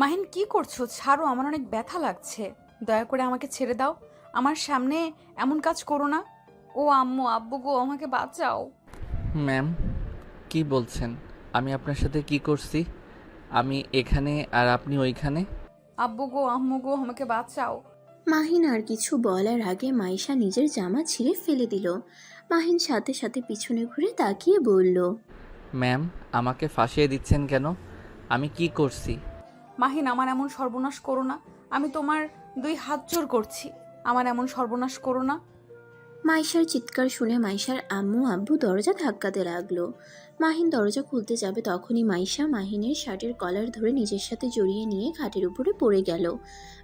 মাহিন কি করছো? ছাড়ো, আমার অনেক ব্যথা লাগছে। দয়া করে আমাকে ছেড়ে দাও। আমার সামনে এমন কাজ করো না। ও আম্মু, আব্বু গো, আমাকে বাঁচাও। ম্যাম, কি বলছেন? আমি আপনার সাথে কি করছি? আমি এখানে আর আপনি ওইখানে? আব্বু গো, আম্মু গো, আমাকে বাঁচাও। মাহিন আর কিছু বলার আগে মাইশা নিজের জামা ছিঁড়ে ফেলে দিল। মাহিন সাথে সাথে পিছনে ঘুরে তাকিয়ে বলল, ম্যাম, আমাকে ফাঁসিয়ে দিচ্ছেন কেন? আমি কি করছি? মাহিন, আমার এমন সর্বনাশ করো না। আমি তোমার 2 হাত জোর করছি। আমার এমন সর্বনাশ করো না। মাইশার চিৎকার শুনে মাইশার আম্মু আব্বু দরজা ধাক্কাতে লাগলো। মাহিন দরজা খুলতে যাবে তখনই মাইশা মাহিনের শার্টের কলার ধরে নিজের সাথে জড়িয়ে নিয়ে খাটের উপরে পড়ে গেল।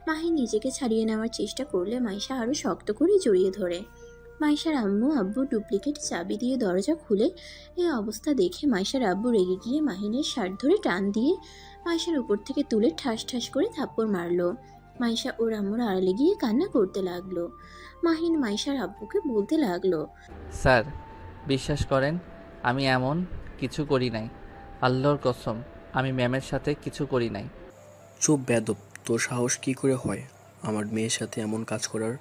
মাহিন নিজেকে ছাড়িয়ে নেওয়ার চেষ্টা করলে মাইশা আরো শক্ত করে জড়িয়ে ধরে। মাইশার আম্মু আব্বু ডুপ্লিকেট চাবি দিয়ে দরজা খুলে এই অবস্থা দেখে মাইশার আব্বু রেগে গিয়ে মাহিনের শার্ট ধরে টান দিয়ে মাইশার উপর থেকে তুলে ঠাস ঠাস করে থাপ্পড় মারলো। মাইশা ওর আম্মুর আড়ালে গিয়ে কান্না করতে লাগলো। মাহিন মাইশার আব্বুকে বলতে লাগলো, স্যার, বিশ্বাস করেন, আমি এমন কিছু করি নাই। আল্লাহর কসম, আমি ম্যামের সাথে কিছু করি নাই। চুপ বেয়াদব! তোর সাহস কি করে হয় আমার মেয়ের সাথে এমন কাজ করার?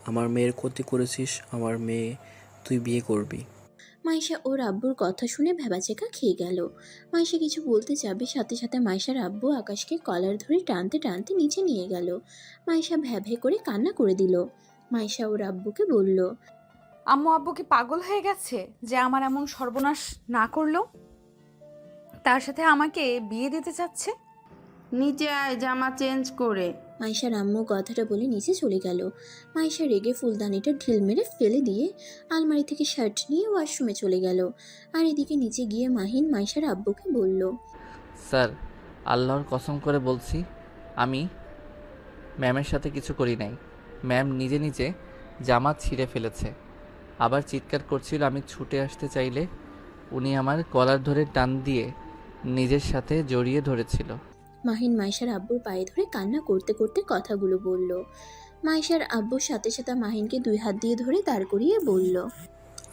আমার মেয়ের ক্ষতি করেছিস, আমার মেয়ে তুই বিয়ে করবি? মাইশা ওর আব্বুর কথা শুনে ভ্যাবাচেকা খেয়ে গেল। মাইশা কিছু বলতে যাবে সাথে সাথে মাইশার আব্বু আকাশকে কলার ধরে টানতে টানতে নিচে নিয়ে গেল। মাইশা ভ্যা ভ্যা করে কান্না করে দিল। মাইশা ওর আব্বুকে বলল, আম্মু আব্বু কি পাগল হয়ে গেছে যে আমার এমন সর্বনাশ না করলো? তার সাথে আমাকে বিয়ে দিতে চাচ্ছে। নিচে আয় জামা চেঞ্জ করে। মাইশার আম্মু কথাটা বলে নিচে চলে গেল। মাইশা রেগে ফুলদানিটা ঢিল মেরে ফেলে দিয়ে আলমারি থেকে শার্ট নিয়ে ওয়াশরুমে চলে গেল। আর এদিকে নিচে গিয়ে মাহিন মাইশার আব্বুকে বলল, স্যার, আল্লাহর কসম করে বলছি, আমি ম্যামের সাথে কিছু করি নাই। ম্যাম নিজে নিজে জামা ছিঁড়ে ফেলেছে। আবার চিৎকার করছিল। আমি ছুটে আসতে চাইলে উনি আমার কলার ধরে টান দিয়ে নিজের সাথে জড়িয়ে ধরেছিল। মাহিন মাইশার আব্বুর পায়ে ধরে কান্না করতে করতে কথাগুলো বলল। মাইশার আব্বুর সাথে সাথে মাহিনকে 2 হাত দিয়ে ধরে দাঁড় করিয়ে বলল।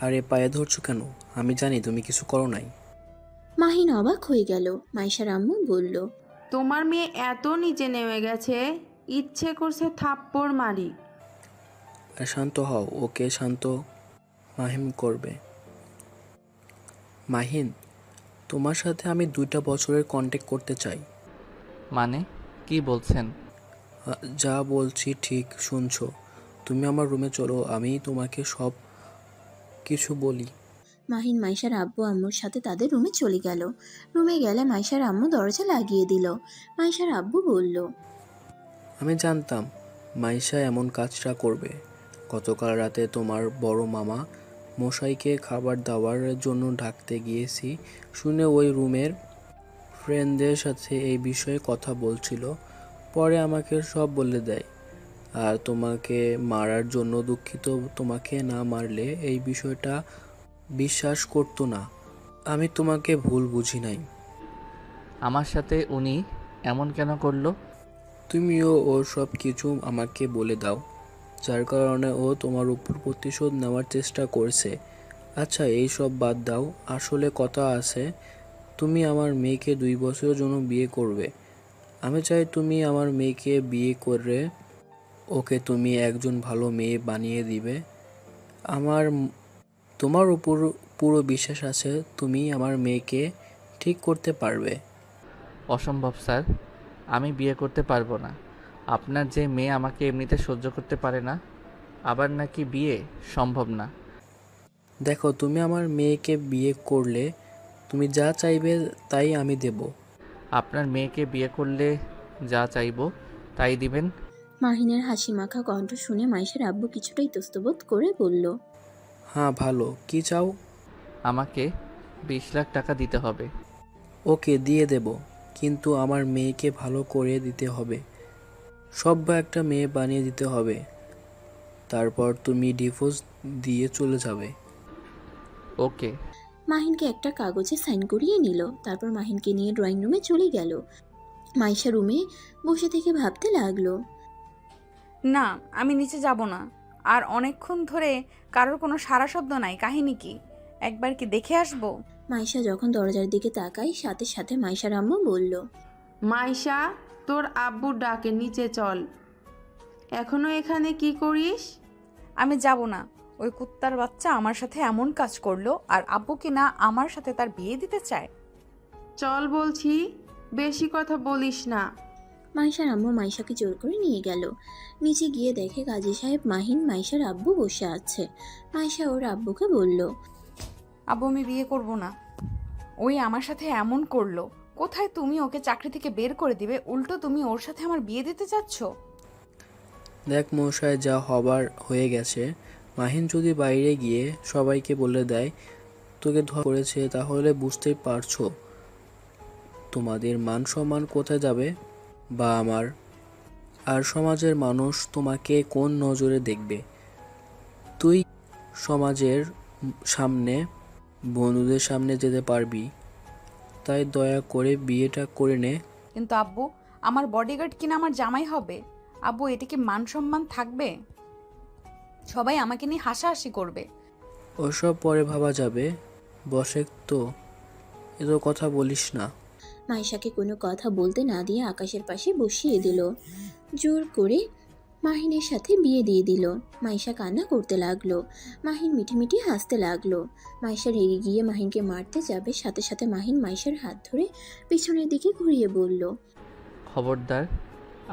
আরে পায়ে ধরছো কেন? আমি জানি তুমি কিছু করো নাই। মাহিন অবাক হয়ে গেল। মাইশার আম্মু বলল, তোমার মেয়ে এত নিচে নেমে গেছে, ইচ্ছে করছে থাপ্পড় মারি। আর শান্ত হও, ওকে শান্ত। মাহিম করবে। মাহিন, তোমার সাথে আমি 2টা বছরের কন্ট্যাক্ট করতে চাই। মানে কি বলছেন? যা বলছি ঠিক শুনছো? তুমি আমার রুমে চলো, আমি তোমাকে সব কিছু বলি। মাহিন মাইশার আব্বু আম্মুর সাথে তাদের রুমে চলে গেল। রুমে গেলে মাইশার আম্মু দরজা লাগিয়ে দিল। মাইশার আব্বু বলল, আমি জানতাম মাইশা এমন কাজটা করবে। গতকাল রাতে তোমার বড় মামা মশাইকে খাবার দেওয়ার জন্য ডাকতে গিয়েছি শুনে ওই রুমের ফ্রেন্ডদের সাথে এই বিষয়ে কথা বলছিল। পরে আমাকে সব বলে দেয়। আর তোমাকে মারার জন্য দুঃখিত। তোমাকে না মারলে এই বিষয়টা বিশ্বাস করতো না। আমি তোমাকে ভুল বুঝি নাই। আমার সাথে উনি এমন কেন করলো? তুমিও ওর সব কিছু আমাকে বলে দাও, যার কারণে ও তোমার উপর প্রতিশোধ নেওয়ার চেষ্টা করছে। আচ্ছা, এই সব বাদ দাও, আসলে কথা আছে। তুমি আমার মেয়েকে 2 বছরের জন্য বিয়ে করবে। আমি চাই তুমি আমার মেয়েকে বিয়ে করে ওকে তুমি একজন ভালো মেয়ে বানিয়ে দিবে। আমার তোমার উপর পুরো বিশ্বাস আছে তুমি আমার মেয়েকে ঠিক করতে পারবে। অসম্ভব স্যার, আমি বিয়ে করতে পারবো না। আপনার যে মেয়ে আমাকে এমনিতে সহ্য করতে পারে না, আবার নাকি বিয়ে সম্ভব না। দেখো, তুমি আমার মেয়েকে বিয়ে করলে তুমি যা চাইবে তাই আমি দেব। আপনার মেয়েকে বিয়ে করলে যা চাইবো তাই দিবেন? মাহিনের হাসি মাখা কণ্ঠ শুনে মাইশার আব্বু কিছুটা ইতস্তত করে বলল, হ্যাঁ, ভালো, কি চাও? আমাকে 20 লাখ টাকা দিতে হবে। ওকে, দিয়ে দেব, কিন্তু আমার মেয়েকে ভালো করে দিতে হবে। সভ্য একটা মেয়ে বানিয়ে দিতে হবে। তারপর তুমি ডিভোর্স দিয়ে চলে যাবে। ওকে। মাহিনকে একটা কাগজে সাইন করিয়ে নিল। তারপর মাহিনকে নিয়ে ড্রয়িং রুমে চলে গেল। মাইশা রুমে বসে থেকে ভাবতে লাগলো, না, আমি নিচে যাব না। আর অনেকক্ষণ ধরে কারোর কোনো সাড়া শব্দ নাই। কাহিনী কি? একবার কি দেখে আসবো? মাইশা যখন দরজার দিকে তাকায় সাথে সাথে মাইশার আম্মু বলল, মাইশা, তোর আব্বুর ডাকে নিচে চল। এখনো এখানে কি করিস? আমি যাব না। ওই কুত্তার বাচ্চা আমার সাথে এমন কাজ করলো, আর আব্বু কি না আমার সাথে তার বিয়ে দিতে চায়? চল বলছি, বেশি কথা বলিস না। মাইশার আম্মু মাইশাকে জোর করে নিয়ে গেল। নিচে গিয়ে দেখে কাজী সাহেব, মাহিন, মাইশার আব্বু বসে আছে। মাইশা ওর আব্বুকে বলল, আব্বু আমি বিয়ে করব না। ওই আমার সাথে এমন করলো। কোথায় তুমি ওকে চাকরি থেকে বের করে দিবে, উল্টো তুমি ওর সাথে আমার বিয়ে দিতে চাচ্ছ? দেখ মশাই, যা হবার হয়ে গেছে। মাহিন যদি বাইরে গিয়ে সবাইকে বলে দেয় তোকে ধরা করেছে, তাহলে বুঝতেই পারছো তোমাদের মান সম্মান কোথায় যাবে, বা আমার। আর সমাজের মানুষ তোমাকে কোন নজরে দেখবে। তুই সমাজের সামনে, বন্ধুদের সামনে যেতে পারবি। তাই দয়া করে বিয়েটা করে নে। কিন্তু আব্বু, আমার বডিগার্ড কিনা আমার জামাই হবে। আব্বু, এটা কি মান সম্মান থাকবে? সবাই আমাকে নিয়ে হাসাহাসি করবে। ওসব পরে ভাবা যাবে। বসে তো, এত কথা বলিস না। মাইশাকে কোনো কথা বলতে না দিয়ে আকাশের পাশে বসিয়ে দিল। জোর করে মাহিনের সাথে বিয়ে দিয়ে দিল। মাইশা কান্না করতে লাগলো। মাহিন মিটিমিটি হাসতে লাগলো। মাইশা রেগে গিয়ে মাহিনকে মারতে যাবে, সাথে সাথে মাহিন মাইশার হাত ধরে পিছনের দিকে ঘুরিয়ে বলল, খবরদার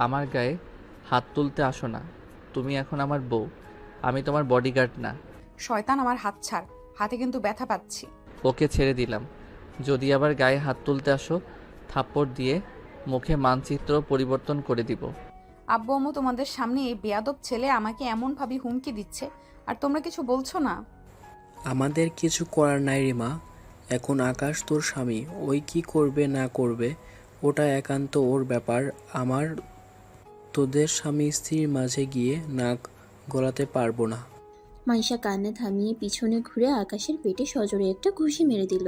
আমার গায়ে হাত তুলতে আসো না। তুমি এখন আমার বউ, আমি তোমার বডিগার্ড না। শয়তান, আমার হাত ছাড়। হাতে কিন্তু ব্যথা পাচ্ছি। ওকে ছেড়ে দিলাম। যদি আবার গায়ে হাত তুলতে আসো, থাপ্পড় দিয়ে মুখে মানচিত্র পরিবর্তন করে দিব। আব্বু আম্মু, তোমাদের সামনে এই বেয়াদব ছেলে আমাকে এমনভাবে হুমকি দিচ্ছে, আর তোমরা কিছু বলছো না। আমাদের কিছু করার নাই রে মা। এখন আকাশ তোর স্বামী, ওই কি করবে না করবে ওটা একান্ত ওর ব্যাপার। আমার তোদের স্বামী স্ত্রীর মাঝে গিয়ে নাক গলাতে পারবো না। মাইশা কান্না থামিয়ে পিছনে ঘুরে আকাশের পেটে সজোরে একটা ঘুষি মেরে দিল।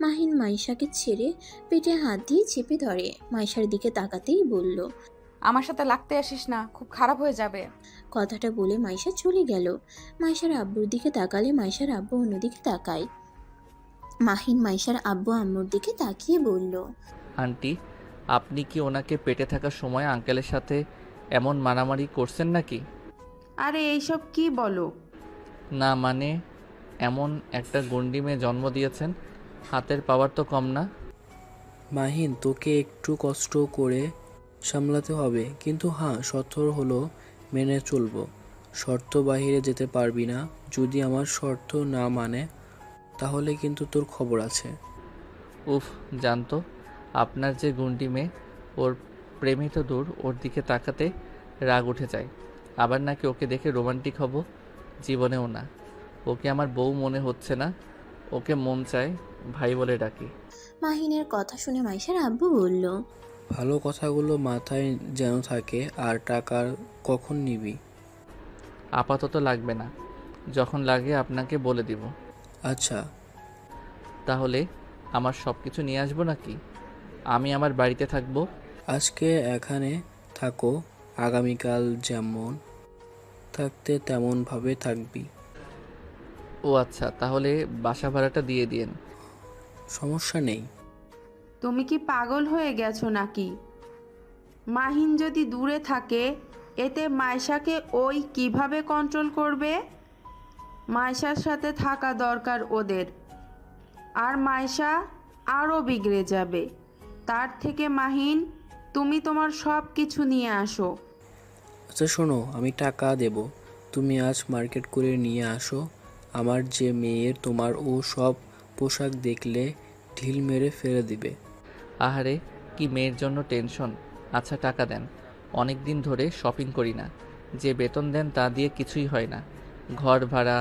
মাহিন মাইশাকে ছেড়ে পেটে হাত দিয়ে চেপে ধরে মাইশার দিকে তাকাতেই বলল, আমার সাথে লাগতে আসিস না, খুব খারাপ হয়ে যাবে। কথাটা বলে মাইশা চলে গেল। মাইশার আব্বুর দিকে তাকালে মাইশার আব্বু অন্যদিকে তাকায়। মাহিন মাইশার আব্বু আম্মুর দিকে তাকিয়ে বলল, আন্টি, আপনি কি ওনাকে পেটে থাকার সময় আঙ্কেলের সাথে এমন মারামারি করছেন নাকি? আরে এইসব কি বলো? না মানে, এমন একটা গন্ডি মেয়ে জন্ম দিয়েছেন, হাতের পাওয়ার তো কম না। মাহিন, তোকে একটু কষ্ট করে সামলাতে হবে, কিন্তু হ্যাঁ, শর্ত হলো মেনে চলবো। শর্ত বাহিরে যেতে পারবি না। যদি আমার শর্ত না মানে তাহলে কিন্তু তোর খবর আছে। উফ, জানতো আপনার যে গুন্ডি মেয়ে, ওর প্রেমে তো দূর, ওর দিকে তাকাতে রাগ উঠে যায়। আবার নাকি ওকে দেখে রোমান্টিক হব, জীবনেও না। ওকে আমার বউ মনে হচ্ছে না, ওকে মন চায় ভাই বলে ডাকি। মাহিনের কথা শুনে মাইশার আব্বু বলল, ভালো কথাগুলো মাথায় যেন থাকে। আর টাকা কখন নিবি? আপাতত লাগবে না, যখন লাগে আপনাকে বলে দিব। আচ্ছা। তাহলে আমার সব কিছু নিয়ে আসবো নাকি? আমি আমার বাড়িতে থাকবো। আজকে এখানে থাকো, আগামীকাল যেমন থাকতে তেমনভাবে থাকবি। ও আচ্ছা, তাহলে বাসা ভাড়াটা দিয়ে দিন। সমস্যা নেই। তুমি কি পাগল হয়ে গেছো নাকি? মাহিন যদি দূরে থাকে, এতে মাইশাকে ওই কিভাবে কন্ট্রোল করবে? মাইশার সাথে থাকা দরকার ওদের। আর মাইশা আরও বিগড়ে যাবে। তার থেকে মাহিন, তুমি তোমার সব কিছু নিয়ে আসো। আচ্ছা শোনো, আমি টাকা দেব, তুমি আজ মার্কেট করে নিয়ে আসো। আমার যে মেয়ের, তোমার ও সব পোশাক দেখলে ঢিল মেরে ফেলে দিবে। আহারে, কি মেয়ের জন্য টেনশন। আচ্ছা টাকা দেন, অনেক দিন ধরে শপিং করি না। যে বেতন দেন তা দিয়ে কিছুই হয় না, ঘর ভাড়া,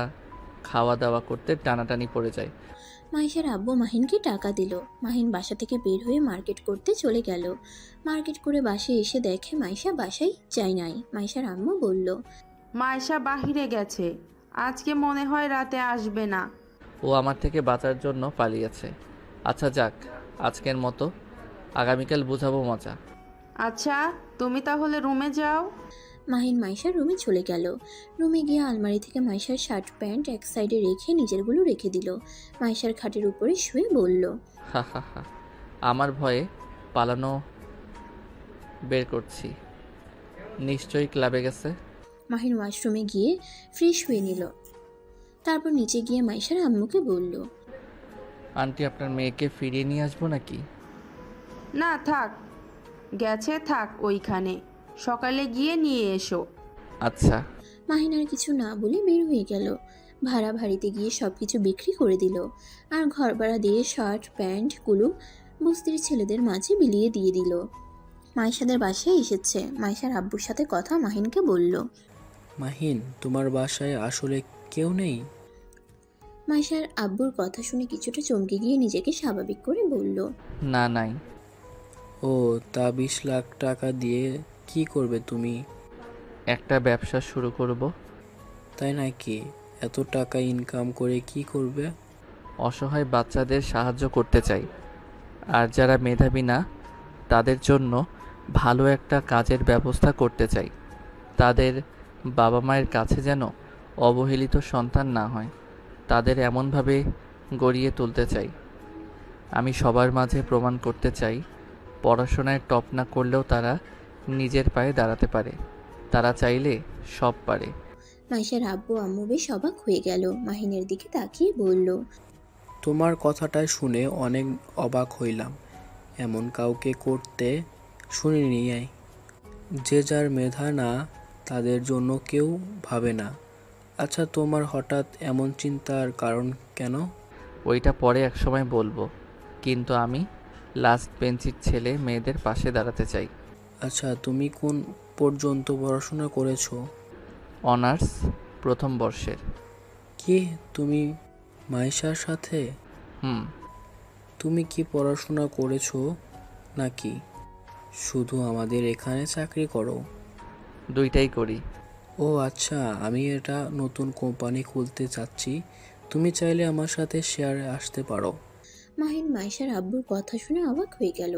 খাওয়া দাওয়া করতে টানাটানি পড়ে যায়। মাইশার আব্বু মাহিনকে টাকা দিল। মাহিন বাসা থেকে বের হয়ে মার্কেট করতে চলে গেল। মার্কেট করে বাসায় এসে দেখে মাইশা বাসায় যায় নাই। মাইশার আম্মু বলল, মাইশা বাহিরে গেছে, আজকে মনে হয় রাতে আসবে না। ও আমার থেকে বাঁচার জন্য পালিয়েছে। আচ্ছা যাক, আজকের মতো, আগামীকাল বুঝাবো মজা। আচ্ছা, তুমি তাহলে রুমে যাও। মাহিন মাইশার রুমে চলে গেল। রুমে গিয়ে আলমারি থেকে মাইশার শার্ট প্যান্ট এক সাইডে রেখে নিজেরগুলো রেখে দিল। মাইশার খাটের উপরে শুয়ে বলল, হা হা হা, আমার ভয়ে পালানো বের করছি। নিশ্চয়ই ক্লাবে গেছে। মাহিন ওয়াশরুমে গিয়ে ফ্রেশ হয়ে নিল। তারপর নিচে গিয়ে মাইশার আম্মুকে বলল, আন্টি, আপনার মেয়েকে ফিরিয়ে নিয়ে আসবো নাকি? না থাক, গেছে থাক ওইখানে, সকালে গিয়ে নিয়ে এসো। আচ্ছা। মাহিন আর কিছু না বলে বের হয়ে গেল। ভাড়া বাড়িতে গিয়ে সবকিছু বিক্রি করে দিল আর ঘর ভাড়া দিয়ে শার্ট প্যান্টগুলো বস্তির ছেলেদের মাঝে বিলিয়ে দিয়ে দিল। মাইশাদের বাসায় এসেছে। মাইশার আব্বুর সাথে কথা মাহিনকে বলল। মাহিন, তোমার বাসায় আসলে কেউ নেই? মাইশার আব্বুর কথা শুনে কিছুটা চমকে গিয়ে নিজেকে স্বাভাবিক করে বলল, না, নাই। ও, তা 20 লাখ টাকা দিয়ে কি করবে তুমি? একটা ব্যবসা শুরু করব। তাই নাকি? এত টাকা ইনকাম করে কি করবে? অসহায় বাচ্চাদের সাহায্য করতে চাই, আর যারা মেধাবী না তাদের জন্য ভালো একটা কাজের ব্যবস্থা করতে চাই। তাদের বাবা মায়ের কাছে যেন অবহেলিত সন্তান না হয়, তাদের এমনভাবে গড়িয়ে তুলতে চাই। আমি সবার মাঝে প্রমাণ করতে চাই, পড়াশোনায় টপ না করলেও তারা নিজের পায়ে দাঁড়াতে পারে। তারা চাইলে সব পারে। মাইশার আব্বু আম্মু বেশ অবাক হয়ে গেল। মাহিনের দিকে তাকিয়ে বলল, তোমার কথাটা শুনে অনেক অবাক হইলাম। এমন কাউকে করতে শুনিনি। যে যার মেধা না তাদের জন্য কেউ ভাবে না। আচ্ছা, তোমার হঠাৎ এমন চিন্তার কারণ কেন? ওইটা পরে একসময় বলবো, কিন্তু আমি লাস্ট বেঞ্চির ছেলে মেয়েদের পাশে দাঁড়াতে চাই। আচ্ছা, তুমি কোন পর্যন্ত পড়াশোনা করেছো? অনার্স প্রথম বর্ষের। কি, তুমি মাইশার সাথে? হুম। তুমি কি পড়াশোনা করেছো নাকি শুধু আমাদের এখানে চাকরি করো? দুইটাই করি। ও আচ্ছা, আমি এটা নতুন কোম্পানি খুলতে চাচ্ছি। তুমি চাইলে আমার সাথে শেয়ারে আসতে পারো। মাহিন মাইশার আব্বুর কথা শুনে অবাক হয়ে গেল।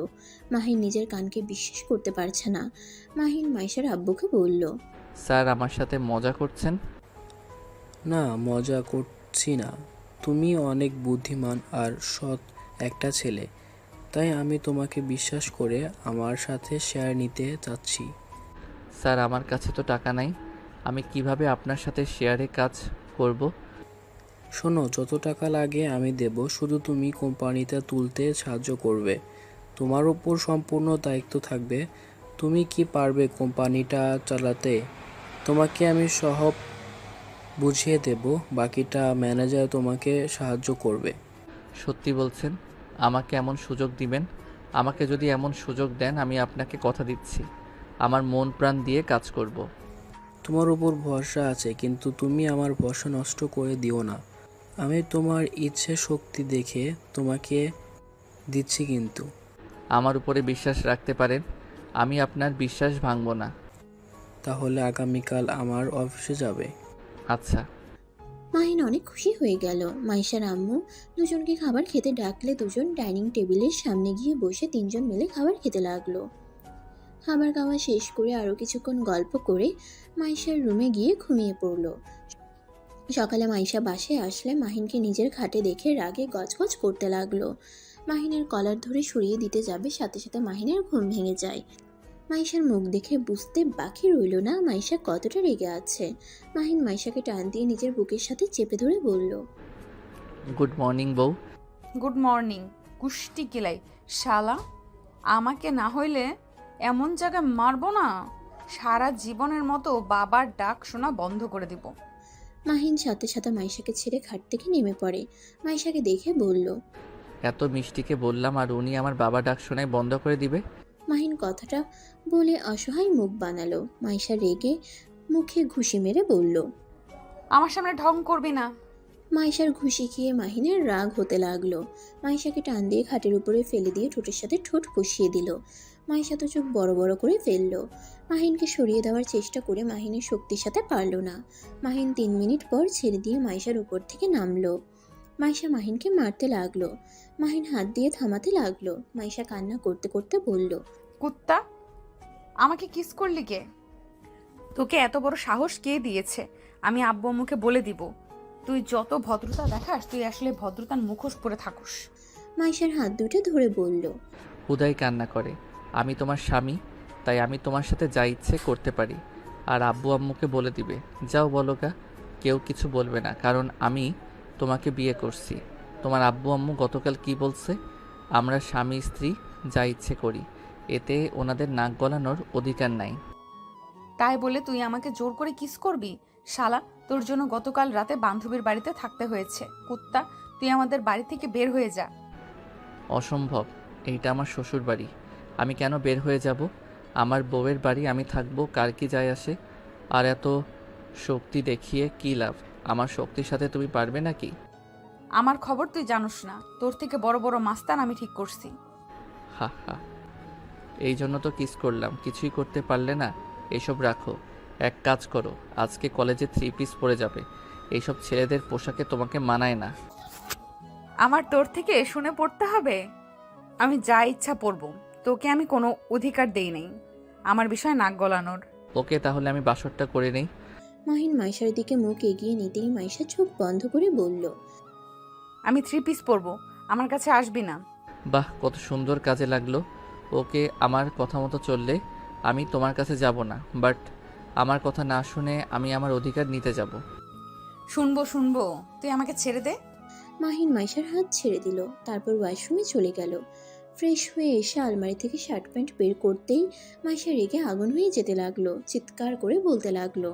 মাহিন নিজের কানকে বিশ্বাস করতে পারছে না। মাহিন মাইশার আব্বুকে বলল, স্যার আমার সাথে মজা করছেন? না, মজা করছি না। তুমি অনেক বুদ্ধিমান আর সৎ একটা ছেলে, তাই আমি তোমাকে বিশ্বাস করে আমার সাথে শেয়ার নিতে চাচ্ছি। স্যার আমার কাছে তো টাকা নাই, আমি কিভাবে আপনার সাথে শেয়ারে কাজ করব? শোনো, যত টাকা লাগে আমি দেব, শুধু তুমি কোম্পানিটা তুলতে সাহায্য করবে। তোমার উপর সম্পূর্ণ দায়িত্ব থাকবে। তুমি কি পারবে কোম্পানিটা চালাতে? তোমাকে আমি সব বুঝিয়ে দেব, বাকিটা ম্যানেজার তোমাকে সাহায্য করবে। সত্যি বলছেন? আমাকে এমন সুযোগ দিবেন? আমাকে যদি এমন সুযোগ দেন, আমি আপনাকে কথা দিচ্ছি আমার মন প্রাণ দিয়ে কাজ করব। তোমার উপর ভরসা আছে, কিন্তু তুমি আমার ভরসা নষ্ট করে দিও না। আমি তোমার ইচ্ছে শক্তি দেখে তোমাকে দিচ্ছি কিন্তু। আমার উপরে বিশ্বাস রাখতে পারেন, আমি আপনার বিশ্বাস ভাঙব না। তাহলে আগামীকাল আমার অফিসে যাবে। আচ্ছা। মাহিন অনেক খুশি হয়ে গেল। মাইশার আম্মু দুজনকে খাবার খেতে ডাকলে দুজন ডাইনিং টেবিলের সামনে গিয়ে বসে তিনজন মিলে খাবার খেতে লাগলো। খাবার খাওয়া শেষ করে আরও কিছুক্ষণ গল্প করে মাইশার রুমে গিয়ে ঘুমিয়ে পড়ল। সকালে মাইশা বাসায় আসলে মাহিনকে নিজের খাটে দেখে রাগে গজগজ করতে লাগলো। মাহিনের কলার ধরে সরিয়ে দিতে যাবে, সাথে সাথে মাহিনের ঘুম ভেঙে যায়। মাইশার মুখ দেখে বুঝতে বাকি রইল না মাইশা কতটা রেগে আছে। মাহিন মাইশাকে টান দিয়ে নিজের বুকের সাথে চেপে ধরে বলল, গুড মর্নিং বউ। গুড মর্নিং কুষ্টি কিলাই শালা, আমাকে না হইলে এমন জায়গায় মারবো না, সারা জীবনের মতো বাবার ডাক শোনা বন্ধ করে দিব। মাহিন সাথে সাথে মাইশাকে ছেড়ে খাট থেকে নেমে পড়ে। মাইশাকে দেখে বলল, এত মিষ্টিকে বললাম আর উনি আমার বাবা ডাক শোনায় বন্ধ করে দিবে? মাহিন কথাটা বলে অসহায় মুখ বানালো। মাইশা রেগে মুখে ঘুষি মেরে বলল, আমার সামনে ঢং করবি না। মাইশার ঘুষি খেয়ে মাহিনের রাগ হতে লাগলো। মাইশাকে টান দিয়ে খাটের উপরে ফেলে দিয়ে ঠোঁটের সাথে ঠোঁট বসিয়ে দিল। মাইশা তো চোখ বড় বড় করে ফেললো। মাহিনকে সরিয়ে দেওয়ার চেষ্টা করে মাহিনের শক্তির সাথে পারল না। মাহিন 3 মিনিট পর ছেড়ে দিয়ে মাইশার উপর থেকে নামলো। মাইশা মাহিনকে মারতে লাগলো। মাহিন হাত দিয়ে থামাতে লাগলো। মাইশা কান্না করতে করতে বলল, কুত্তা, আমাকে কিস করলি কে? তোকে এত বড় সাহস কে দিয়েছে? আমি আব্বু আম্মুকে বলে দিব। তুই যত ভদ্রতা দেখাস, তুই আসলে ভদ্রতার মুখোশ পরে থাকুস। মাইশার হাত দুটো ধরে বলল, হুদাই কান্না করে। আমি তোমার স্বামী, তাই আমি তোমার সাথে যা ইচ্ছে করতে পারি। আর আব্বু আম্মুকে বলে দিবে। যাও বলো গা, কেউ কিছু বলবে না, কারণ আমি তোমাকে বিয়ে করছি। তোমার আব্বু আম্মু গতকাল কি বলছে? আমরা স্বামী স্ত্রী যা ইচ্ছে করি, এতে ওনাদের নাক গলানোর অধিকার নাই। তাই বলে তুই আমাকে জোর করে কিস করবি? শালা, তোর জন্য গতকাল রাতে বান্ধবীর বাড়িতে থাকতে হয়েছে। কুত্তা, তুই আমাদের বাড়ি থেকে বের হয়ে যা। অসম্ভব, এইটা আমার শ্বশুর বাড়ি, আমি কেন বের হয়ে যাব? আমার বউয়ের বাড়ি, আমি থাকবো, কার কি যায় আসে? আর এত শক্তি দেখিয়ে কী লাভ? আমার শক্তির সাথে তুমি পারবে নাকি? আমার খবর তুই জানোস না, তোর থেকে বড় বড় মাস্তান আমি ঠিক করছি। হা হা, এই জন্য তো কিস করলাম, কিছুই করতে পারলে না। এসব রাখো, এক কাজ করো, আজকে কলেজে 3 পিস পরে যাবে। এইসব ছেলেদের পোশাকে তোমাকে মানায় না। আমার তোর থেকে শুনে পড়তে হবে? আমি যা ইচ্ছা পড়ব, তোকে আমি কোনো অধিকার দেই নাই আমার বিষয়ে নাক গলানোর। ওকে, তাহলে আমি বাসরটা করে নেই। মাহিন মাইশার দিকে মুখ এগিয়ে নিতেই মাইশা চোখ বন্ধ করে বলল, আমি 3 পিস পরবো, আমার কাছে আসবি না। বাহ, কত সুন্দর কাজে লাগলো। ওকে, আমার কথা মতো চললে আমি তোমার কাছে যাব না, বাট আমার কথা না শুনে আমি আমার অধিকার নিতে যাব। শুনবো শুনবো, তুই আমাকে ছেড়ে দে। মাহিন মাইশার হাত ছেড়ে দিল, তারপর ওয়াশরুমে চলে গেল। ফ্রেশ হয়ে এসে আলমারি থেকে শার্ট প্যান্ট বের করতেই মাইশা রেগে আগুন হয়ে যেতে লাগলো, চিৎকার করে বলতে লাগলো,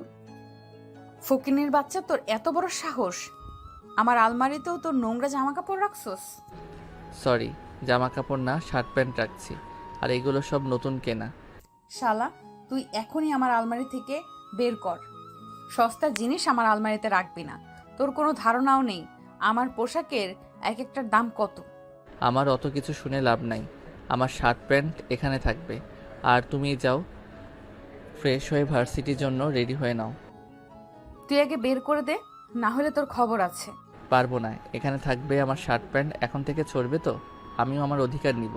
ফকিনের বাচ্চা, তোর এত বড় সাহস! আমার আলমারিতেও তোর নোংরা জামা কাপড় রাখছস? সরি, জামা কাপড় না, শার্ট প্যান্ট রাখছি, আর এগুলো সব নতুন কেনা। শালা, তুই এখনই আমার আলমারি থেকে বের কর। সস্তা জিনিস আমার আলমারিতে রাখবি না। তোর কোনো ধারণাও নেই আমার পোশাকের এক একটার দাম কত। আমার অত কিছু শুনে লাভ নাই, আমার শার্ট প্যান্ট এখানে থাকবে। আর তুমি যাও, ফ্রেশ হয়ে ভার্সিটির জন্য রেডি হয়ে নাও। তুই আগে বের করে দে, না হলে তোর খবর আছে। পারবো না, এখানে থাকবে আমার শার্ট প্যান্ট। এখন থেকে চলবে তো, আমিও আমার অধিকার নিব।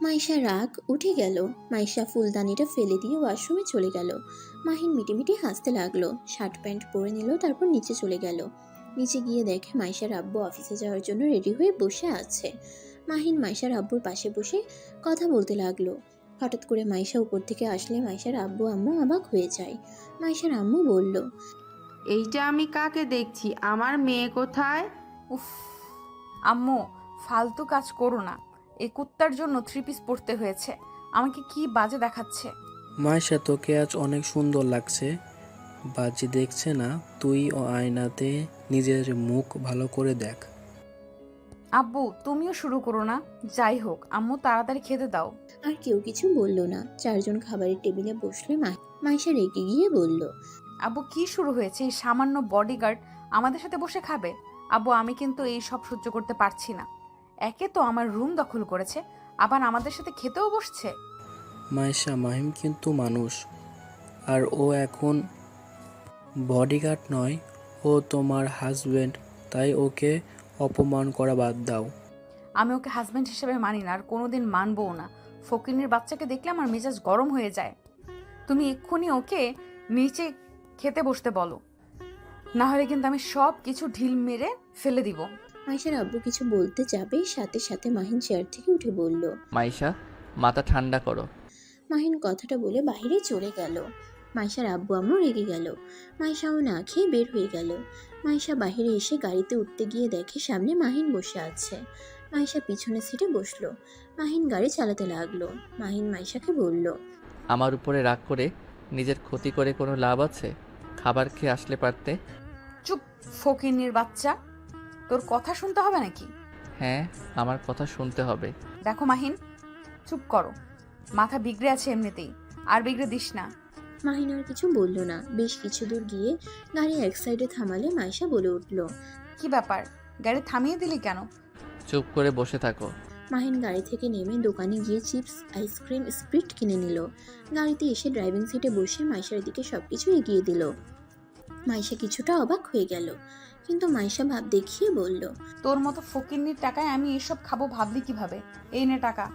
মাইশা রাগ উঠে গেল। মাইশা ফুলদানিটা ফেলে দিয়ে ওয়াশরুমে চলে গেল। মাহিন মিটিমিটি হাসতে লাগলো, শার্ট প্যান্ট পরে নিল, তারপর নিচে চলে গেল। নিচে গিয়ে দেখে মাইশার আব্বু অফিসে যাওয়ার জন্য রেডি হয়ে বসে আছে। মাহিন মাইশার আব্বুর পাশে বসে কথা বলতে লাগলো। হঠাৎ করে মাইশা উপর থেকে আসলে মাইশার আব্বু আম্মু অবাক হয়ে যায়। মাইশার আম্মু বলল, এইটা আমি কাকে দেখছি? আমার মেয়ে কোথায়? উফ, আম্মু ফালতু কাজ করো না। এই কুত্তার জন্য 3 পিস পরতে হয়েছে। আমাকে কি বাজে দেখাচ্ছে। মাইশা, তোকে আজ অনেক সুন্দর লাগছে। বাজি দেখছে না, তুই ও আয়নাতে নিজের মুখ ভালো করে দেখ। আব্বু তুমিও শুরু করো না। যাই হোক আম্মু, তাড়াতাড়ি খেতে দাও। আর কেউ কিছু বলল না। চারজন খাবারের টেবিলে বসলে মাইশা রেগে গিয়ে বলল, আব্বু কি শুরু হয়েছে? এই সামান্য বডিগার্ড আমাদের সাথে বসে খাবে? আব্বু আমি কিন্তু এই সব সহ্য করতে পারছি না। একে তো আমার রুম দখল করেছে, আবার আমাদের সাথে খেতেও বসছে। মাইশা, মাহিম কিন্তু মানুষ, আর ও এখন বডিগার্ড নয়, ও তোমার হাজবেন্ড, তাই ওকে অপমান করা বাদ দাও। আমি ওকে হাজব্যান্ড হিসেবে মানি না, আর কোনোদিন মানবও না। ফকিনের বাচ্চাকে দেখলে আমার মেজাজ গরম হয়ে যায়। তুমি এক্ষুনি ওকে নিচে খেতে বসতে বলো, না হলে কিন্তু আমি সব কিছু ঢিল মেরে ফেলে দিব। মাইশার আব্বু কিছু বলতে যাবে, সাথে সাথে মাহিন চেয়ার থেকে উঠে বলল। মাইশা, মাথা ঠান্ডা করো। মাহিন কথাটা বলে বাইরে চলে গেল। মাইশার আব্বু আম্মু রেগে গেল। মাইশাও না খেয়ে বের হয়ে গেল। মাইশা বাইরে এসে গাড়িতে উঠতে গিয়ে দেখে সামনে মাহিন বসে আছে। মাইশা পিছনের সিটে বসলো। মাহিন গাড়ি চালাতে লাগলো। মাহিন মাইশাকে বলল, আমার উপরে রাগ করে নিজের ক্ষতি করে কোনো লাভ আছে? খাবার খেয়ে আসলে পারতে। চুপ ফকিনের বাচ্চা, তোর কথা শুনতে হবে নাকি? হ্যাঁ, আমার কথা শুনতে হবে। দেখো মাহিন, চুপ করো। মাথা বিগড়ে আছে এমনিতেই, আর বিগড়ে দিস না। মাহিন আর কিছু বলল না। বেশ কিছু দূর গিয়ে গাড়ি এক সাইডে থামালে মাইশা বলে উঠল, কি ব্যাপার, গাড়ি থামিয়ে দিলি কেন? চুপ করে বসে থাকো। মাহিন গাড়ি থেকে নেমে দোকানে গিয়ে চিপস, আইসক্রিম, স্প্রিট কিনে নিল। গাড়িতে এসে ড্রাইভিং সিটে বসে মাইশার দিকে সবকিছু এগিয়ে দিল। মাইশা কিছুটা অবাক হয়ে গেল, কিন্তু মাইশা ভাব দেখিয়ে বলল, তোর মতো ফকিন্নির টাকায় আমি এসব খাবো ভাবলি কিভাবে? এই নে টাকা।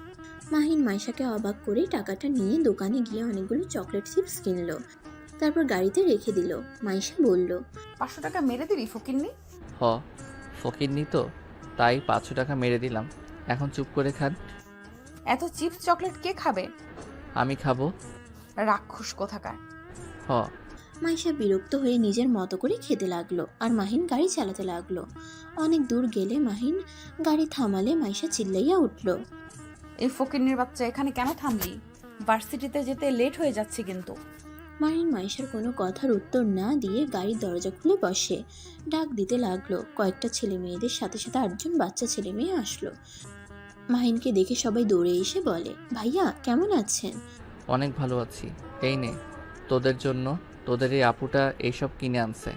মাহিন মাইশাকে অবাক করে টাকাটা নিয়ে দোকানে গিয়ে অনেকগুলো চকলেট চিপস কিনলো, তারপর গাড়িতে রেখে দিল। মাইশা বলল, 500 টাকা মেরে দিলি ফকিন্নি? হ, ফকিরনি তো, তাই 500 টাকা মেরে দিলাম। এখন চুপ করে খান। এত চিপস চকলেট কে খাবে? আমি খাবো। রাক্ষস কোথাকার। হ। মাইশা বিরক্ত হয়ে নিজের মতো করে খেতে লাগলো আর মাহিন গাড়ি চালাতে লাগলো। অনেক দূর গেলে মাহিন গাড়ি থামালে মাইশা চিল্লাইয়া উঠল। এই ফকিন্নির বাচ্চা, এখানে কেন থামলি? ভার্সিটিতে যেতে লেট হয়ে যাচ্ছে কিন্তু। মাহিন মাইশার কোনো কথার উত্তর না দিয়ে গাড়ির দরজা খুলে বসে। ডাক দিতে লাগলো। কয়েকটা ছেলে মেয়েদের সাথে সাথে 8জন বাচ্চা ছেলে মেয়ে আসলো। মাহিনকে দেখে সবাই দৌড়ে এসে বলে, ভাইয়া কেমন আছেন? অনেক ভালো আছি। এই নে, তোদের জন্য তোদের এই আপুটা এইসব কিনে আনছে।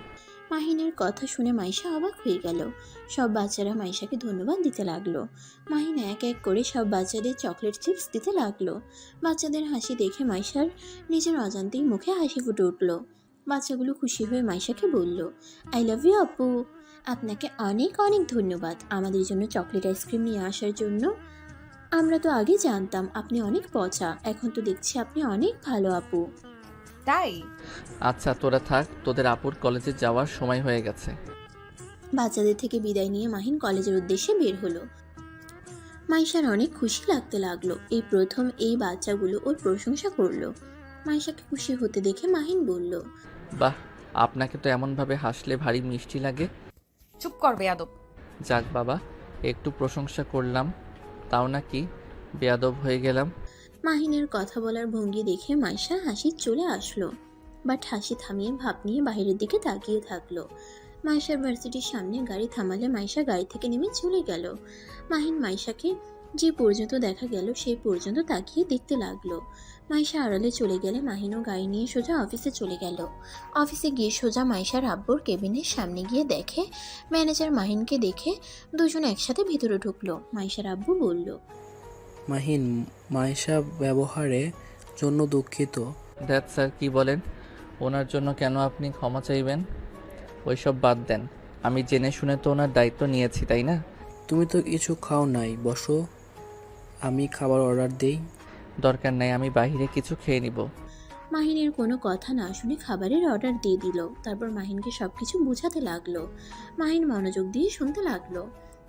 মাহিনের কথা শুনে মাইশা অবাক হয়ে গেল। সব বাচ্চারা মাইশাকে ধন্যবাদ দিতে লাগলো। মাহিন এক এক করে সব বাচ্চাদের চকলেট চিপস দিতে লাগলো। বাচ্চাদের হাসি দেখে মাইশার নিজের অজান্তেই মুখে হাসি ফুটে উঠল। বাচ্চাগুলো খুশি হয়ে মাইশাকে বলল, আই লাভ ইউ আপু। আপনাকে অনেক অনেক ধন্যবাদ আমাদের জন্য চকলেট আইসক্রিম নিয়ে আসার জন্য। আমরা তো আগে জানতাম আপনি অনেক পচা, এখন তো দেখছি আপনি অনেক ভালো আপু। তাই? আচ্ছা তোরা থাক, তোদের আপুর কলেজে যাওয়ার সময় হয়ে গেছে। বাচ্চাদের থেকে বিদায় নিয়ে মাহিন কলেজের উদ্দেশ্যে বের হলো। মাইশার অনেক খুশি লাগতে লাগলো। এই প্রথম এই বাচ্চাগুলো ওর প্রশংসা করলো। মাইশাকে খুশি হতে দেখে মাহিন বলল, বাহ, আপনাকে তো এমনভাবে হাসলে ভারী মিষ্টি লাগে। চুপ কর বেয়াদব। যাক বাবা, একটু প্রশংসা করলাম, তাও নাকি বেয়াদব হয়ে গেলাম। মাহিনের কথা বলার ভঙ্গি দেখে মাইশা হাসি চলে আসলো। বাট হাসি থামিয়ে ভাব নিয়ে বাইরের দিকে তাকিয়ে থাকলো। মাইশার ভার্সিটির সামনে গাড়ি থামালে মাইশা গাড়ি থেকে নেমে চলে গেল। মাহিন মাইশাকে যে পর্যন্ত দেখা গেল সেই পর্যন্ত তাকিয়ে দেখতে লাগলো। মাইশা আড়ালে চলে গেলে মাহিনও গাড়ি নিয়ে সোজা অফিসে চলে গেল। অফিসে গিয়ে সোজা মাইশার আব্বুর কেবিনের সামনে গিয়ে দেখে ম্যানেজার মাহিনকে দেখে দুজন একসাথে ভিতরে ঢুকলো। মাইশার আব্বু বলল, মাহিন, মাইশা ব্যবহারের জন্য দুঃখিত। দ্যাট স্যার কি বলেন? ওনার জন্য কেন আপনি ক্ষমা চাইবেন? ওইসব বাদ দেন, আমি জেনে শুনে তো ওনার দায়িত্ব নিয়েছি, তাই না? তুমি তো কিছু খাও নাই, বসো, আমি খাবার অর্ডার দেই। দরকার নাই, আমি বাইরে কিছু খেয়ে নিব। মাহিনের কোনো কথা না শুনে খাবারের অর্ডার দিয়ে দিল। তারপর মাহিনকে সবকিছু বোঝাতে লাগলো। মাহিন মনোযোগ দিয়ে শুনতে লাগলো।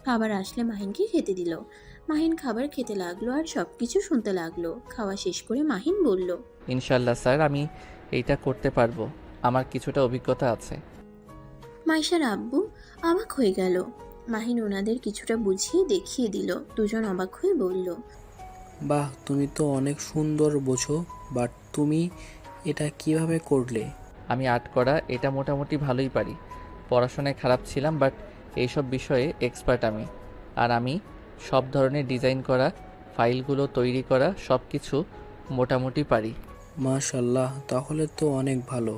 খাবার আসলে মাহিনকে খেতে দিল। মাহিন খাবার খেতে লাগলো আর সবকিছু শুনতে লাগলো। খাওয়া শেষ করে মাহিন বলল, ইনশাল্লাহ স্যার, আমি এইটা করতে পারবো, আমার কিছুটা অভিজ্ঞতা আছে। মাইশার আব্বু অবাক হয়ে গেল। মাহিন ওনাদের কিছুটা বুঝিয়ে দেখিয়ে দিল। দুজন অবাক হয়ে বলল, বাহ, তুমি তো অনেক সুন্দর বোঝো, বাট তুমি এটা কিভাবে করলে? আমি আর্ট করা এটা মোটামুটি ভালোই পারি। পড়াশোনায় খারাপ ছিলাম, বাট এইসব বিষয়ে এক্সপার্ট আমি। আর আমি সব ধরনের ডিজাইন করা, ফাইলগুলো তৈরি করা সব কিছু মোটামুটি পারি। মাশাল্লাহ, তাহলে তো অনেক ভালো।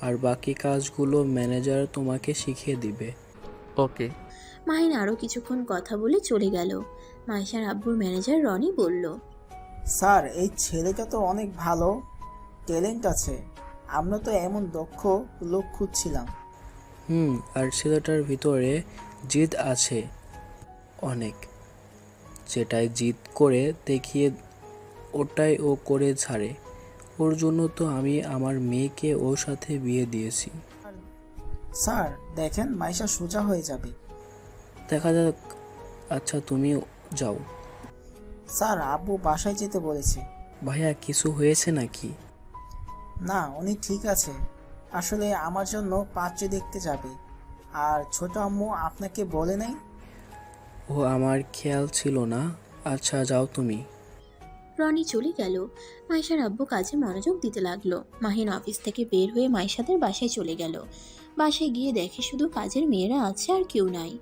আর বাকি কাজগুলো ম্যানেজার তোমাকে শিখিয়ে দিবে। ওকে। মাহিন আরও কিছুক্ষণ কথা বলে চলে গেল। মাইশার আব্বুর ম্যানেজার রনি বলল, স্যার, এই ছেলেটা তো অনেক ভালো ট্যালেন্ট আছে। আমরা তো এমন দক্ষ লোক খুঁজছিলাম। আর ছেলেটার ভিতরে জিদ আছে অনেক, যেটাই জিদ করে দেখিয়ে ওটাই ও করে ছাড়ে। ওর জন্য তো আমি আমার মেয়েকে ওর সাথে বিয়ে দিয়েছি। স্যার দেখেন, মাইশা সোজা হয়ে যাবে। দেখা যাক। আচ্ছা তুমি যাও। স্যার, আব্বু বাসায় যেতে বলেছে। ভাইয়া, কিছু হয়েছে নাকি? না, উনি ঠিক আছে। আসলে আমার জন্য পাত্র দেখতে যাবে। আর ছোট আম্মু আপনাকে বলে নাই? ও আমার খেয়াল ছিল না। আচ্ছা যাও তুমি। রনি চলে গেল। মাইশার আব্বু কাজে মনোযোগ দিতে লাগলো। মাহিন অফিস থেকে বের হয়ে মাইশাদের বাসায় চলে গেল। বাসায় গিয়ে দেখে শুধু কাজের মেয়েরা আছে আর কেউ নাই।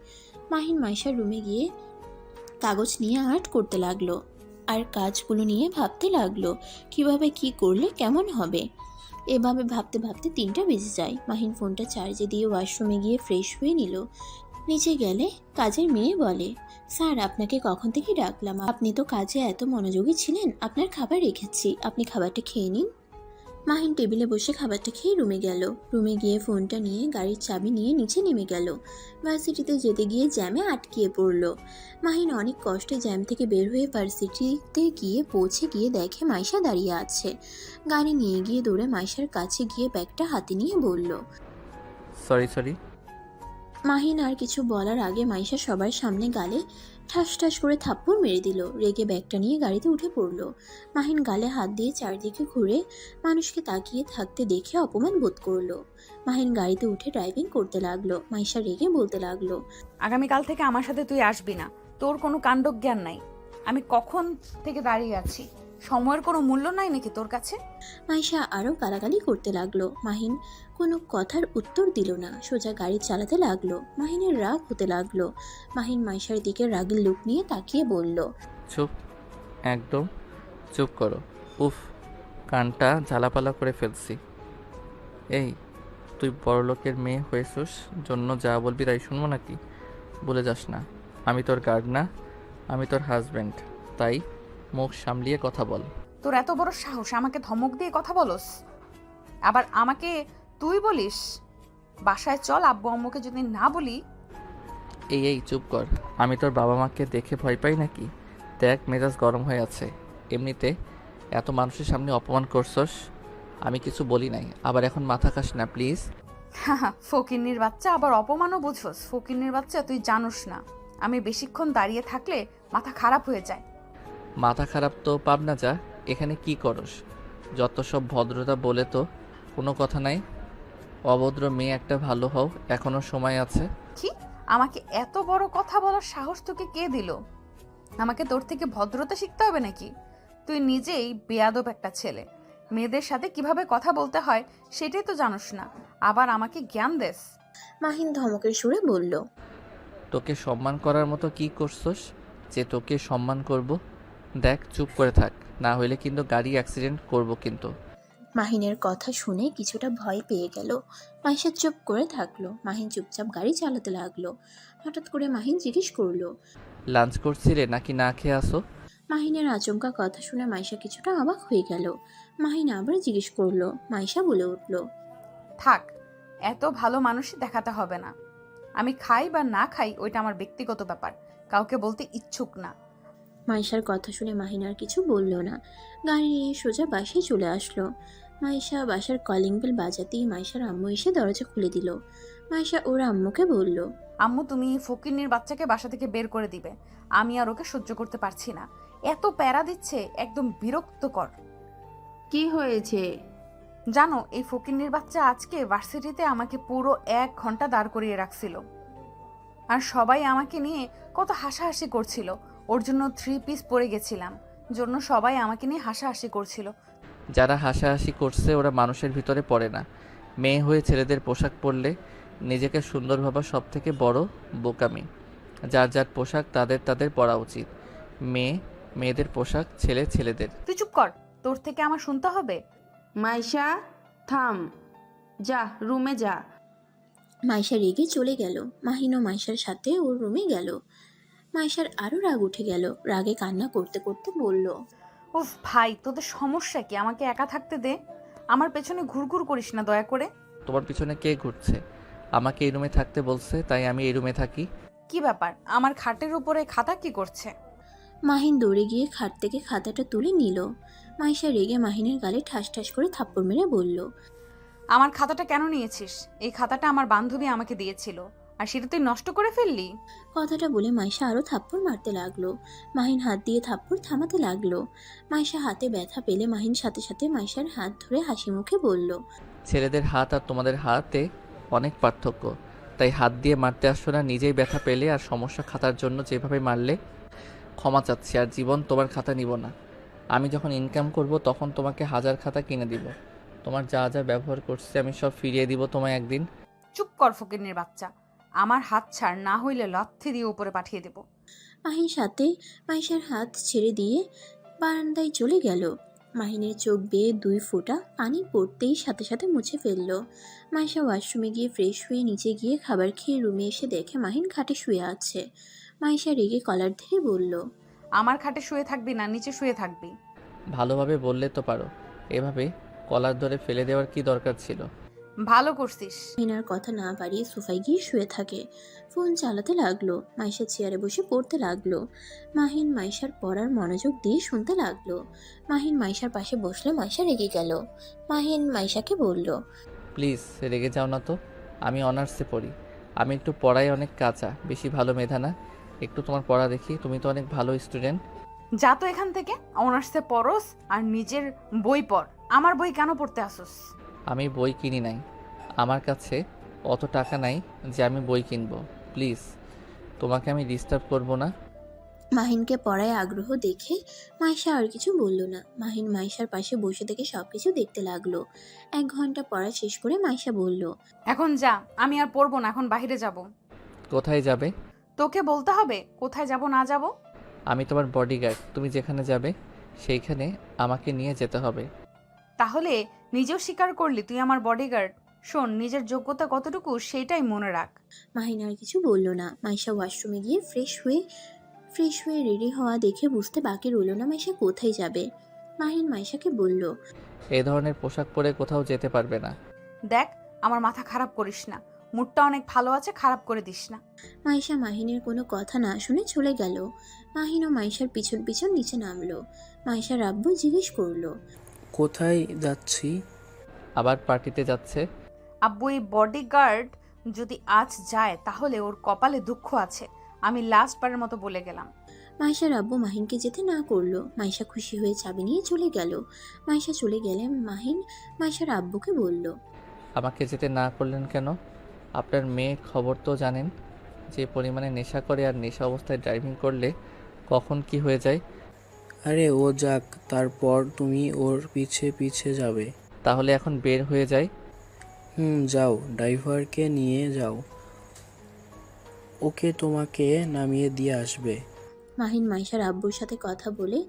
মাহিন মাইশার রুমে গিয়ে কাগজ নিয়ে আর্ট করতে লাগলো আর কাজগুলো নিয়ে ভাবতে লাগলো কিভাবে কি করলে কেমন হবে। এভাবে ভাবতে ভাবতে 3টা বেজে যায়। মাহিন ফোনটা চার্জে দিয়ে ওয়াশরুমে গিয়ে ফ্রেশ হয়ে নিল। নিচে গেলে কাজের মেয়ে বলে, স্যার আপনাকে কখন থেকে ডাকলাম, আপনি তো কাজে এত মনোযোগী ছিলেন। আপনার খাবার রেখেছি, আপনি খাবারটা খেয়ে নিন। মাহিন টেবিলে বসে খাবারটা খেয়ে রুমে গেল। রুমে গিয়ে ফোনটা নিয়ে গাড়ির চাবি নিয়ে নিচে নেমে গেল। ভার্সিটিতে যেতে গিয়ে জ্যামে আটকিয়ে পড়ল। মাহিন অনেক কষ্টে জ্যাম থেকে বের হয়ে ভার্সিটিতে গিয়ে পৌঁছে গিয়ে দেখে মাইশা দাঁড়িয়ে আছে। গাড়ি নিয়ে গিয়ে দৌড়ে মাইশার কাছে গিয়ে ব্যাগটা হাতে নিয়ে বলল, সরি। মাহিন আর কিছু বলার আগে মাইশা সবার সামনে গালে ঠাস ঠাস করে থাপ্পড় মেরে দিল। রেগে ব্যাগটা নিয়ে গাড়িতে উঠে পড়ল। মাহিন গালে হাত দিয়ে চারদিকে ঘুরে মানুষকে তাকিয়ে থাকতে দেখে অপমান বোধ করলো। মাহিন গাড়িতে উঠে ড্রাইভিং করতে লাগলো। মাইশা রেগে বলতে লাগলো, আগামীকাল থেকে আমার সাথে তুই আসবি না। তোর কোনো কাণ্ডজ্ঞান নাই। আমি কখন থেকে দাঁড়িয়ে আছি, সময়ের কোনো মূল্য নাই নাকি তোর কাছে? মাইশা আরও গালাগালি করতে লাগলো। মাহিন কোনো কথার উত্তর দিল না, সোজা গাড়ি চালাতে লাগলো। মাহিনের রাগ হতে লাগলো। মাহিন মাইশার দিকে রাগের লুক নিয়ে তাকিয়ে বলল, চুপ, একদম চুপ করো। উফ, কানটা ঝালাপালা করে ফেলছি। এই, তুই বড়লোকের মেয়ে হয়েছিস জন্য যা বলবি তাই শুনবো নাকি? বলে যাস না, আমি তোর গার্ড না, আমি তোর হাজব্যান্ড। তাই মুখ সামলিয়ে কথা বল। তোর এত বড় সাহস আমাকে ধমক দিয়ে কথা বলস, আবার আমাকে তুই বলিস? বাসায় চল, আব্বু আম্মুকে যদি না বলি। এই চুপ কর। আমি তোর বাবা মাকে দেখে ভয় পাই নাকি? দেখ, মেজাজ গরম হয়ে আছে। এমনিতে এত মানুষের সামনে অপমান করছস, আমি কিছু বলি নাই। আবার এখন মাথা খাস না প্লিজ। ফকিন্নির বাচ্চা, আবার অপমানও বুঝোস? ফকিন্নির বাচ্চা, তুই জানোস না আমি বেশিক্ষণ দাঁড়িয়ে থাকলে মাথা খারাপ হয়ে যায়। মাথা খারাপ তো পাবনা যা। এখানে কি করস? যত সব ভদ্রতা বলে তো কোনো কথা নাই। অভদ্র মেয়ে একটা, ভালো হও, এখনো সময় আছে। কি? আমাকে এত বড় কথা বলার সাহস তোকে কে দিল? আমাকে তোর থেকে ভদ্রতা শিখতে হবে নাকি? তুই নিজেই বেয়াদব একটা ছেলে। মেয়েদের সাথে কিভাবে কথা বলতে হয় সেটাই তো জানোস না, আবার আমাকে জ্ঞান দেস। মাহিন ধমকের সুরে বলল, তোকে সম্মান করার মতো কি করছস যে তোকে সম্মান করব? দেখ, চুপ করে থাক, না হইলে কিন্তু গাড়ি অ্যাক্সিডেন্ট করব কিন্তু। মাহিনের কথা শুনে কিছুটা ভয় পেয়ে গেল। মাইশা চুপ করে থাকলো। মাহিন চুপচাপ গাড়ি চালাতে লাগলো। হঠাৎ করে মাহিন জিজ্ঞেস করলো, লাঞ্চ করছিলে নাকি না খেয়ে আসো? মাহিনের আচমকা কথা শুনে মাইশা কিছুটা অবাক হয়ে গেল। মাহিন আবার জিজ্ঞেস করলো। মাইশা বলে উঠল, থাক, এত ভালো মানুষই দেখাতে হবে না। আমি খাই বা না খাই ওইটা আমার ব্যক্তিগত ব্যাপার, কাউকে বলতে ইচ্ছুক না। মাইশার কথা শুনে মাহিন আর কিছু বলল না। গাড়ি নিয়ে সোজা বাসায় চলে আসলো। মাইশা বাসার কলিং বেল বাজাতেই মাইশার আম্মু এসে দরজা খুলে দিল। মাইশা ওর আম্মুকে বলল, আম্মু, তুমি ফকিন্নির বাচ্চাকে বাসা থেকে বের করে দিবে। আমি আর ওকে সহ্য করতে পারছি না। এত প্যারা দিচ্ছে, একদম বিরক্তকর। কি হয়েছে? জানো, এই ফকিন্নির বাচ্চা আজকে ভার্সিটিতে আমাকে পুরো 1 ঘন্টা দাঁড় করিয়ে রাখছিল। আর সবাই আমাকে নিয়ে কত হাসাহাসি করছিল। ওর জন্য 3 পিস পরে গেছিলাম, জন্য সবাই আমাকে নিয়ে হাসাহাসি করছিল। যারা হাসাহাসি করছে ওরা মানুষের ভিতরে পড়ে না। মেয়ে হয়ে ছেলেদের পোশাক পরলে নিজেকে সুন্দর ভাবা সব থেকে বড় বোকামি। যার যার পোশাক তাদের তাদের পরা উচিত। মেয়ে মেয়েদের পোশাক, ছেলে ছেলেদের। তুই চুপ কর, তোর থেকে আমার শুনতে হবে? মাইশা, থাম, যা রুমে যা। মাইশা রেগে চলে গেল। মাহিনও মাইশার সাথে ওর রুমে গেল। মাইশার আরও রাগ উঠে গেল। রাগে কান্না করতে করতে বলল, উফ ভাই, তোদের সমস্যা কি? আমাকে একা থাকতে দে। আমার পেছনে ঘুরঘুর করিস না দয়া করে। তোমার পিছনে কে ঘুরছে? আমাকে এই রুমে থাকতে বলছে, তাই আমি এই রুমে থাকি। কি ব্যাপার? আমার খাটের উপরে খাতা কি করছে? মাহিন দৌড়ে গিয়ে খাট থেকে খাতাটা তুলে নিল। মাইশা রেগে মাহিনের গালে ঠাস ঠাস করে থাপ্পড় মেরে বলল, আমার খাতাটা কেন নিয়েছিস? এই খাতাটা আমার বান্ধবী আমাকে দিয়েছিল, আর সেটা তুই নষ্ট করে ফেললি। কথাটা বলে মাইশা আরও থাপ্পড় মারতে লাগলো। মাহিন হাত দিয়ে থাপ্পড় থামাতে লাগলো। মাইশা হাতে ব্যথা পেলে মাহিন সাথে সাথে মাইশার হাত ধরে হাসি মুখে বলল, ছেলেদের হাত আর তোমাদের হাতে অনেক পার্থক্য। তাই হাত দিয়ে মারতে আসছো না, নিজেই ব্যথা পেলে আর সমস্যা খাতার জন্য যেভাবে মারলে। ক্ষমা চাচ্ছি, আর জীবন তোমার খাতা নিব না। আমি যখন ইনকাম করব তখন তোমাকে 1000 খাতা কিনে দিব। তোমার যা যা ব্যবহার করছি আমি সব ফিরিয়ে দিব তোমায় একদিন। চুপ কর ফকিন্নির বাচ্চা, আমার হাত ছাড়, না হইলে লাথি দিয়ে উপরে পাঠিয়ে দেব। মাহিন সাথে মাইশার হাত ছেড়ে দিয়ে বারান্দায় চলে গেল। মাহিনের চোখ বেয়ে 2 ফোঁটা পানি পড়তেই সাথে সাথে মুছে ফেলল। মাইশা ওয়াশরুমে গিয়ে ফ্রেশ হয়ে নিচে গিয়ে খাবার খেয়ে রুমে এসে দেখে মাহিন খাটে শুয়ে আছে। মাইশা রেগে কলার ধরে বলল, আমার খাটে শুয়ে থাকবি না, নিচে শুয়ে থাকবি। ভালোভাবে বললে তো পারো, এভাবে কলার ধরে ফেলে দেওয়ার কি দরকার ছিল? ভালো করছিস। মাহিনার কথা না বাড়িয়ে সোফায় গিয়ে শুয়ে থাকে। ফোন চালাতে লাগলো। মাইশা চেয়ারে বসে পড়তে লাগলো। মাহিন মাইশার পড়ার মনোযোগ দিয়ে শুনতে লাগলো। মাহিন মাইশার পাশে বসলে মাইশা রেগে গেল। মাহিন মাইশাকে বলল, প্লিজ রেগে যাও না তো। আমি অনার্সে পড়ি, আমি একটু পড়াই অনেক কাঁচা, বেশি ভালো মেধা না। একটু তোমার পড়া দেখি, তুমি তো অনেক ভালো স্টুডেন্ট। যা তো এখান থেকে, অনার্সে পড়স আর নিজের বই পড়। আমার বই কেন পড়তে আসোস? আমি বই কিনি নাই, আমার কাছে অত টাকা নাই যে আমি বই কিনবো। প্লিজ, তোমাকে আমি ডিস্টার্ব করবো না। মাহিনকে পড়ায় আগ্রহ দেখে মাইশা আর কিছু বলল না। মাহিন মাইশার পাশে বসে থেকে সবকিছু দেখতে লাগলো। 1 ঘন্টা পড়া শেষ করে মাইশা বলল, এখন যা, আমি আর পড়বো না, এখন বাইরে যাব। কোথায় যাবে? তোকে বলতে হবে কোথায় যাব না যাব? আমি তোমার বডিগার্ড, তুমি যেখানে যাবে সেইখানে আমাকে নিয়ে যেতে হবে। তাহলে নিজেও স্বীকার করলি তুই আমার বডিগার্ড। শোন, নিজের যোগ্যতা কতটুকু সেইটাই মনে রাখ। মাহিন আর কিছু বলল না। মাইশা ওয়াশরুমে গিয়ে ফ্রেশ হয়ে রেডি হওয়া দেখে বুঝতে বাকি রইল না মাইশা কোথায় যাবে। মাহিন মাইশাকে বলল, এই ধরনের পোশাক পরে কোথাও যেতে পারবে না। দেখ, আমার মাথা খারাপ করিস না, মুডটা অনেক ভালো আছে, খারাপ করে দিস না। মাইশা মাহিনের কোনো কথা না শুনে চলে গেল। মাহিন ও মাইশার পিছন পিছন নিচে নামলো। মাইশার আব্বু জিজ্ঞেস করলো, কোথায় যাচ্ছি? আবার পার্টিতে যাচ্ছে। আব্বু, এই বডিগার্ড যদি আজ যায় তাহলে ওর কপালে দুঃখ আছে। আমি লাস্ট বারের মতো বলে গেলাম। মাইশার আব্বু মাহিনকে যেতে না করলো। মাইশা খুশি হয়ে চাবি নিয়ে চলে গেল। মাইশা চলে গেলে মাহিন মাইশার আব্বুকে বলল, আমাকে যেতে না করলেন কেন? আপনার মেয়ে খবর তো জানেন, যে পরিমাণে নেশা করে আর নেশা অবস্থায় ড্রাইভিং করলে কখন কি হয়ে যায়। আরে ও যাক, তারপর তুমি ওর পিছে পিছে যাবে। তাহলে এখন বের হয়ে যায়। যাও, ড্রাইভারকে নিয়ে যাও, ওকে তোমাকে নামিয়ে দিয়ে আসবে। মাহিন মাইশার আব্বুর সাথে কথা বলে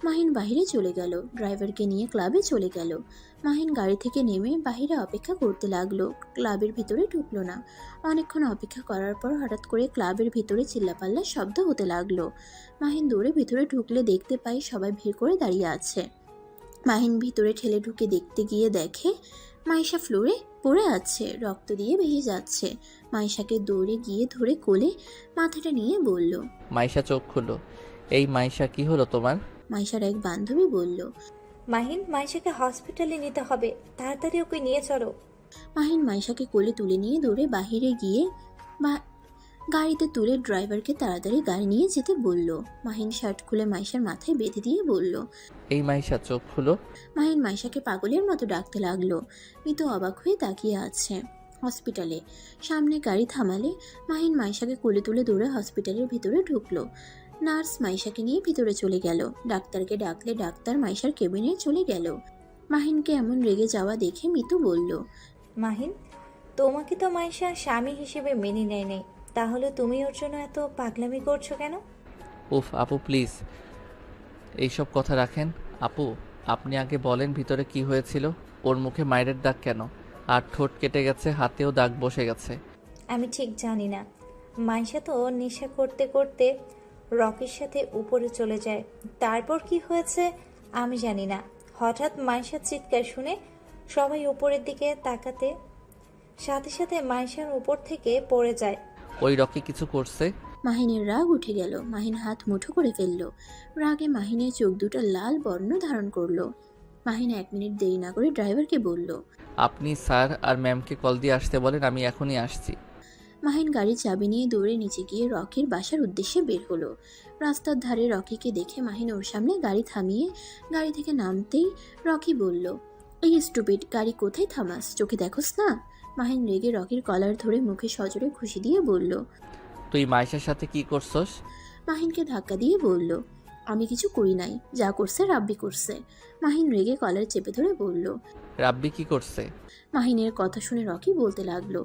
মাহিন বাইরে চলে গেল। ড্রাইভারকে নিয়ে ক্লাবে চলে গেল। মাহিন গাড়ি থেকে নেমে বাইরে অপেক্ষা করতে লাগলো। ক্লাবের ভিতরে ঢুকলো না। অনেকক্ষণ অপেক্ষা করার পর হঠাৎ করে ক্লাবের ভিতরে চিল্লাপাল্লার শব্দ হতে লাগলো। মাহিন দৌড়ে ভিতরে ঢুকলে দেখতে পাই সবাই ভিড় করে দাঁড়িয়ে আছে। মাহিন ভিতরে ঠেলে ঢুকে দেখতে গিয়ে দেখে মাইশা ফ্লোরে পড়ে আছে, রক্ত দিয়ে ভেসে যাচ্ছে। মাইশাকে দৌড়ে গিয়ে ধরে কোলে মাথাটা নিয়ে বলল, মাইশা চোখ খুলো। এই মাইশা, কি হলো তোমার? মাইশার এক বান্ধবী বলল। মাহিন, মাইশাকে হসপিটালে নিতে হবে, তাড়াতাড়ি ওকে নিয়ে চলো। মাহিন মাইশাকে কোলে তুলে নিয়ে দৌড়ে বাহিরে গিয়ে গাড়িতে তুলে ড্রাইভারকে তাড়াতাড়ি গাড়ি নিয়ে যেতে বলল। মাহিন শার্ট খুলে মাইশার মাথায় বেঁধে দিয়ে বলল। এই মাইশা, চোখ খুলো। মাহিন মাইশাকে পাগলের মতো ডাকতে লাগলো। মিতু অবাক হয়ে তাকিয়ে আছে। হসপিটালে সামনে গাড়ি থামালে মাহিন মাইশাকে কোলে তুলে দৌড়ে হসপিটালের ভিতরে ঢুকলো। নার্স মাইশাকে নিয়ে ভিতরে চলে গেল। ডাক্তারকে ডাকলে ডাক্তার মাইশার কেবিনে চলে গেল। মাহিনকে এমন রেগে যাওয়া দেখে মিতু বলল, মাহিন, তোমাকে তো মাইশা স্বামী হিসেবে মেনে নেয় নেই, তাহলে তুমি ওর জন্য এত পাগলামি করছো কেন? উফ আপু, প্লিজ এইসব কথা রাখেন। আপু, আপনি আগে বলেন ভিতরে কি হয়েছিল? ওর মুখে মায়ের দাগ কেন? আর ঠোঁট কেটে গেছে, হাতেও দাগ বসে গেছে। আমি ঠিক জানি না। মাইশা তো নেশা করতে করতে রকির সাথে উপরে চলে যায়, তারপর কি হয়েছে আমি জানি না। হঠাৎ মাইশার চিৎকার শুনে সবাই উপরের দিকে তাকাতে সাথে সাথে মাইশার উপর থেকে পড়ে যায়। ওই রকি কিছু করছে? মাহিনের রাগ উঠে গেল। মাহিন হাত মুঠো করে ফেলল। রাগে মাহিনের চোখ দুটো লাল বর্ণ ধারণ করলো। মাহিন 1 মিনিট দেরি না করে ড্রাইভারকে বলল, আপনি স্যার আর ম্যামকে কল দিয়ে আসতে বলেন, আমি এখনই আসছি। মাহিন গাড়ির চাবি নিয়ে দৌড়ে নিচে গিয়ে রকির বাসার উদ্দেশ্যে বের হলো। রাস্তার ধারে রকিকে দেখে মাহিন ওর সামনে গাড়ি থামিয়ে গাড়ি থেকে নামতেই রকি বলল, এই স্টুপিড, গাড়ি কোথায় থামাস, চোখে দেখোস না? মাহিন রেগে রকির কলার ধরে মুখে সজোরে খুশি দিয়ে বলল। তুই মাইশার সাথে কি করছস? মাহিনকে ধাক্কা দিয়ে বলল, আমি কিছু করি নাই, যা করছে রাব্বি করছে। মাহিন রেগে কলার চেপে ধরে বলল। রাব্বি কি করছে? মাহিনের কথা শুনে রকি বলতে লাগলো,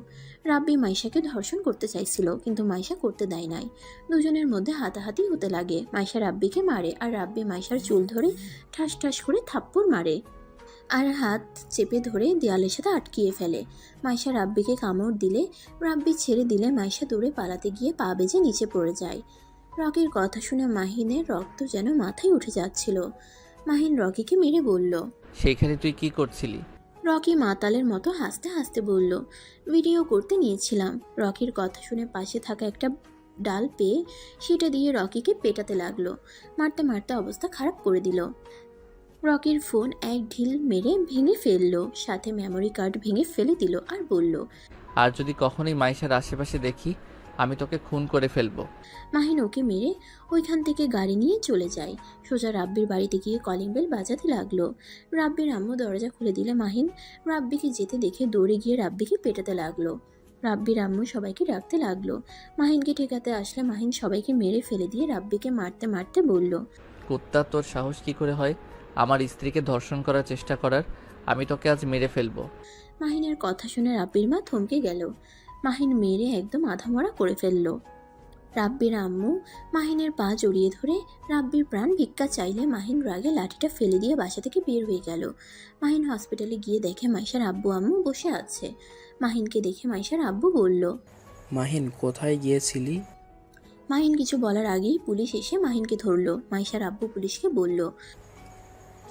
রাব্বি মাইশাকে ধর্ষণ করতে চাইছিল, কিন্তু মাইশা করতে দেয় নাই। দুজনের মধ্যে হাতাহাতি হতে লাগে। মাইশা রাব্বিকে মারে আর রাব্বি মাইশার চুল ধরে ঠাস ঠাস করে থাপ্পড় মারে আর হাত চেপে ধরে দেয়ালের সাথে আটকিয়ে ফেলে। মাইশা রাব্বিকে কামড় দিলে রাব্বি ছেড়ে দিলে মাইশা দৌড়ে পালাতে গিয়ে পা বেজে নিচে পড়ে যায়। রকির কথা শুনে মাহিনের রক্ত যেন মাথায় উঠে যাচ্ছিল। মাহিন রকিকে মেরে বলল। সেইখানে তুই কি করছিলি? রকি মাতালের মতো হাসতে হাসতে বলল, ভিডিও করতে নিয়েছিলাম। রকির কথা শুনে পাশে থাকা একটা ডাল পেয়ে সেটা দিয়ে রকিকে পেটাতে লাগলো। মারতে মারতে অবস্থা খারাপ করে দিল। রকির ফোন এক ঢিল মেরে ভেঙে ফেললো, সাথে মেমোরি কার্ড ভেঙে ফেলে দিল আর বলল, আর যদি কখনোই মাইশার আশেপাশে দেখি আমি তোকে খুন করে ফেলবো। মাহিন ওকে মেরে ওইখান থেকে গাড়ি নিয়ে চলে যায়। সোজা রাব্বির বাড়িতে গিয়ে কলিং বেল বাজাতে লাগলো। রাব্বির আম্মু দরজা খুলে দিলে মাহিন রাব্বিকে যেতে দেখে দৌড়ে গিয়ে রাব্বিকে পেটাতে লাগলো। রাব্বির আম্মু সবাইকে ডাকতে লাগলো। মাহিনকে ঠেকাতে আসলে মাহিন সবাইকে মেরে ফেলে দিয়ে রাব্বিকে মারতে মারতে বলল, কুত্তা, তোর সাহস কি করে হয় আমার স্ত্রীকে ধর্ষণ করার চেষ্টা করার? আমি তোকে আজ মেরে ফেলবো। মাহিনের কথা শুনে রাব্বির মা থমকে গেল। মাহিন মেরে একদম আধামরা করে ফেলল। রাব্বির আম্মু মাহিনের পা জড়িয়ে ধরে রাব্বির প্রাণ ভিক্ষা চাইলে মাহিন রাগে লাঠিটা ফেলে দিয়ে বাসা থেকে বের হয়ে গেল। মাহিন হসপিটালে গিয়ে দেখে মাইশার আব্বু আম্মু বসে আছে। মাহিনকে দেখে মাইশার আব্বু বলল, মাহিন কোথায় গিয়েছিলি? মাহিন কিছু বলার আগেই পুলিশ এসে মাহিনকে ধরলো। মাইশার আব্বু পুলিশকে বলল।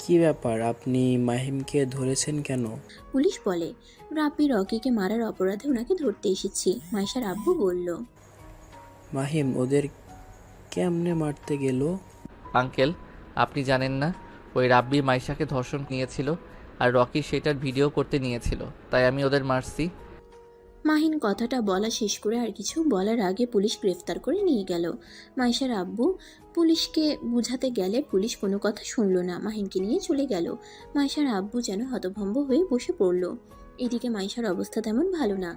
কি ব্যাপার, আপনি মাহিমকে ধরেছেন কেন? পুলিশ বলে, রাব্বি রকিকে মারার অপরাধে ওনাকে ধরতে এসেছি। মাইশার আব্বু বলল, মাহিম ওদের কেমনে মারতে গেল? আঙ্কেল, আপনি জানেন না ওই রাব্বি মাইশাকে ধর্ষণ নিয়েছিল আর রকি সেটার ভিডিও করতে নিয়েছিল, তাই আমি ওদের মারছি। মাহিন কথাটা বলা শেষ করে আর কিছু বলার আগে পুলিশ গ্রেফতার করে নিয়ে গেল। মাইশার আব্বু পুলিশকে বুঝাতে গেলে পুলিশ কোনো কথা শুনল না, মাহিনকে নিয়ে চলে গেল। মাইশার আব্বু যেন হতভম্ব হয়ে বসে পড়ল। এদিকে মাইশার অবস্থা তেমন ভালো না।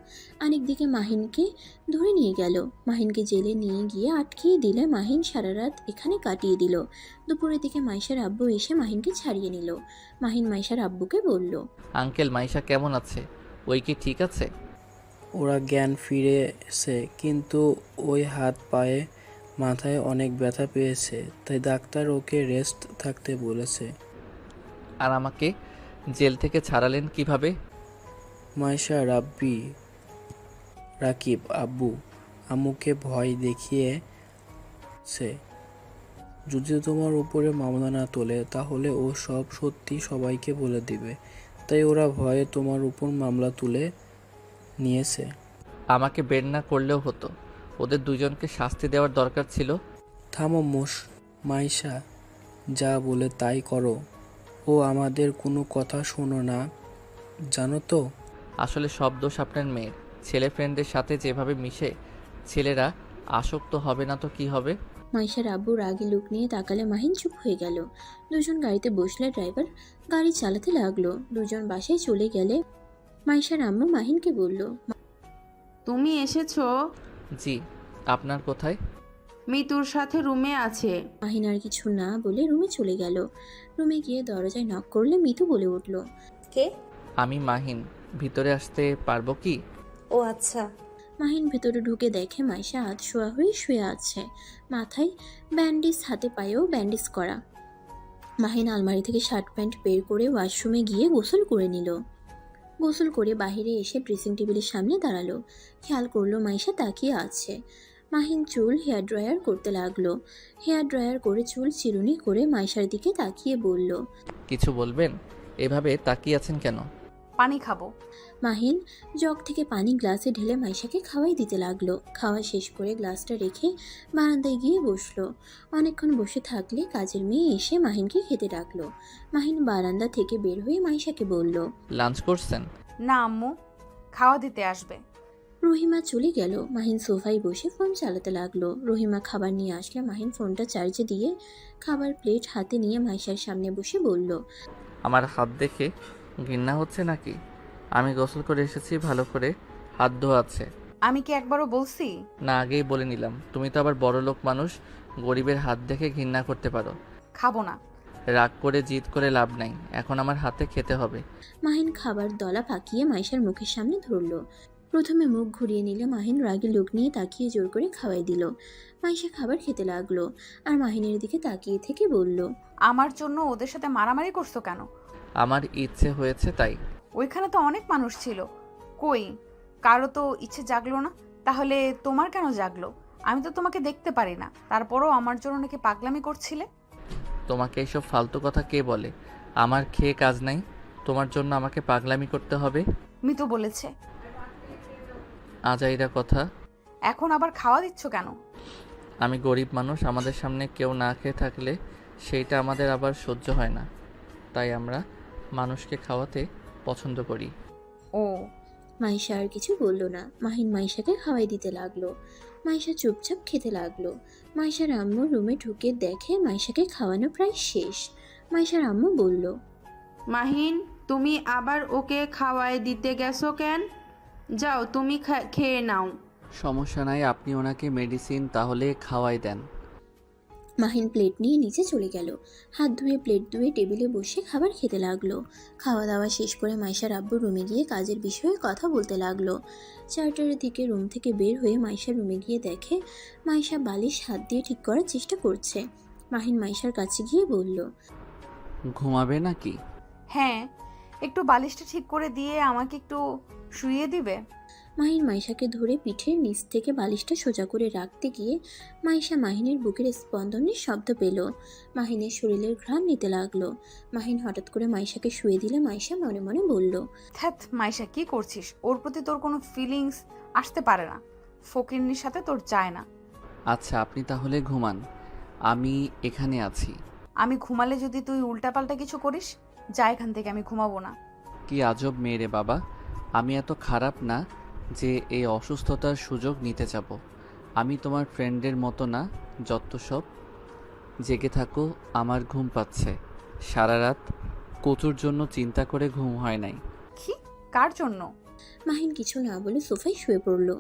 আরেকদিকে মাহিনকে ধরে নিয়ে গেল। মাহিনকে জেলে নিয়ে গিয়ে আটকিয়ে দিলে মাহিন সারা রাত এখানে কাটিয়ে দিল। দুপুরের দিকে মাইশার আব্বু এসে মাহিনকে ছাড়িয়ে নিল। মাহিন মাইশার আব্বুকে বলল, আঙ্কেল, মাইশা কেমন আছে? ওই কি ঠিক আছে? ওরা জ্ঞান ফিরেছে, কিন্তু ওই হাত পায়ে মাথায় অনেক ব্যথা পেয়েছে, তাই ডাক্তার ওকে রেস্ট থাকতে বলেছে। আর আমাকে জেল থেকে ছাড়ালেন কিভাবে? মাইশা, রাব্বি, রাকিব আব্বু আম্মুকে ভয় দেখিয়েছে। যদি তোমার উপরে মামলা না তোলে তাহলে ও সব সত্যি সবাইকে বলে দিবে, তাই ওরা ভয়ে তোমার উপর মামলা তুলে নিয়েছে। আমাকে বের না করলেও হতো, ওদের দুজনকে শাস্তি দেওয়ার দরকার ছিল। থামো মাইশা, যা বলে তাই করো। ও আমাদের কোনো কথা শোনো না, জানো তো। আসলে সব দোষ আপনার মেয়ের। ছেলে ফ্রেন্ডদের সাথে যেভাবে মিশে, ছেলেরা আসক্ত হবে না তো কি হবে? মাইশার আব্বু রাগী লুক নিয়ে তাকালে মাহিন চুপ হয়ে গেল। দুজন গাড়িতে বসলে ড্রাইভার গাড়ি চালাতে লাগলো। দুজন বাসায় চলে গেলে মাইশার আম্মু মাহিনকে বলল, তুমি এসেছো? জি, আপনার কোথায়? মিতুর সাথে রুমে আছে। মাহিন আর কিছু না বলে রুমে চলে গেল। রুমে গিয়ে দরজায় নক করলে মিতু বলে উঠল, কে? আমি মাহিন, ভিতরে আসতে পারবো কি? ও আচ্ছা। মাহিন ভেতরে ঢুকে দেখে মাইশা আধশোয়া হয়ে শুয়ে আছে, মাথায় ব্যান্ডেজ, হাতে পায়েও ব্যান্ডেজ করা। মাহিন আলমারি থেকে শার্ট প্যান্ট বের করে ওয়াশরুমে গিয়ে গোসল করে নিল। গোসল করে বাইরে এসে ড্রেসিং টেবিলের সামনে দাঁড়ালো। খেয়াল করলো মাইশা তাকিয়ে আছে। মাহিন চুল হেয়ার ড্রায়ার করতে লাগলো। হেয়ার ড্রায়ার করে চুল চিরুনি করে মাইশার দিকে তাকিয়ে বলল, কিছু বলবেন? এভাবে তাকিয়ে আছেন কেন? পানি খাবো। মাহিন জগ থেকে পানি গ্লাসে ঢেলে মাইশাকে খাওয়াই দিতে লাগলো। খাওয়া শেষ করে গ্লাসটা রেখে বারান্দায় গিয়ে বসলো। অনেকক্ষণ বসে থাকলে কাজের মেয়ে এসে মাহিনকে খেতে ডাকলো। মাহিন বারান্দা থেকে বের হয়ে মাইশাকে বলল, লাঞ্চ করছেন? না আম্মু, খাওয়া দিতে আসবে। রহিমা চলে গেল। মাহিন সোফায় বসে ফোন চালাতে লাগলো। রহিমা খাবার নিয়ে আসলে মাহিন ফোনটা চার্জে দিয়ে খাবার প্লেট হাতে নিয়ে মাইশার সামনে বসে বলল, আমার হাত দেখে ঘৃণা হচ্ছে নাকি? আমি গোসল করে এসেছি, ভালো করে হাত ধোয়া আছে। আমি কি একবারও বলছি? না, আগেই বলে নিলাম, তুমি তো আবার বড় লোক মানুষ, গরিবের হাত দেখে ঘৃণা করতে পারো। খাবো না। রাগ করে জিদ করে লাভ নাই, এখন আমার হাতে খেতে হবে। মাহিন খাবার দলা পাকিয়ে মাইশার মুখের সামনে ধরলো। প্রথমে মুখ ঘুরিয়ে নিলে মাহিন রাগী লোক নিয়ে তাকিয়ে জোর করে খাওয়াই দিল। মাইশা খাবার খেতে লাগলো আর মাহিনের দিকে তাকিয়ে থেকে বলল, আমার জন্য ওদের সাথে মারামারি করছো কেন? আমার ইচ্ছে হয়েছে তাই। ওইখানে তো অনেক মানুষ ছিল, কই কারো তো ইচ্ছে জাগলো না? তাহলে তোমার কেন জাগলো? আমি তো তোমাকে দেখতে পারি না, তারপরও আমার জন্য নাকি পাগলামি করছিলে। তোমাকে এইসব ফালতু কথা কে বলে? আমার খেয়ে কাজ নাই, তোমার জন্য আমাকে পাগলামি করতে হবে? মিতু বলেছে। আজাইরা কথা। এখন আবার খাওয়া দিচ্ছ কেন? আমি গরিব মানুষ, আমাদের সামনে কেউ না খেয়ে থাকলে সেইটা আমাদের আবার সহ্য হয় না, তাই আমরা মানুষকে খাওয়াতে পছন্দ করি। ও, মাইশা আর কিছু বলল না। মাহিন মাইশাকে খাওয়াই দিতে লাগলো। মাইশা চুপচাপ খেতে লাগলো। মাইশার আম্মু রুমে ঢুকে দেখে মাইশাকে খাওয়ানো প্রায় শেষ। মাইশার আম্মু বলল, মাহিন, তুমি আবার ওকে খাওয়াই দিতে গেছো কেন? যাও, তুমি খেয়ে নাও। সমস্যা নাই, আপনি ওনাকে মেডিসিন তাহলে খাওয়াই দেন। মাহিন প্লেট নিয়ে নিচে চলে গেল। হাত ধুয়ে প্লেট ধুয়ে টেবিলে বসে খাবার খেতে লাগলো। খাওয়া দাওয়া শেষ করে মাইশার আব্বু রুমে গিয়ে কাজের বিষয়ে কথা বলতে লাগলো। 4টার দিকে রুম থেকে বের হয়ে মাইশা রুমে গিয়ে দেখে মাইশা বালিশ হাত দিয়ে ঠিক করার চেষ্টা করছে। মাহিন মাইশার কাছে গিয়ে বলল, ঘুমাবে নাকি? হ্যাঁ, একটু বালিশটা ঠিক করে দিয়ে আমাকে একটু শুইয়ে দিবে? মাহিন মাইশাকে ধরে পিঠের নিচ থেকে বালিশটা সোজা করে রাখতে গিয়ে মাইশা মাহিনের বুকের স্পন্দনের শব্দ পেল। মাহিনের শরীরের ঘ্রাণ নিতে লাগলো। মাহিন হঠাৎ করে মাইশাকে শুয়ে দিলে মাইশা মনে মনে বলল, ধ্যাত মাইশা, কি করছিস? ওর প্রতি তোর কোনো ফিলিংস আসতে পারে না। ফকিন্নির সাথে তোর যায় না। আচ্ছা, আপনি তাহলে ঘুমান, আমি এখানে আছি। আমি ঘুমালে যদি তুই উল্টাপাল্টা কিছু করিস, যা এখান থেকে, আমি ঘুমাবো না। কি আজব মেয়ে রে বাবা, আমি এত খারাপ না যে এই অসুস্থতার সুযোগ নিতে যাব। আমি তোমার ফ্রেন্ডের মতো না, যত সব। জেগে থাকো, আমার ঘুম পাচ্ছে। সারা রাত কচুর জন্য চিন্তা করে ঘুম হয় নাই। কি? কার জন্য? মাহিন কিছু না বলে সোফায় শুয়ে পড়ল।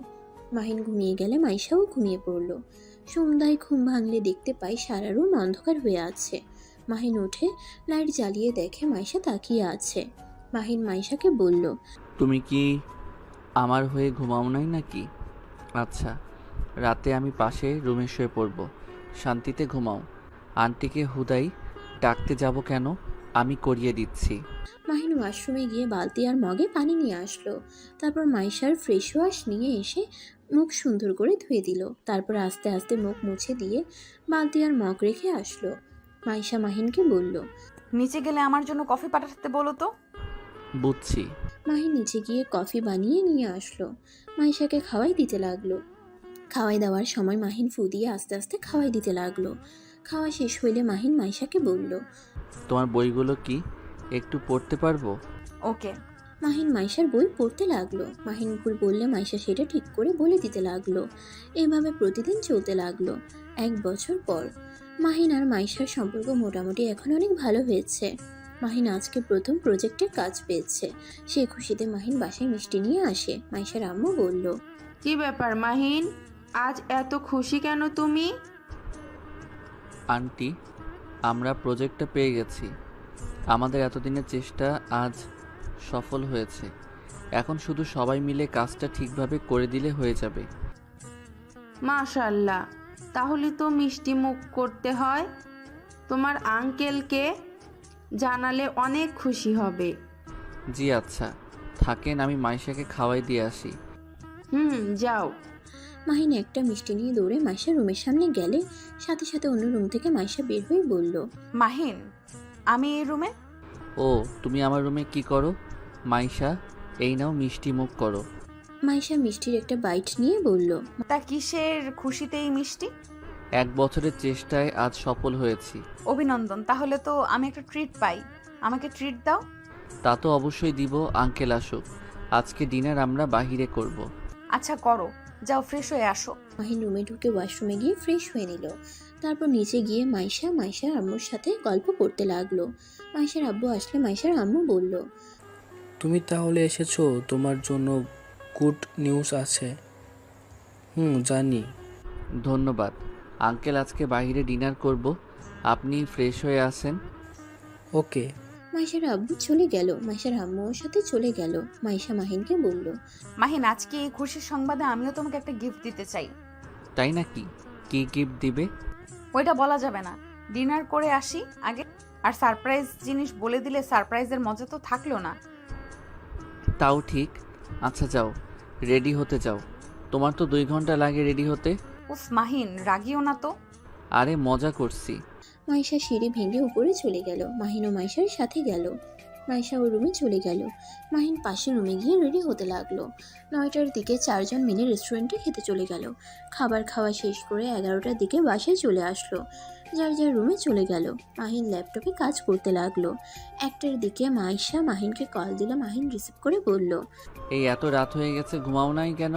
মাহিন ঘুমিয়ে গেলে মাইশাও ঘুমিয়ে পড়ল। সন্ধ্যায় ঘুম ভাঙলে দেখতে পাই সারা রুম অন্ধকার হয়ে আছে। মাহিন উঠে লাইট জ্বালিয়ে দেখে মাইশা তাকিয়ে আছে। মাহিন মাইশাকে বলল, তুমি কি আমার হয়ে ঘুমাও নাই নাকি? আচ্ছা, রাতে আমি পাশে রুমে শুয়ে পড়ব, শান্তিতে ঘুমাও। আন্টিকে হুদাই ডাকতে যাব কেন? আমি করিয়ে দিচ্ছি। মাহিন ওয়াশরুমে গিয়ে বালতি আর মগে পানি নিয়ে আসলো। তারপর মাইশার ফ্রেশ ওয়াশ নিয়ে এসে মুখ সুন্দর করে ধুয়ে দিল। তারপর আস্তে আস্তে মুখ মুছে দিয়ে বালতি আর মগ রেখে আসলো। মাইশা মাহিনকে বলল, নিচে গেলে আমার জন্য কফি পাঠাতে বলো তো। বুঝছি। মাহিন নিচে গিয়ে কফি বানিয়ে নিয়ে আসলো। মাইশাকে খাওয়াই দিতে লাগলো। খাওয়াই দেওয়ার সময় মাহিন ফু দিয়ে আস্তে আস্তে খাওয়াই দিতে লাগলো। খাওয়া শেষ হইলে মাহিন মাইশাকে বলল, তোমার বইগুলো কি একটু পড়তে পারবো? ওকে। মাহিন মাইশার বই পড়তে লাগলো। মাহিন ভুল বললে মাইশা সেটা ঠিক করে বলে দিতে লাগলো। এইভাবে প্রতিদিন চলতে লাগলো। 1 বছর পর মাহিন আর মাইশার সম্পর্ক মোটামুটি এখন অনেক ভালো হয়েছে। মাহিন আজকে প্রথম প্রজেক্টের কাজ পেয়েছে। সে খুশিতে মাহিন বাসায় মিষ্টি নিয়ে আসে। মাইশার আম্মু বলল, কি ব্যাপার মাহিন, আজ এত খুশি কেন তুমি? আন্টি, আমরা প্রজেক্টটা পেয়ে গেছি। আমাদের এতদিনের চেষ্টা আজ সফল হয়েছে। এখন শুধু সবাই মিলে কাজটা ঠিকভাবে করে দিলে হয়ে যাবে। মাশাআল্লাহ, তাহলে তো মিষ্টি মুখ করতে হয়। তোমার আঙ্কেলকে জানালে অনেক খুশি হবে। জি আচ্ছা, থাকেন, আমি মাইশাকে খাওয়াই দিয়ে আসি। যাও। মাহিন একটা মিষ্টি নিয়ে দৌড়ে মাইশার রুমের সামনে গেলে সাথে সাথে অন্য রুম থেকে মাইশা বের হয়ে বলল, মাহিন, আমি এই রুমে। ও, তুমি আমার রুমে কি করো? মাইশা, এই নাও মিষ্টি মুখ করো। মাইশা মিষ্টির একটা বাইট নিয়ে বলল, তা কিসের খুশিতে এই মিষ্টি? 1 বছরের চেষ্টায় আজ সফল হয়েছি। অভিনন্দন। তাহলে তো আমি একটা ট্রিট পাই। আমাকে ট্রিট দাও। তা তো অবশ্যই দিব, আঙ্কেল আসুক। আজকে ডিনার আমরা বাহিরে করব। আচ্ছা করো, যাও ফ্রেশ হয়ে আসো। মাহিন রুমে ঢুকে ওয়াশরুমে গিয়ে ফ্রেশ হয়ে নিল। তারপর নিচে গিয়ে মাইশার আম্মুর সাথে গল্প করতে লাগলো। মাইশার আব্বু আসলে মাইশার আম্মু বলল, তুমি তাহলে এসেছো, তোমার জন্য গুড নিউজ আছে। জানি। ধন্যবাদ আঙ্কেল, আজকে বাইরে ডিনার করব, আপনি ফ্রেশ হয়ে আসেন। ওকে। মাইশার আব্বু চলে গেল। মাইশার আম্মু ওর সাথে চলে গেল। মাইশা মাহিনকে বলল, মাহিন, আজকে এই খুশির সংবাদে আমিও তোমাকে একটা গিফট দিতে চাই। তাই নাকি? কি গিফট দিবে? ওইটা বলা যাবে না, ডিনার করে আসি আগে। আর সারপ্রাইজ জিনিস বলে দিলে সারপ্রাইজের মজা তো থাকলো না। তাও ঠিক। আচ্ছা যাও, রেডি হতে যাও। তোমার তো 2 ঘন্টা লাগে রেডি হতে। উফ মাহিন, রাগিও না তো। আরে মজা করছি। মাইশা সিঁড়ি ভেঙে উপরে চলে গেল। মাহিন ও মাইশার সাথে গেল। মাইশা ওর রুমে চলে গেল। মাহিন পাশের রুমে গিয়ে রেডি হতে লাগলো। 9টার দিকে 4জন মিলে রেস্টুরেন্টে খেতে চলে গেল। খাবার খাওয়া শেষ করে 11টার দিকে বাসায় চলে আসলো। যার যার রুমে চলে গেল। মাহিন ল্যাপটপে কাজ করতে লাগলো। 1টার দিকে মাইশা মাহিনকে কল দিল। মাহিন রিসিভ করে বলল, এই এত রাত হয়ে গেছে, ঘুমাও নাই কেন?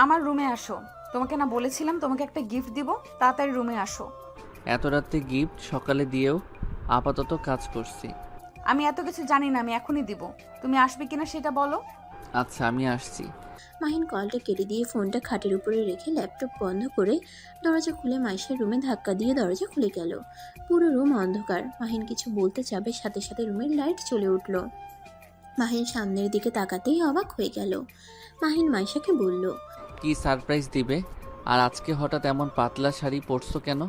আমার রুমে আসো। তোমাকে না বলেছিলাম তোমাকে একটা গিফট দিব? তাড়াতাড়ি রুমে আসো। এত রাতে গিফট সকালে দিয়েও আপাতত কাজ করছি। আমি এত কিছু জানি না, আমি এখনই দিব। তুমি আসবে কিনা সেটা বলো। আচ্ছা, আমি আসছি। মাহিন কলটা কেটে দিয়ে ফোনটা খাটের উপরে রেখে ল্যাপটপ বন্ধ করে দরজা খুলে মাইশার রুমে ধাক্কা দিয়ে দরজা খুলে গেল। পুরো রুম অন্ধকার। মাহিন কিছু বলতে যাবে, সাথে সাথে রুমের লাইট জ্বলে উঠল। মাহিন সামনের দিকে তাকাতেই অবাক হয়ে গেল। মাহিন মাইশাকে বলল, কি সারপ্রাইজ দিবে? আর আজকে হঠাৎ এমন পাতলা শাড়ি পরছো কেন?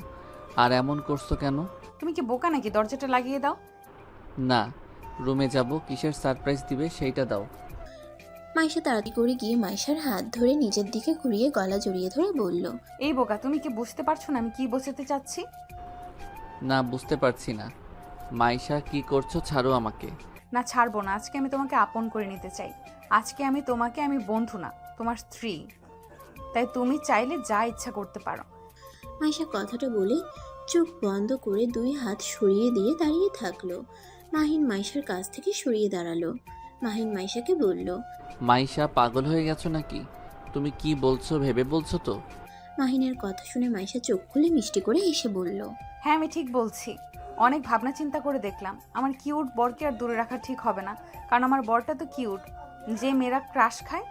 আর এমন করছো কেন? তুমি কি বোকা নাকি? দরজাটা লাগিয়ে দাও। না, রুমে যাব, কিসের সারপ্রাইজ দিবে সেইটা দাও। মাইশা তাড়াতাড়ি করে গিয়ে মাইশার হাত ধরে নিজের দিকে ঘুরিয়ে গলা জড়িয়ে ধরে বলল, এই বোকা, তুমি কি বুঝতে পারছো না আমি কি বোঝাতে চাচ্ছি? না, বুঝতে পারছি না। মাইশা, কি করছো? ছাড়ো আমাকে। না, ছাড়বো না। আজকে আমি তোমাকে আপন করে নিতে চাই। আজকে আমি বন্ধু না, তোমার স্ত্রী। তাই তুমি চাইলে যা ইচ্ছা করতে পারো। মাইশা কথাটা বলে চোখ বন্ধ করে 2 হাত সরিয়ে দিয়ে দাঁড়িয়ে থাকলো। মাহিন মাইশার কাছ থেকে সরিয়ে দাঁড়ালো। মাহিন মাইশাকে বলল, মাইশা, পাগল হয়ে গেছো নাকি? তুমি কি বলছো ভেবে বলছো তো? মাহিনের কথা শুনে মাইশা চোখ খুলে মিষ্টি করে হেসে বলল, হ্যাঁ, আমি ঠিক বলছি। অনেক ভাবনা চিন্তা করে দেখলাম আমার কিউট বরকে আর দূরে রাখা ঠিক হবে না। কারণ আমার বরটা তো কিউট, যে মেয়েরা ক্রাশ খায়।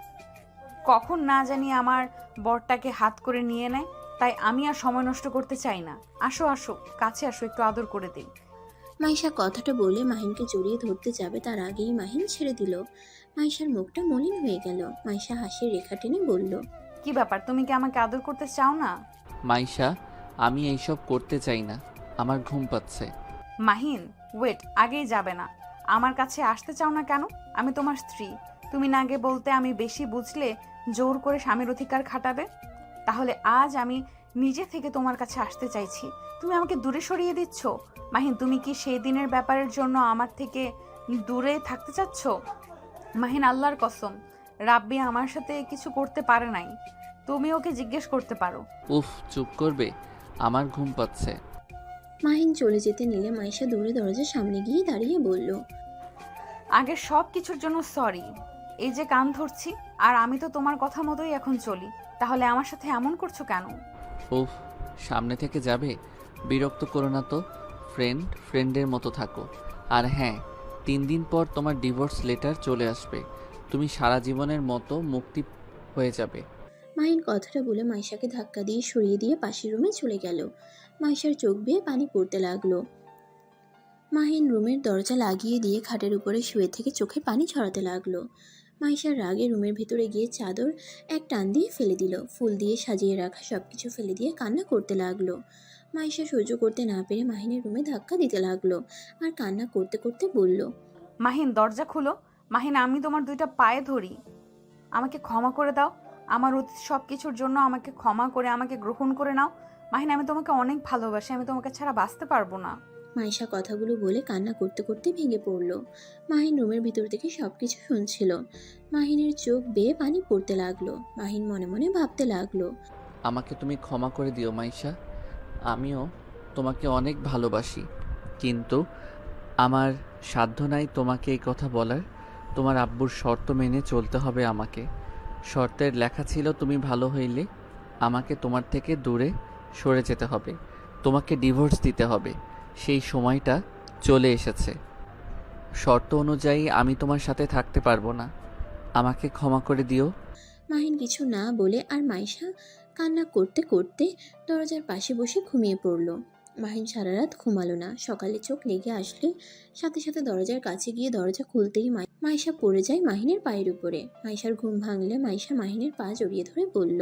কখন না জানি আমার বরটাকে হাত করে নিয়ে নেয়। তাই আমি আর সময় নষ্ট করতে চাই না। আসো আসো, কাছে আসো, একটু আদর করে দিই। মাইশা কথাটা বলে মাহিনকে জড়িয়ে ধরতে যাবে, তার আগেই মাহিন ছেড়ে দিল। মাইশার মুখটা মলিন হয়ে গেল। মাইশা হাসির রেখা টেনে বলল, কি ব্যাপার, তুমি কি আমাকে আদর করতে চাও না? মাইশা, আমি এইসব করতে চাই না, আমার ঘুম পাচ্ছে। মাহিন, ওয়েট, আগেই যাবে না। আমার কাছে আসতে চাও না কেন? আমি তোমার স্ত্রী। তুমি না আগে বলতে আমি বেশি বুঝলে জোর করে স্বামীর অধিকার খাটাবে। তাহলে আজ আমি নিজে থেকে তোমার কাছে আসতে চাইছি, তুমি আমাকে দূরে সরিয়ে দিচ্ছ। মাহিন, তুমি কি সেই দিনের ব্যাপারের জন্য আমার থেকে দূরে থাকতে চাচ্ছ? মাহিন, আল্লাহর কসম, রাব্বি আমার সাথে কিছু করতে পারে নাই। তুমি ওকে জিজ্ঞেস করতে পারো। উফ, চুপ করবে, আমার ঘুম পাচ্ছে। মাহিন চলে যেতে নিলে মাইশা দৌড়ে দরজার সামনে গিয়ে দাঁড়িয়ে বলল, আগে সব কিছুর জন্য সরি। এই যে কান ধরছি, আর আমি তো তোমার কথা মতোই এখন চলি। তাহলে আমার সাথে এমন করছো কেন? উফ, সামনে থেকে যাবে? বিরক্ত করো না তো। ফ্রেন্ডের মতো থাকো। আর হ্যাঁ, 3 দিন পর তোমার ডিভোর্স লেটার চলে আসবে। তুমি সারা জীবনের মতো মুক্তি হয়ে যাবে। মাহিন কথাটা বলে মাইশাকে ধাক্কা দিয়ে সরিয়ে দিয়ে পাশের রুমে চলে গেল। মাইশার চোখ বেয়ে পানি পড়তে লাগলো। মাহিন রুমের দরজা লাগিয়ে দিয়ে খাটের উপরে শুয়ে থেকে চোখে পানি ছড়াতে লাগলো। মাইশার রাগে রুমের ভেতরে গিয়ে চাদর এক টান দিয়ে ফেলে দিল। ফুল দিয়ে সাজিয়ে রাখা সবকিছু ফেলে দিয়ে কান্না করতে লাগলো। মাইশা সহ্য করতে না পেরে মাহিনের রুমে ধাক্কা দিতে লাগলো আর কান্না করতে করতে বলল, মাহিন, দরজা খুলো। মাহিন, আমি তোমার 2টা পায়ে ধরি, আমাকে ক্ষমা করে দাও। আমার অতীত সব কিছুর জন্য আমাকে ক্ষমা করে আমাকে গ্রহণ করে নাও। মাহিন, আমি তোমাকে অনেক ভালোবাসি, আমি তোমাকে ছাড়া বাঁচতে পারবো না। মাইশা কথাগুলো বলে কান্না করতে করতে ভেঙে পড়ল। মাহিন রুমের ভিতর থেকে সবকিছু শুনছিল। মাহিনের চোখ বেয়ে পানি পড়তে লাগলো। মাহিন মনে মনে ভাবতে লাগলো, আমাকে তুমি ক্ষমা করে দিও মাইশা, আমিও তোমাকে অনেক ভালোবাসি। কিন্তু আমার সাধ্য নাই তোমাকে এই কথা বলার। তোমার আব্বুর শর্ত মেনে চলতে হবে আমাকে। শর্তের লেখা ছিল, তুমি ভালো হইলে আমাকে তোমার থেকে দূরে সরে যেতে হবে, তোমাকে ডিভোর্স দিতে হবে। সেই সময়টা চলে এসেছে। শর্ত অনুযায়ী আমি তোমার সাথে থাকতে পারবো না, আমাকে ক্ষমা করে দিও। মাহিন কিছু না বলে আর মাইশা কান্না করতে করতে দরজার পাশে বসে ঘুমিয়ে পড়ল। মাহিন সারা রাত ঘুমালো না। সকালে চোখ লেগে আসলে সাথে সাথে দরজার কাছে গিয়ে দরজা খুলতেই মাইশা পড়ে যায় মাহিনের পায়ের উপরে। মাইশার ঘুম ভাঙলে মাইশা মাহিনের পা জড়িয়ে ধরে বলল,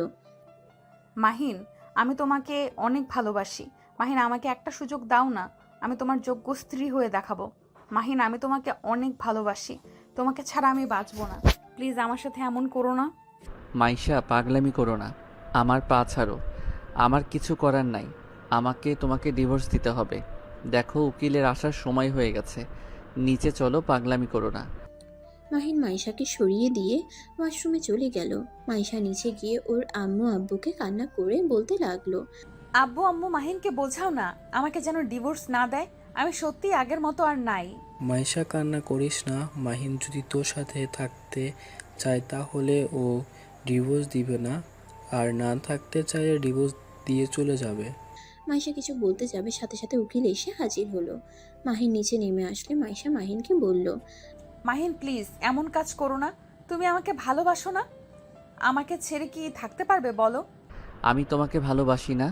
মাহিন, আমি তোমাকে অনেক ভালোবাসি। মাহিন, আমাকে একটা সুযোগ দাও না, আমি তোমার যোগ্য স্ত্রী হয়ে দেখাবো। মাহিন, আমি তোমাকে অনেক ভালোবাসি, তোমাকে ছাড়া আমি বাঁচবো না। প্লিজ আমার সাথে এমন করো না। মাইশা, পাগলামি করো না, আমার পা ছাড়ো। আমার কিছু করার নাই, আমাকে তোমাকে ডিভোর্স দিতে হবে। দেখো, উকিলের আসার সময় হয়ে গেছে, নিচে চলো, পাগলামি করো না। মাহিন মাইশাকে সরিয়ে দিয়ে ওয়াশরুমে চলে গেল। মাইশা নিচে গিয়ে ওর আম্মু আব্বুকে কান্না করে বলতে লাগলো, আব্বু আম্মু মাহিনকে বোঝাও না আমাকে যেন ডিভোর্স না দেয়। আমি সত্যি আগের মতো আর নাই। মাইশা, কান্না করিস না। মাহিন যদি তোর সাথে থাকতে চায় তাহলে ও ডিভোর্স দিবে না, আর না থাকতে চাইলে ডিভোর্স দিয়ে চলে যাবে। মাইশা কিছু বলতে যাবে, সাথে সাথে উকিল এসে হাজির হলো। মাহিন নিচে নেমে আসলে মাইশা মাহিনকে বলল, মাহিন প্লিজ এমন কাজ করো না। তুমি আমাকে ভালোবাসো না? আমাকে ছেড়ে কি থাকতে পারবে বলো? আমি তোমাকে ভালোবাসি না।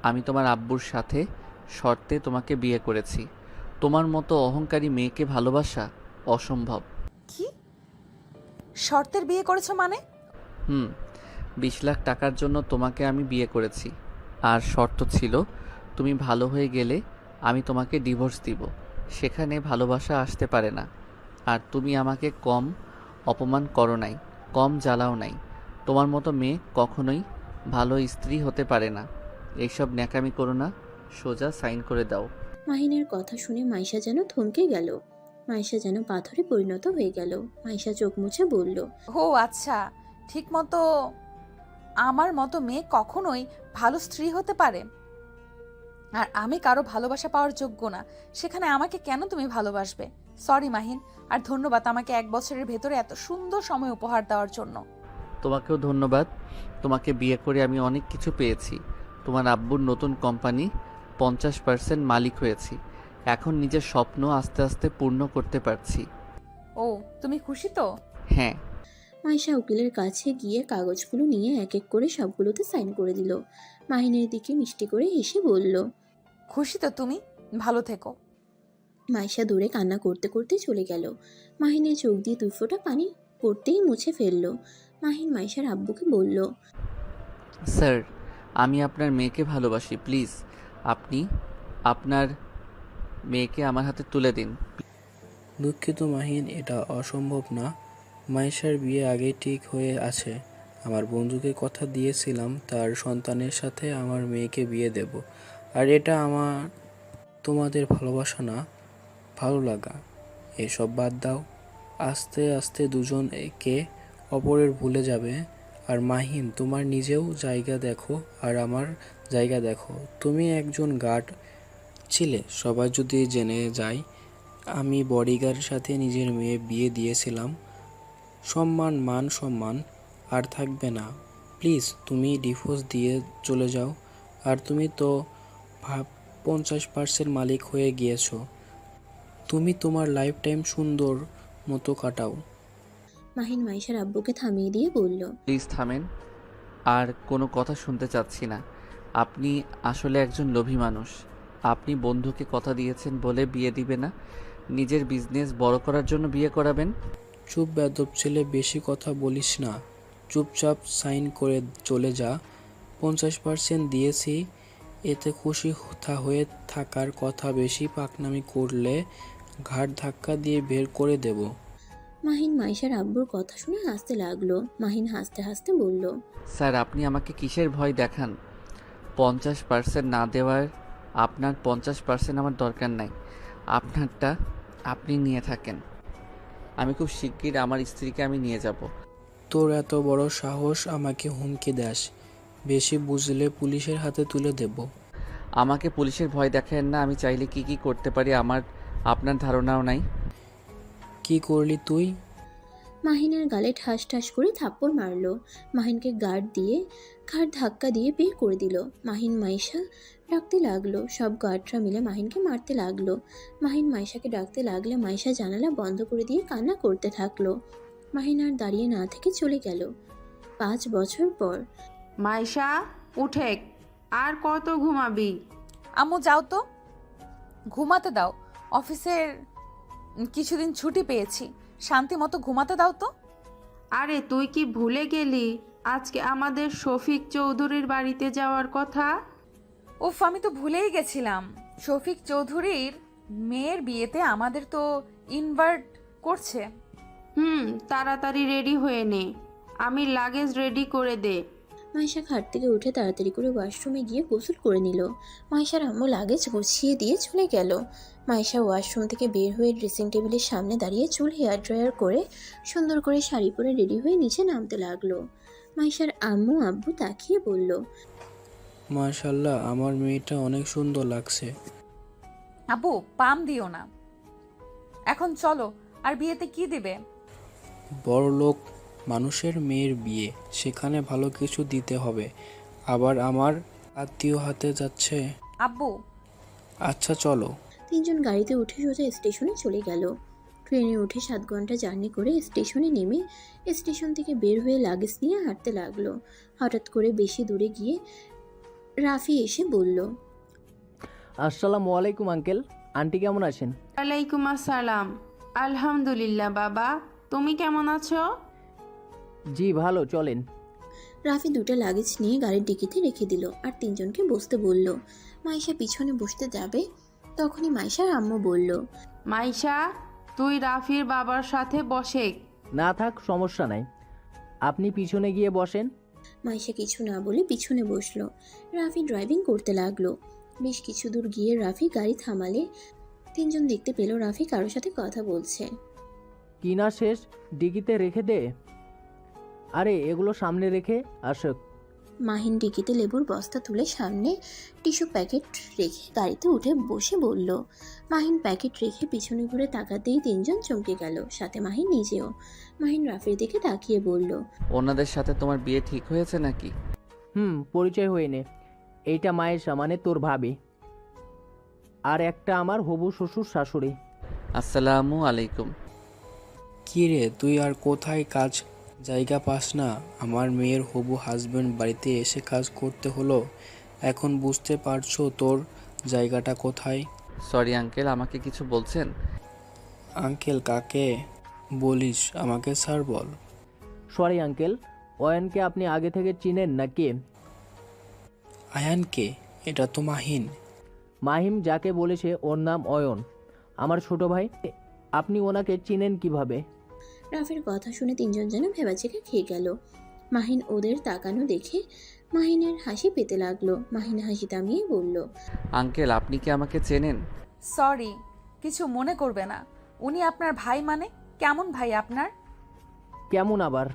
আমি তোমার আব্বুর সাথে শর্তে তোমাকে বিয়ে করেছি। তোমার মতো অহংকারী মেয়েকে ভালোবাসা অসম্ভব। কি শর্তের বিয়ে করেছো মানে? 20 লাখ টাকার জন্য তোমাকে আমি বিয়ে করেছি, আর শর্ত ছিল তুমি ভালো হয়ে গেলে আমি তোমাকে ডিভোর্স দিব। সেখানে ভালোবাসা আসতে পারে না। আর তুমি আমাকে কম অপমান করো নাই, কম জ্বালাও নাই। তোমার মতো মেয়ে কখনোই ভালো স্ত্রী হতে পারে না। এইসব ন্যাকামি করো না, সোজা সাইন করে দাও। মাহিনের কথা শুনে মাইশা যেন থমকে গেল। মাইশা যেন পাথরে পরিণত হয়ে গেল। মাইশা চোখ মুছে বলল, ও আচ্ছা, ঠিক মতো আমার মতো মেয়ে কখনোই ভালো স্ত্রী হতে পারে? আর আমি কারো ভালোবাসা পাওয়ার যোগ্য না, সেখানে আমাকে কেন তুমি ভালোবাসবে? সরি মাহিন, আর ধন্যবাদ আমাকে 1 বছরের ভেতরে এত সুন্দর সময় উপহার দেওয়ার জন্য। তোমাকেও ধন্যবাদ। তোমাকে বিয়ে করে আমি অনেক কিছু পেয়েছি। তোমার আব্বুর নতুন কোম্পানি 50% মালিক হয়েছি। এখন নিজের স্বপ্ন আস্তে আস্তে পূর্ণ করতে পারছি। ও তুমি খুশি তো? হ্যাঁ। মাইশা উকিলের কাছে গিয়ে কাগজগুলো নিয়ে এক এক করে সবগুলোতে সাইন করে দিল। মাহিনের দিকে মিষ্টি করে হেসে বলল, খুশি তো তুমি? ভালো থেকো। মাইশা দূরে কান্না করতে করতে চলে গেল। মাহিনের চোখ দিয়ে 2 ফোঁটা পানি পড়তেই মুছে ফেললো। মাহিন মাইশার আব্বুকে বলল, স্যার, আমি আপনার মেয়েকে ভালোবাসি। প্লিজ আপনি আপনার মেয়েকে আমার হাতে তুলে দিন। দুঃখিত মাহিন, এটা অসম্ভব না। মাইশার বিয়ে আগে ঠিক হয়ে আছে। আমার বন্ধুকে কথা দিয়েছিলাম তার সন্তানের সাথে আমার মেয়েকে বিয়ে দেব। আর এটা তোমাদের ভালোবাসা না, ভালো লাগা। এসব বাদ দাও। আস্তে আস্তে দুজন একে অপরের ভুলে যাবে। আর মাহিন, তোমার নিজেও জায়গা দেখো আর আমার জায়গা দেখো। তুমি একজন গার্ড ছিলে, সবাই যদি জেনে যায় আমি বডিগার্ডের সাথে নিজের মেয়ে বিয়ে দিয়েছিলাম। মান সম্মান আর থাকবে না। প্লিজ তুমি ডিভোর্স দিয়ে চলে যাও। আর তুমি তো 50% মালিক হয়ে গিয়েছো। তুমি তোমার লাইফ টাইম সুন্দর মতো কাটাও। মাহিন মাইশার আব্বুকে থামিয়ে দিয়ে বলল, প্লিজ থামেন, আর কোনো কথা শুনতে চাচ্ছি না। আপনি আসলে একজন লোভী মানুষ। আপনি বন্ধুকে কথা দিয়েছেন বলে বিয়ে দিবে না, নিজের বিজনেস বড় করার জন্য বিয়ে করাবেন। চুপ বেদব ছেলে, বেশি কথা বলিস না। চুপচাপ সাইন করে চলে যা। 50% দিয়েছি, এতে খুশি হয়ে থাকার কথা। বেশি পাকনামি করলে ঘাড় ধাক্কা দিয়ে বের করে দেব। মাহিন মাইশার আব্বুর কথা শুনে হাসতে লাগলো। মাহিন হাসতে হাসতে বলল, স্যার, আপনি আমাকে কিসের ভয় দেখান? 50% না দেওয়ার আপনার 50% আমার দরকার নাই। আপনারটা আপনি নিয়ে থাকেন। আমি খুব শিগগির আমার স্ত্রীকে আমি নিয়ে যাব। তোর এত বড় সাহস আমাকে হুমকি দাস? বেশি বুঝলে পুলিশের হাতে তুলে দেব। আমাকে পুলিশের ভয় দেখান না। আমি চাইলে কি কি করতে পারি আপনার ধারণাও নাই। কি করলি তুই? মাহিনের গালে ঠাস ঠাস করে থাপ্পড় মারলো। মাহিনকে ঘাড় ধাক্কা দিয়ে বের করে দিল। মাহিন মাইশা ডাকতে লাগলো। সব গার্ডরা মিলে মাহিনকে মারতে লাগলো। মাহিন মাইশাকে ডাকতে লাগলে মাইশা জানালা বন্ধ করে দিয়ে কান্না করতে থাকলো। মাহিন আর দাঁড়িয়ে না থেকে চলে গেল। 5 বছর পর। মাইশা, উঠেক, আর কত ঘুমাবি? আম্মু যাও তো, ঘুমাতে দাও। অফিসের কিছুদিন ছুটি পেয়েছি, শান্তি মতো ঘুমাতে দাও তো। আরে তুই কি ভুলে গেলি আজকে আমাদের শফিক চৌধুরীর বাড়িতে যাওয়ার কথা? উফ, আমি তো ভুলেই গেছিলাম। শফিক চৌধুরীর মেয়ের বিয়েতে আমাদের তো ইনভাইট করছে। তাড়াতাড়ি রেডি হয়ে নে, আমি লাগেজ রেডি করে দে। মাইশা খাট থেকে উঠে তাড়াতাড়ি করে ওয়াশরুমে গিয়ে গোসল করে নিল। মাইশার আম্মু লাগেজ গুছিয়ে দিয়ে চলে গেল। মাইশা ওয়াশরুম থেকে বের হয়ে ড্রেসিং টেবিলের সামনে দাঁড়িয়ে চুল হেয়ার ড্রায়ার করে সুন্দর করে শাড়ি পরে রেডি হয়ে নিচে নামতে লাগলো। মাইশার আম্মু আব্বু তাকিয়ে বলল, মাশাল্লাহ, আমার মেয়েটা অনেক সুন্দর লাগছে। আব্বু পাম দিও না, এখন চলো। আর বিয়েতে কি দিবে? বড়লোক মানুষের মেয়ের বিয়ে, সেখানে ভালো কিছু দিতে হবে। আবার আমার আত্মীয় হাতে যাচ্ছে। আব্বু আচ্ছা চলো। তিনজন গাড়িতে উঠে সোজা স্টেশনে চলে গেল। ট্রেনে উঠে 7 ঘন্টা জার্নি করে স্টেশনে নেমে স্টেশন থেকে বের হয়ে লাগেজ নিয়ে হাঁটতে লাগলো। হঠাৎ করে বেশি দূরে গিয়ে রাফি এসে বলল, আসসালামু আলাইকুম আঙ্কেল, আন্টি কেমন আছেন? ওয়ালাইকুম আসসালাম। আলহামদুলিল্লাহ বাবা, তুমি কেমন আছো? জি ভালো, চলেন। রাফি 2টা লাগেজ নিয়ে গাড়ির ডিকিতে রেখে দিল আর তিনজনকে বসতে বলল। মাইশা পিছনে বসতে যাবে, তখনই মাইশার আম্মু বলল, মাইশা, তুই রাফির বাবার সাথে বসে। না থাক, সমস্যা নাই, আপনি পিছনে গিয়ে বসেন। মাইশা কিছু না বলে পিছনে বসলো। রাফি ড্রাইভিং করতে লাগলো। বেশ কিছু দূর গিয়ে রাফি গাড়ি থামালে তিনজন দেখতে পেল রাফি কারোর সাথে কথা বলছে। কিনা শেষ, ডিকিতে রেখে দে। আরে এগুলো সামনে রেখে আসক। মাহিন ডিকিতে লেবুর বস্তা তুলে সামনে টিস্যু প্যাকেট রেখে গাড়িতে উঠে বসে বলল। মাহিন প্যাকেট রেখে পিছনে ঘুরে তাকাতেই তিনজন চমকে গেল, সাথে মাহিন নিজেও। মাহিন রাফির দিকে তাকিয়ে বলল, ওনাদের সাথে তোমার বিয়ে ঠিক হয়েছে নাকি? পরিচয় হয়ে নে। এইটা মায়েশা, মানে তোর ভাবি, আর একটা আমার হবু শ্বশুর শাশুড়ি। আসসালামু আলাইকুম। কি রে, তুই আর কোথায় কাজ জায়গা পাস না? আমার মেয়ের হবু হাজবেন্ড বাড়িতে এসে কাজ করতে হলো। এখন বুঝতে পারছো তোর জায়গাটা কোথায়? সরি আঙ্কেল, আমাকে কিছু বলছেন? আঙ্কেল কাকে বলিস? আমাকে স্যার বল। সরি আঙ্কেল, অয়নকে আপনি আগে থেকে চিনেন নাকি? আয়ানকে? এটা তো মাহিন। মাহিম যাকে বলেছে ওর নাম অয়ন, আমার ছোট ভাই। আপনি ওনাকে চিনেন কিভাবে? রাফির কথা শুনে তিনজন যেন ভেবাচেকে খেয়ে গেল। মাহিন ওদের তাকানো দেখে মাহিনের হাসি পেতে লাগলো। মাহিন হাসি থামিয়ে বলল, আঙ্কেল, আপনি কি আমাকে চেনেন? সরি, কিছু মনে করবে না। উনি আপনার ভাই? মানে কেমন ভাই আপনার? কেমন আবার?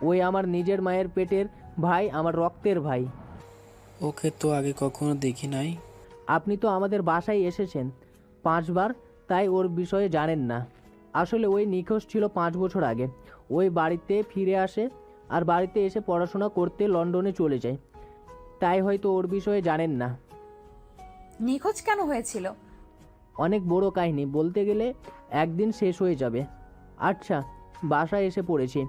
ওই আমার নিজের মায়ের পেটের ভাই, আমার রক্তের ভাই। ওকে তো আগে কখনো দেখি নাই। আপনি তো আমাদের বাসায় এসেছেন 5 বার, তাই ওর বিষয়ে জানেন না। আসলে ওই নিখোঁজ ছিল 5 বছর আগে। ওই বাড়িতে ফিরে আসে আর বাড়িতে এসে পড়াশোনা করতে লন্ডনে চলে যায়, তাই হয়তো ওর বিষয়ে জানেন না। নিখোঁজ কেন হয়েছিল? অনেক বড় কাহিনী, বলতে গেলে একদিন শেষ হয়ে যাবে। আচ্ছা, বাসায় এসে পড়েছি।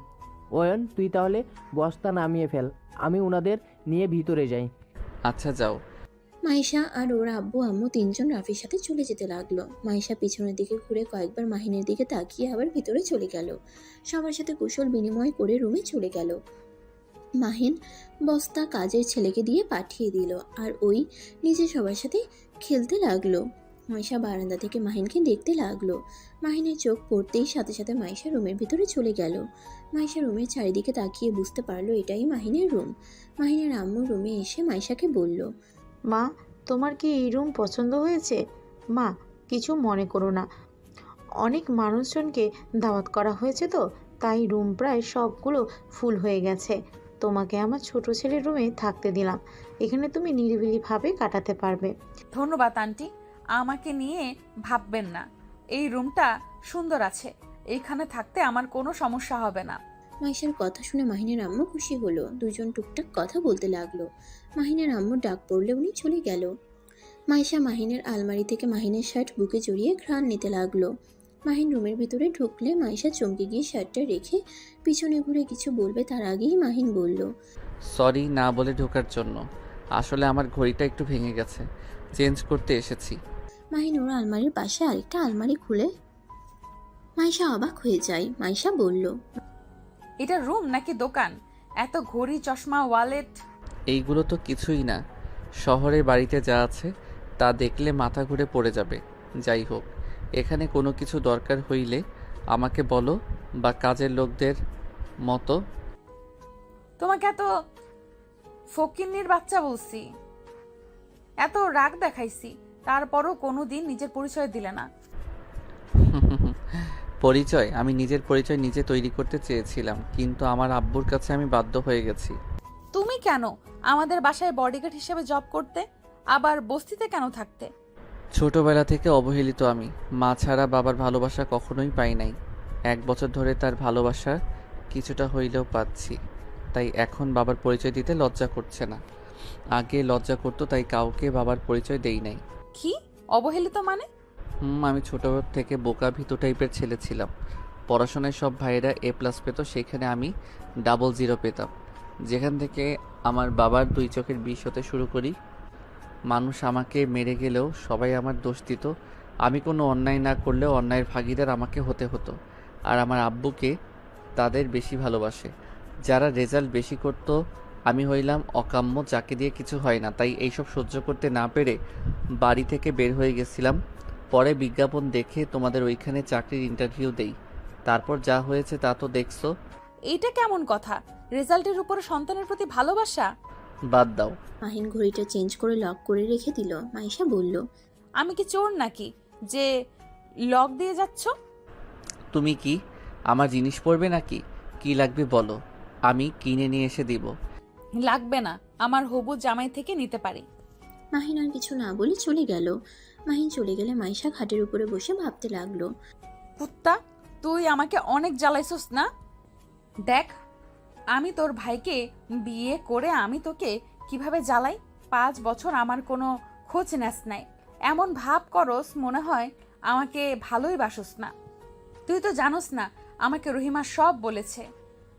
অয়ন, তুই তাহলে বস্তা নামিয়ে ফেল, আমি ওনাদের নিয়ে ভিতরে যাই। আচ্ছা যাও। মাইশা আর ওর আব্বু আম্মু তিনজন রাফির সাথে চলে যেতে লাগলো। মাইশা পিছনের দিকে ঘুরে কয়েকবার মাহিনের দিকে তাকিয়ে আবার ভিতরে চলে গেল। সবার সাথে কুশল বিনিময় করে রুমে চলে গেল। মাহিন বস্তা কাজের ছেলেকে দিয়ে পাঠিয়ে দিল আর ওই নিজে সবার সাথে খেলতে লাগলো। মাইশা বারান্দা থেকে মাহিনকে দেখতে লাগলো। মাহিনের চোখ পড়তেই সাথে সাথে মাইশা রুমের ভিতরে চলে গেল। মাইশা রুমের চারিদিকে তাকিয়ে বুঝতে পারলো এটাই মাহিনের রুম। মাহিনের আম্মু রুমে এসে মাইশাকে বলল, মা, তোমার কি এই রুম পছন্দ হয়েছে? মা, কিছু মনে করো না, অনেক মানুষজনকে দাওয়াত করা হয়েছে তো, তাই রুম প্রায় সবগুলো ফুল হয়ে গেছে। তোমাকে আমার ছোট ছেলের রুমে থাকতে দিলাম, এখানে তুমি নিরিবিলিভাবে কাটাতে পারবে। ধন্যবাদ আন্টি, আমাকে নিয়ে ভাববেন না। এই রুমটা সুন্দর আছে, এইখানে থাকতে আমার কোনো সমস্যা হবে না। মাইশার কথা শুনে মাহিনের আম্মু খুশি হলো। দুজন টুকটাক কথা বলতে লাগলো। মাহিনের আম্মু ডাক পড়লে উনি চলে গেল। মাইশা মাহিনের আলমারি থেকে মাহিনের শার্ট বুকে জড়িয়ে ঘ্রাণ নিতে লাগলো। মাহিন রুমের ভিতরে ঢুকলে মাইশা চমকে গিয়ে শার্টটা রেখে পিছনে ঘুরে কিছু বলবে তার আগেই মাহিন বলল, সরি না বলে ঢোকার জন্য। আসলে আমার ঘড়িটা একটু ভেঙে গেছে, চেঞ্জ করতে এসেছি। মাহিন ওর আলমারির পাশে আরেকটা আলমারি খুলে মাইশা অবাক হয়ে যায়। মাইশা বলল, এটা রুম নাকি দোকান? এত ঘড়ি, চশমা, ওয়ালেট। এইগুলো তো কিছুই না, শহরের বাড়িতে যা আছে তা দেখলে মাথা ঘুরে পড়ে যাবে। যাই হোক, এখানে কোনো কিছু দরকার হইলে আমাকে বলো, বা কাজের লোকদের মতো। তোমাকে এত ফকিন্নির বাচ্চা বলছি। এত রাগ দেখাইছি, তারপরও কোনোদিন নিজের পরিচয় দিলে না। পরিচয়? আমি নিজের পরিচয় নিজে তৈরি করতে চেয়েছিলাম, কিন্তু আমার আব্বুর কাছে আমি বাধ্য হয়ে গেছি। তুমি কেন আমাদের বাসায় বডিগার্ড হিসেবে জব করতে, আবার বস্তিতে কেন থাকতে? ছোটবেলা থেকে অবহেলিত আমি। মা ছাড়া বাবার ভালোবাসা কখনোই পাই নাই। 1 বছর ধরে তার ভালোবাসা কিছুটা হইলেও পাচ্ছি, তাই এখন বাবার পরিচয় দিতে লজ্জা করছে না। আগে লজ্জা করতো, তাই কাউকে বাবার পরিচয় দেই নাই। কি অবহেলিত মানে? আমি ছোট থেকে বোকা ভীতু টাইপের ছেলে ছিলাম। পড়াশোনায় সব ভাইয়েরা A+ পেত, সেখানে আমি 00 পেতাম। যেখান থেকে আমার বাবার 2 চোখের বিষ হতে শুরু করি। মানুষ আমাকে মেরে গেলেও সবাই আমার দোষ দিত। আমি কোনো অন্যায় না করলেও অন্যায়ের ভাগীদার আমাকে হতে হতো। আর আমার আব্বুকে তাদের বেশি ভালোবাসে, যারা রেজাল্ট বেশি করতো। আমি হইলাম অকাম্য, যাকে দিয়ে কিছু হয় না। তাই এইসব সহ্য করতে না পেরে বাড়ি থেকে বের হয়ে গেছিলাম। পরে বিজ্ঞাপন দেখে তোমাদের ওইখানে চাকরির ইন্টারভিউ দেই। তারপর যা হয়েছে তা তো দেখছো। এইটা কেমন কথা? রেজাল্টের উপরে সন্তানের প্রতি ভালোবাসা? বাদ দাও। মাহিন ঘড়িটা চেঞ্জ করে লক করে রেখে দিল। মাইশা বলল, আমি কি চোর নাকি যে লক দিয়ে যাচ্ছ? তুমি কি আমার জিনিস পড়বে নাকি? কি লাগবে বলো, আমি কিনে নিয়ে এসে দিব। লাগবে না, আমার হবু জামাই থেকে নিতে পারি। মাহিন আর কিছু না বলে চলে গেল। মাহিন চলে গেলে মাইশা খাটের উপরে বসে ভাবতে লাগলো। কুত্তা, তুই আমাকে অনেক জ্বালাইছস না? দেখ, আমি তোর ভাইকে বিয়ে করে আমি তোকে কিভাবে জ্বালাই। 5 বছর আমার কোনো খোঁজ নেস নাই। এমন ভাব করস মনে হয় আমাকে ভালোই বাসস না। তুই তো জানোস না আমাকে রহিমা সব বলেছে।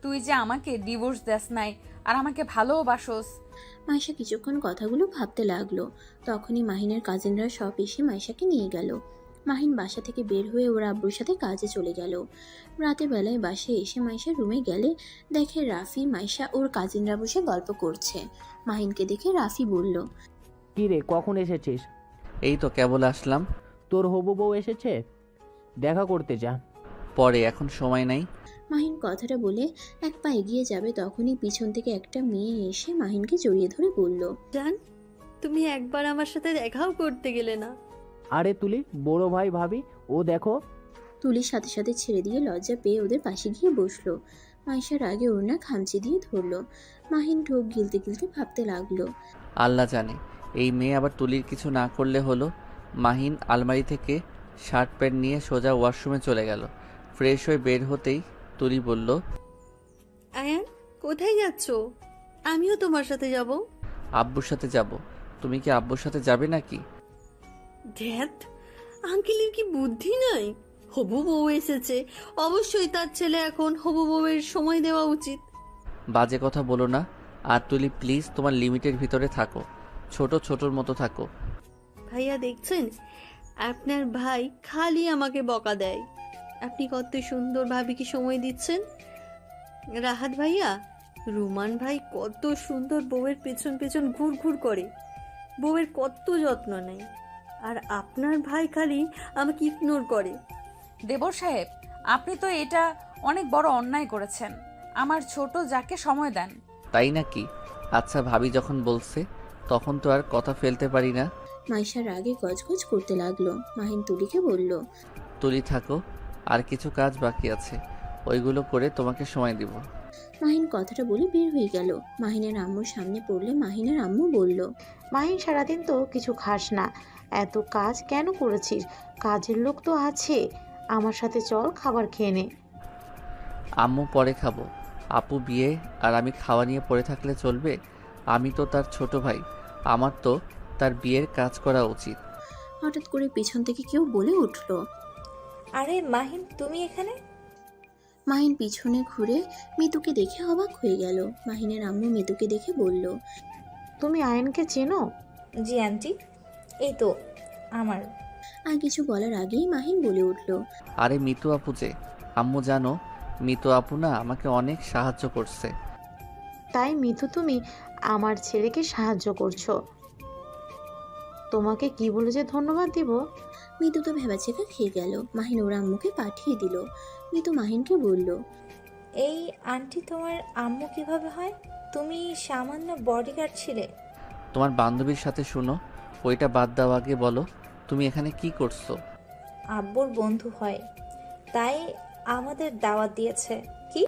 তুই যে আমাকে ডিভোর্স দেস নাই আর আমাকে ভালোও বাসস। মাইশা কিছুক্ষণ কথাগুলো ভাবতে লাগলো। তখনই মাহিনের কাজিনরা সব এসে মাইশাকে নিয়ে গেল। মাহিন বাসা থেকে বের হয়ে ওর আব্বুর সাথে কাজে চলে গেল। রাতের বেলায় বাসায় এসে মাইশা রুমে গেলে দেখে রাফি, মাইশা ওর কাজিনরা বসে গল্প করছে। মাহিনকে দেখে রাফি বলল, কি রে, কখন এসেছিস? এই তো কেবল আসলাম। তোর হবু বউ এসেছে? দেখা করতে যা। পরে, এখন সময় নাই। মাহিন কথাটা বলে এক পা এগিয়ে যাবে, তখনই পিছন থেকে একটা মেয়ে এসে মাহিনকে জড়িয়ে ধরে বলল, জান, তুমি একবার আমার সাথে দেখাও করতে গেলে না। আরে তুলি, বড় ভাই ভাবি, ও দেখো। তুলির সাথে সাথে ছেড়ে দিয়ে লজ্জা পেয়ে ওদের পাশে গিয়ে বসলো। মাইশার আগে ওড়না খামচি দিয়ে ধরলো। মাহিন ঢোক গিলতে গিলতে ভাবতে লাগলো, আল্লাহ জানে এই মেয়ে আবার তুলির কিছু না করলে হলো। মাহিন আলমারি থেকে শার্ট প্যান্ট নিয়ে সোজা ওয়াশরুমে চলে গেল। ফ্রেশ হয়ে বের হতেই তুলি বলল, আয়ান, কোথায় যাচ্ছ? আমিও তোমার সাথে যাব। আব্বুর সাথে যাব। তুমি কি আব্বুর সাথে যাবে নাকি? ধ্যাত, আঙ্কেলের কি বুদ্ধি নাই? হবু বউ এসেছে, অবশ্যই তার ছেলে এখন হবু বউয়ের সময় দেওয়া উচিত। বাজে কথা বলো না। আর তুলি প্লিজ তোমার লিমিটের ভিতরে থাকো, ছোটর মতো থাকো। ভাইয়া দেখছেন, আপনার ভাই খালি আমাকে বকা দেয়। আপনি কত সুন্দর ভাবিকে সময় দিচ্ছেন। রাহাত ভাইয়া, রুমান ভাই কত সুন্দর বউয়ের পেছন পেছন ঘুর ঘুর করে, বউয়ের কত যত্ন নেয়। আর আপনার ভাই খালি আমাকে ইগনোর করে। দেবর সাহেব, আপনি তো এটা অনেক বড় অন্যায় করেছেন। আমার ছোট যাকে সময় দেন। তাই নাকি? আচ্ছা, ভাবি যখন বলছে তখন তো আর কথা ফেলতে পারি না। মাইশার আগে গজগজ করতে লাগলো। মাহিন তুলিকে বলল, তুলি থাকো, আর কিছু কাজ বাকি আছে, ওইগুলো করে তোমাকে সময় দিব। মাহিন কথাটা বলে বের হয়ে গেল। মাহিনের আম্মুর সামনে পড়লে মাহিনের আম্মু বলল, মাহিন, সারাদিন তো কিছু খাস না, এত কাজ কেন করেছিস? কাজের লোক তো আছে, আমার সাথে চল, খাবার খেয়ে নে। আম্মু পরে খাবো। আপু বিয়ে আর আমি খাওয়া নিয়ে পড়ে থাকলে চলবে? আমি তো তার ছোট ভাই, আমার তো তার বিয়ের কাজ করা উচিত। হঠাৎ করে পিছন থেকে কেউ বলে উঠল, আরে মাহিন, তুমি এখানে? মাহিন পিছনে ঘুরে মিতুকে দেখে অবাক হয়ে গেল। মাহিনের আম্মু মিতুকে দেখে বলল, তুমি আয়নকে চেনো? জি আন্টি, এই তো আমার। আর কিছু বলার আগেই মাহিন বলে উঠল, আরে মিতু আপু যে। আম্মু জানো, মিতু আপু না আমাকে অনেক সাহায্য করছে। তাই মিথু, তুমি আমার ছেলেকে সাহায্য করছো? তোমাকে কি বলে যে ধন্যবাদ দিব। মিতু তো ভেবাচেকা খেয়ে গেল। মাহিন ওর আম্মুকে পাঠিয়ে দিল। মিতু মাহিনকে বলল, এই আন্টি তোমার আম্মু কিভাবে হয়? তুমি সামান্য বডিগার্ড ছিলে। তোমার বান্ধবীর সাথে শুনো, ওইটা বাদ দাও, আগে বলো তুমি এখানে কি করছো? আব্বুর বন্ধু হয়, তাই আমাদের দাওয়াত দিয়েছে। কি?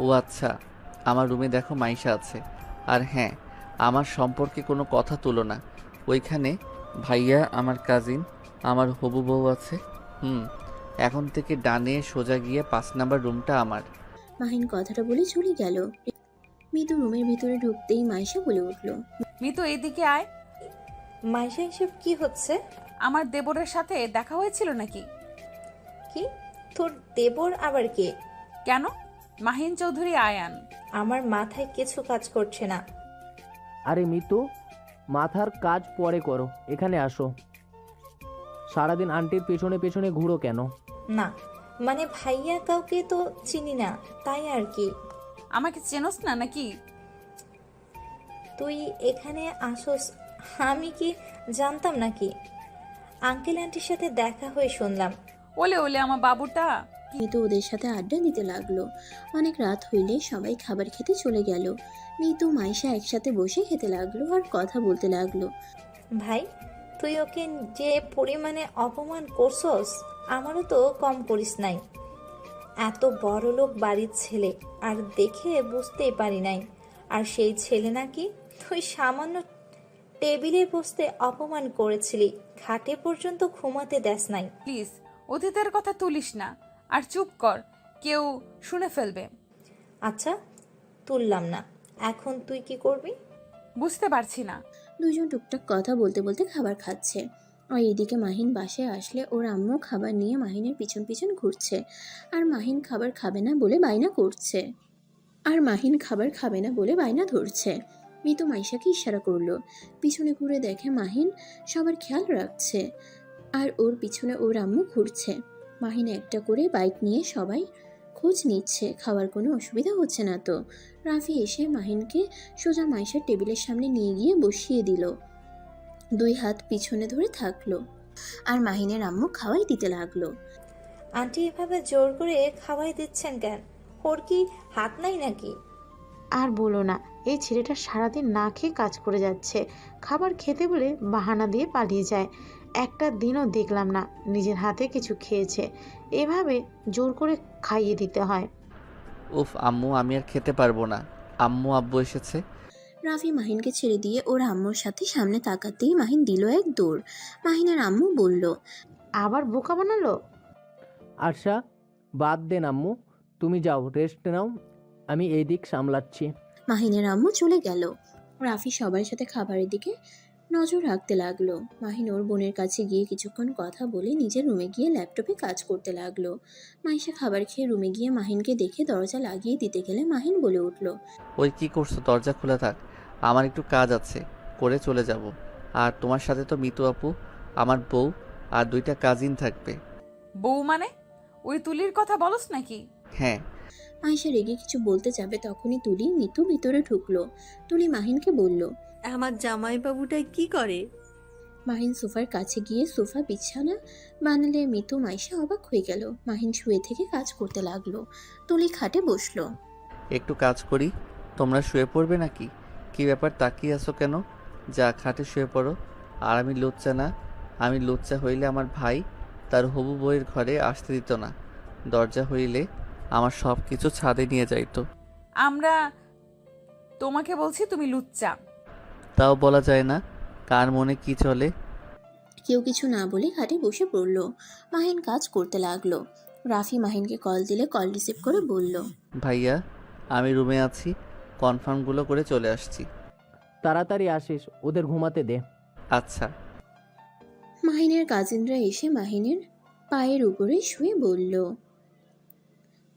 ও আচ্ছা, আমার রুমে দেখো মাইশা আছে। আর হ্যাঁ, আমার সম্পর্কে কোনো কথা তুলো না। ওইখানে ভাইয়া, আমার কাজিন, আমার হবু বউ আছে। এখন থেকে ডানে সোজা গিয়ে 5 নাম্বার রুমটা আমার। মাহিন কথাটা বলে চলে গেল। মিতু রুমের ভিতরে ঢুকতেই মাইশা বলে উঠল, মিতু এইদিকে আয়। মাইশা এসব কি হচ্ছে? আমার দেবরের সাথে দেখা হয়েছিল নাকি? কি? তোর দেবর আবার কে? কেন? মাহিন চৌধুরী আয়ান। আমার মাথায় কিছু কাজ করছে না। আরে মিতু, মাথার কাজ পরে করো, এখানে আসো। সারাদিন আন্টির পেছনে পেছনে ঘুরো কেন? না মানে ভাইয়া কাউকে তো চিনি না, তাই আর কি। আমাকে চেনস না নাকি? তুই এখানে আসোস আমি কি জানতাম নাকি? আঙ্কেল আন্টির সাথে দেখা হয়ে শুনলাম। ওলে ওলে আমার বাবুটা। মিতু ওদের সাথে আড্ডা দিতে লাগলো। অনেক রাত হইলে সবাই খাবার খেতে চলে গেল। মিতু মাইশা একসাথে বসে খেতে লাগলো আর কথা বলতে লাগলো। ভাই, তুই ওকে যে পরিমাণে অপমান করছস, আমারও তো কম করিস নাই। এত বড় লোক বাড়ির ছেলে, আর দেখে বুঝতেই পারি নাই। আর সেই ছেলে নাকি তুই সামান্য টেবিলে বসতে অপমান করেছিলি, খাটে পর্যন্ত ঘুমাতে দেস নাই। প্লিজ অতীতের কথা তুলিস না, আর চুপ কর, কেউ শুনে ফেলবে। আচ্ছা, তুললাম না। এখন তুই কি করবি? বুঝতে পারছি না। দুজন টুকটাক কথা বলতে বলতে খাবার খাচ্ছে। আর এদিকে মাহিন বাসায় আসলে ওর আম্মু খাবার নিয়ে মাহিনের পিছন পিছন ঘুরছে। আর মাহিন খাবার খাবে না বলে বায়না ধরছে। মিতু মাইশাকে ইশারা করলো। পিছনে ঘুরে দেখে মাহিন সবার খেয়াল রাখছে, আর ওর পিছনে ওর আম্মু ঘুরছে। মাহিন একটা করে বাইক নিয়ে সবাই খোঁজ নিচ্ছে, খাওয়ার কোনো অসুবিধা হচ্ছে না তো। রাফি এসে মাহিনকে সোজা মাইশার টেবিলের সামনে নিয়ে গিয়ে বসিয়ে দিল। 2 হাত পিছনে ধরে থাকলো, আর মাহিনের আম্মু খাওয়াই দিতে লাগলো। আন্টি এভাবে জোর করে খাওয়াই দিচ্ছেন কেন? ওর কি হাত নাই নাকি? আর বলো না, এই ছেলেটা সারাদিন না খেয়ে কাজ করে যাচ্ছে। খাবার খেতে বলে বাহানা দিয়ে পালিয়ে যায়। একটা দিনও দেখলাম না নিজের হাতে কিছু খেয়েছে। এভাবে জোর করে খাইয়ে দিতে হয়। উফ আম্মু, আমি আর খেতে পারবো না। আম্মু, আব্বু এসেছে। রাফি মাহিনকে ছেড়ে দিয়ে ওর আম্মুর সাথে সামনে তাকাতেই মাহিন দিল এক দৌড়। মাহিনের আম্মু বলল, আবার বোকা বানালো। আচ্ছা বাদ দেন আম্মু, তুমি যাও রেস্ট নাও, আমি এই দিক সামলাচ্ছি। মাহিনের আম্মু চলে গেল। রাফি সবার সাথে খাবারের দিকে নজর রাখতে লাগলো। মাহিন ওর বোনের কাছে গিয়ে কিছুক্ষণ কথা বলে নিজের রুমে গিয়ে ল্যাপটপে কাজ করতে লাগলো। মাইশা খাবার খেয়ে রুমে গিয়ে মাহিনকে দেখে দরজা লাগিয়ে দিতে গেলে মাহিন বলে উঠল, ওই কি করছো? দরজা খোলা থাক, আমার একটু কাজ আছে, করে চলে যাব। আর তোমার সাথে তো মিতু আপু, আমার বউ আর 2টা কাজিন থাকবে। বউ মানে ওই তুলির কথা বলস নাকি? হ্যাঁ। মাইশা রেগে কিছু বলতে যাবে তখনই তুলি মিতু ভিতরে ঢুকলো। তুলি মাহিনকে বলল, আমার জামাইবাবুটাই কি করে? মাহিন সোফার কাছে গিয়ে সোফা বিছানা বানালে মিতু মাইশা অবাক হয়ে গেল। মাহিন শুয়ে থেকে কাজ করতে লাগলো। তুলি খাটে বসলো। একটু কাজ করি, তোমরা শুয়ে পড়বে নাকি? কি ব্যাপার, তাকিয়ে আছো কেন? যা খাটে শুয়ে পড়ো। আর আমি লুচ্চা না। আমি লুচ্চা হইলে আমার ভাই তার হবু বউয়ের ঘরে আসতে দিত না। দরজা হইলে আমার সব কিছু ছাদে নিয়ে যাইতো। আমরা তোমাকে বলছি তুমি লুচ্চা। তাও বলা যায় না কার মনে কি চলে। কেউ কিছু না বলে খাটে বসে পড়ল। মাহিন কাজ করতে লাগলো। রাফি মাহিনকে কল দিলে কল রিসিভ করে বলল, ভাইয়া, আমি রুমে আছি, কনফার্মগুলো করে চলে আসছি। তাড়াতাড়ি আসিস, ওদের ঘুমাতে দে। আচ্ছা। মাহিনের কাজিনরা এসে মাহিনের পায়ের উপরে শুয়ে বলল,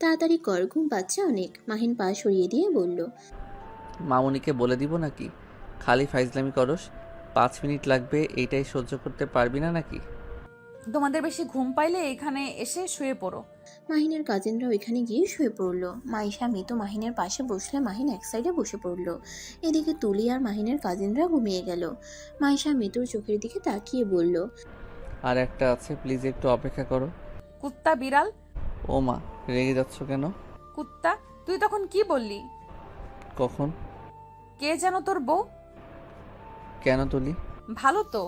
তাড়াতাড়ি কর, ঘুম পাচ্ছে অনেক। মাহিন পা সরিয়ে দিয়ে বলল, মামুনিকে বলে দিব নাকি? খালি ফাইজলামি করস। 5 মিনিট লাগবে, এইটাই সহ্য করতে পারবি না নাকি? তোমাদের বেশি ঘুম পাইলে এখানে এসে শুয়ে পড়ো। মাহিনের কাজিনরা ওইখানে গিয়ে শুয়ে পড়ল। মাইশা মিতু মাহিনের পাশে বসলে মাহিন এক সাইডে বসে পড়ল। এদিকে তুলি আর মাহিনের কাজিনরা ঘুমিয়ে গেল। মাইশা মিতুর চোখের দিকে তাকিয়ে বলল, আর একটা আছে, প্লিজ একটু অপেক্ষা করো। কুত্তা বিড়াল। ও মা, রেগে যাচ্ছ কেন? কুত্তা, তুই তখন কি বললি? কখন? কে যেন তোর বউ? কেন তুলি? ভালো তো।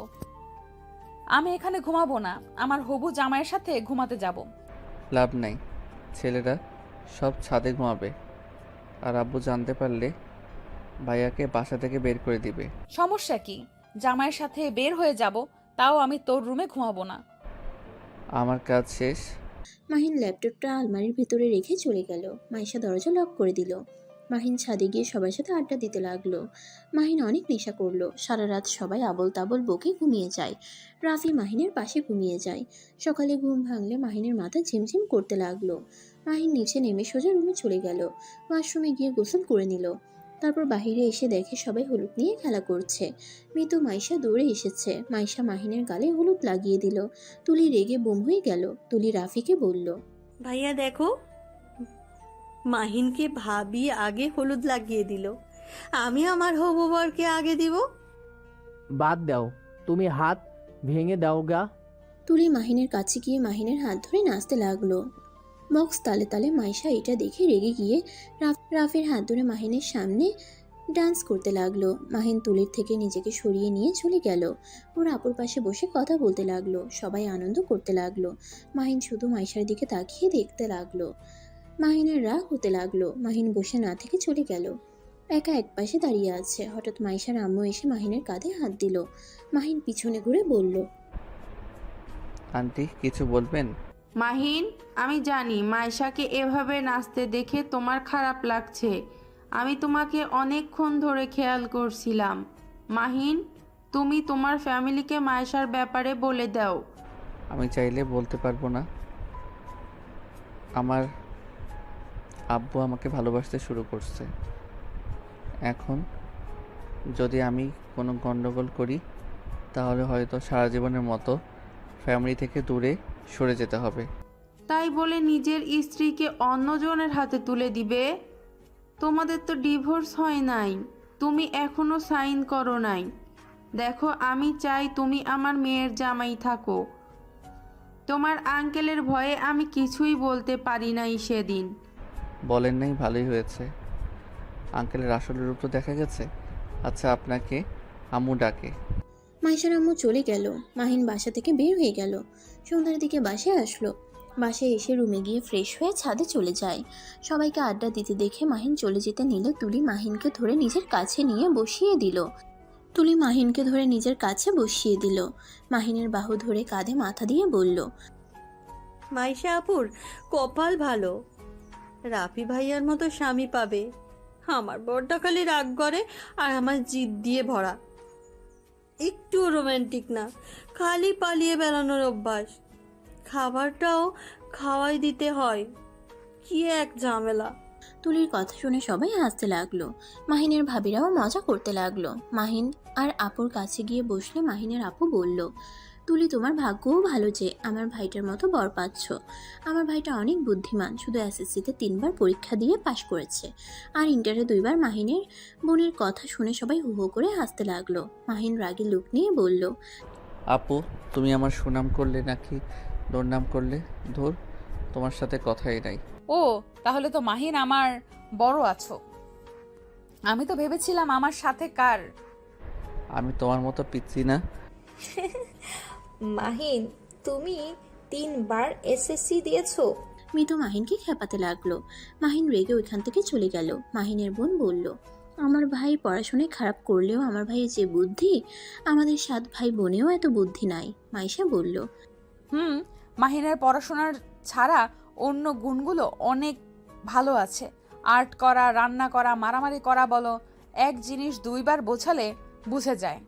আমি এখানে ঘুমাবো না, আমার হবু জামাইয়ের সাথে ঘুমাতে যাব। লাভ নাই, ছেলেরা সব ছাদে ঘুমাবে, আর আব্বু জানতে পারলে ভাইয়াকে বাসা থেকে বের করে দিবে। সমস্যা কি? জামাইয়ের সাথে বের হয়ে যাব, তাও আমি তোর রুমে ঘুমাবো না। আমার কাজ শেষ। মাহিন ল্যাপটপটা আলমারির ভিতরে রেখে চলে গেল। মাইশা দরজা লক করে দিল। মাহিন ছাদে গিয়ে সবার সাথে আড্ডা দিতে লাগলো। মাহিন অনেক নেশা করলো। সারা রাত সবাই আবল তাবল বকে ঘুমিয়ে যায়। রাফি মাহিনের পাশে ঘুমিয়ে যায়। সকালে ঘুম ভাঙলে মাহিনের মাথা ঝিমঝিম করতে লাগলো। মাহিন নিচে নেমে সোজা রুমে চলে গেল। ওয়াশরুমে গিয়ে গোসল করে নিল। তারপর বাহিরে এসে দেখে সবাই হলুদ নিয়ে খেলা করছে। মৃত মাইশা দৌড়ে এসেছে। মাইশা মাহিনের গালে হলুদ লাগিয়ে দিল। তুলি রেগে বোম হয়ে গেল। তুলি রাফিকে বলল, ভাইয়া দেখো, মাহিনকে ভাবি আগে হলুদ লাগিয়ে দিল, আমি আমার হবু বরকে আগে দিব। বাদ দাও, তুমি হাত ভেঙে দাও গা। তুলি মাহিনের কাছে গিয়ে মাহিনের হাত ধরে নাচতে লাগলো। বক্স তালে তালে মাইশা এটা দেখে রেগে গিয়ে রাফির হাত ধরে মাহিনের সামনে ডান্স করতে লাগলো। মাহিন তুলির থেকে নিজেকে সরিয়ে নিয়ে চলে গেল। ওর আপুর পাশে বসে কথা বলতে লাগলো। সবাই আনন্দ করতে লাগলো। মাহিন শুধু মাইশার দিকে তাকিয়ে দেখতে লাগলো। মাহিনের রাগ হতে লাগলো। মাহিন বসে না থেকে চলে গেল। একা এক পাশে দাঁড়িয়ে আছে। হঠাৎ মাইশার আম্মু এসে মাহিনের কাঁধে হাত দিল। মাহিন পিছনে ঘুরে বলল, আন্টি কিছু বলবেন? মাহিন, আমি জানি মাইশাকে এভাবে নাচতে দেখে তোমার খারাপ লাগছে। আমি তোমাকে অনেকক্ষণ ধরে খেয়াল করছিলাম। মাহিন, তুমি তোমার ফ্যামিলিকে মাইশার ব্যাপারে বলে দাও। আমি চাইলে বলতে পারবো না। আমার আব্বু আমাকে ভালোবাসতে শুরু করছে। এখন যদি আমি কোনো গন্ডগোল করি তাহলে হয়তো সারা জীবনের মতো ফ্যামিলি থেকে দূরে সরে যেতে হবে। তাই বলে নিজের স্ত্রীকে অন্যজনের হাতে তুলে দিবে? তোমাদের তো ডিভোর্স হয় নাই, তুমি এখনো সাইন করো নাই। দেখো, আমি চাই তুমি আমার মেয়ের জামাই থাকো। তোমার আঙ্কেলের ভয়ে আমি কিছুই বলতে পারি নাই সেদিন। বলেন নাই, ভালোই হয়েছে। আঙ্কেলের আসল রূপ তো দেখা গেছে। আচ্ছা, আপনাকে আম্মু ডাকে। মাইশার আম্মু চলে গেল। মাহিন বাসা থেকে বের হয়ে গেল। সন্ধ্যার দিকে বাসায় আসলো। বাসায় এসে রুমে গিয়ে ফ্রেশ হয়ে ছাদে চলে যায়। সবাইকে আড্ডা দিতে দেখে মাহিন চলে যেতে নিলে তুলি মাহিনকে ধরে নিজের কাছে নিয়ে বসিয়ে দিল। মাহিনের বাহু ধরে কাঁধে মাথা দিয়ে বলল, মাইশা আপুর কপাল ভালো, রাফি ভাইয়ার মতো স্বামী পাবে। আমার বড়টা খালি রাগ করে আর আমার জিদ দিয়ে ভরা, একটু রোমান্টিক না, খালি পালিয়ে বেড়ানোর অভ্যাস। খাবারটাও খাওয়াই দিতে হয়, কি এক ঝামেলা। তুলির কথা শুনে সবাই হাসতে লাগলো। মাহিনের ভাবিরাও মজা করতে লাগলো। মাহিন আর আপুর কাছে গিয়ে বসলে মাহিনের আপু বলল, তুলি, তোমার ভাগ্যও ভালো যে আমার ভাইটার মতো বর পাচ্ছ। আমার ভাইটা অনেক বুদ্ধিমান, শুধু এসএসসিতে 3বার পরীক্ষা দিয়ে পাশ করেছে, আর ইন্টারে 2বার। মাহিনের বোনের কথা শুনে সবাই হু হু করে হাসতে লাগলো। মাহিন রাগী লুক নিয়ে বলল, আপু, তুমি আমার সুনাম করলে নাকি দুর্নাম করলে? ধুর, তোমার সাথে কথাই নাই। ও, তাহলে তো মাহিন আমার বড় আছো। আমি তো ভেবেছিলাম আমার সাথে কার। আমি তোমার মতো পিচ্ছি না। মাহিন, তুমি 3বার এসএসসি দিয়েছো? মিতু মাহিনকে খেপাতে লাগলো। মাহিন রেগে ওইখান থেকে চলে গেল। মাহিনের বোন বলল, আমার ভাই পড়াশোনায় খারাপ করলেও আমার ভাইয়ের যে বুদ্ধি, আমাদের 7 ভাই বোনেও এত বুদ্ধি নাই। মাইশা বলল, মাহিনের পড়াশোনার ছাড়া অন্য গুণগুলো অনেক ভালো আছে। আর্ট করা, রান্না করা, মারামারি করা বলো, এক জিনিস 2বার বোঝালে বুঝে যায়।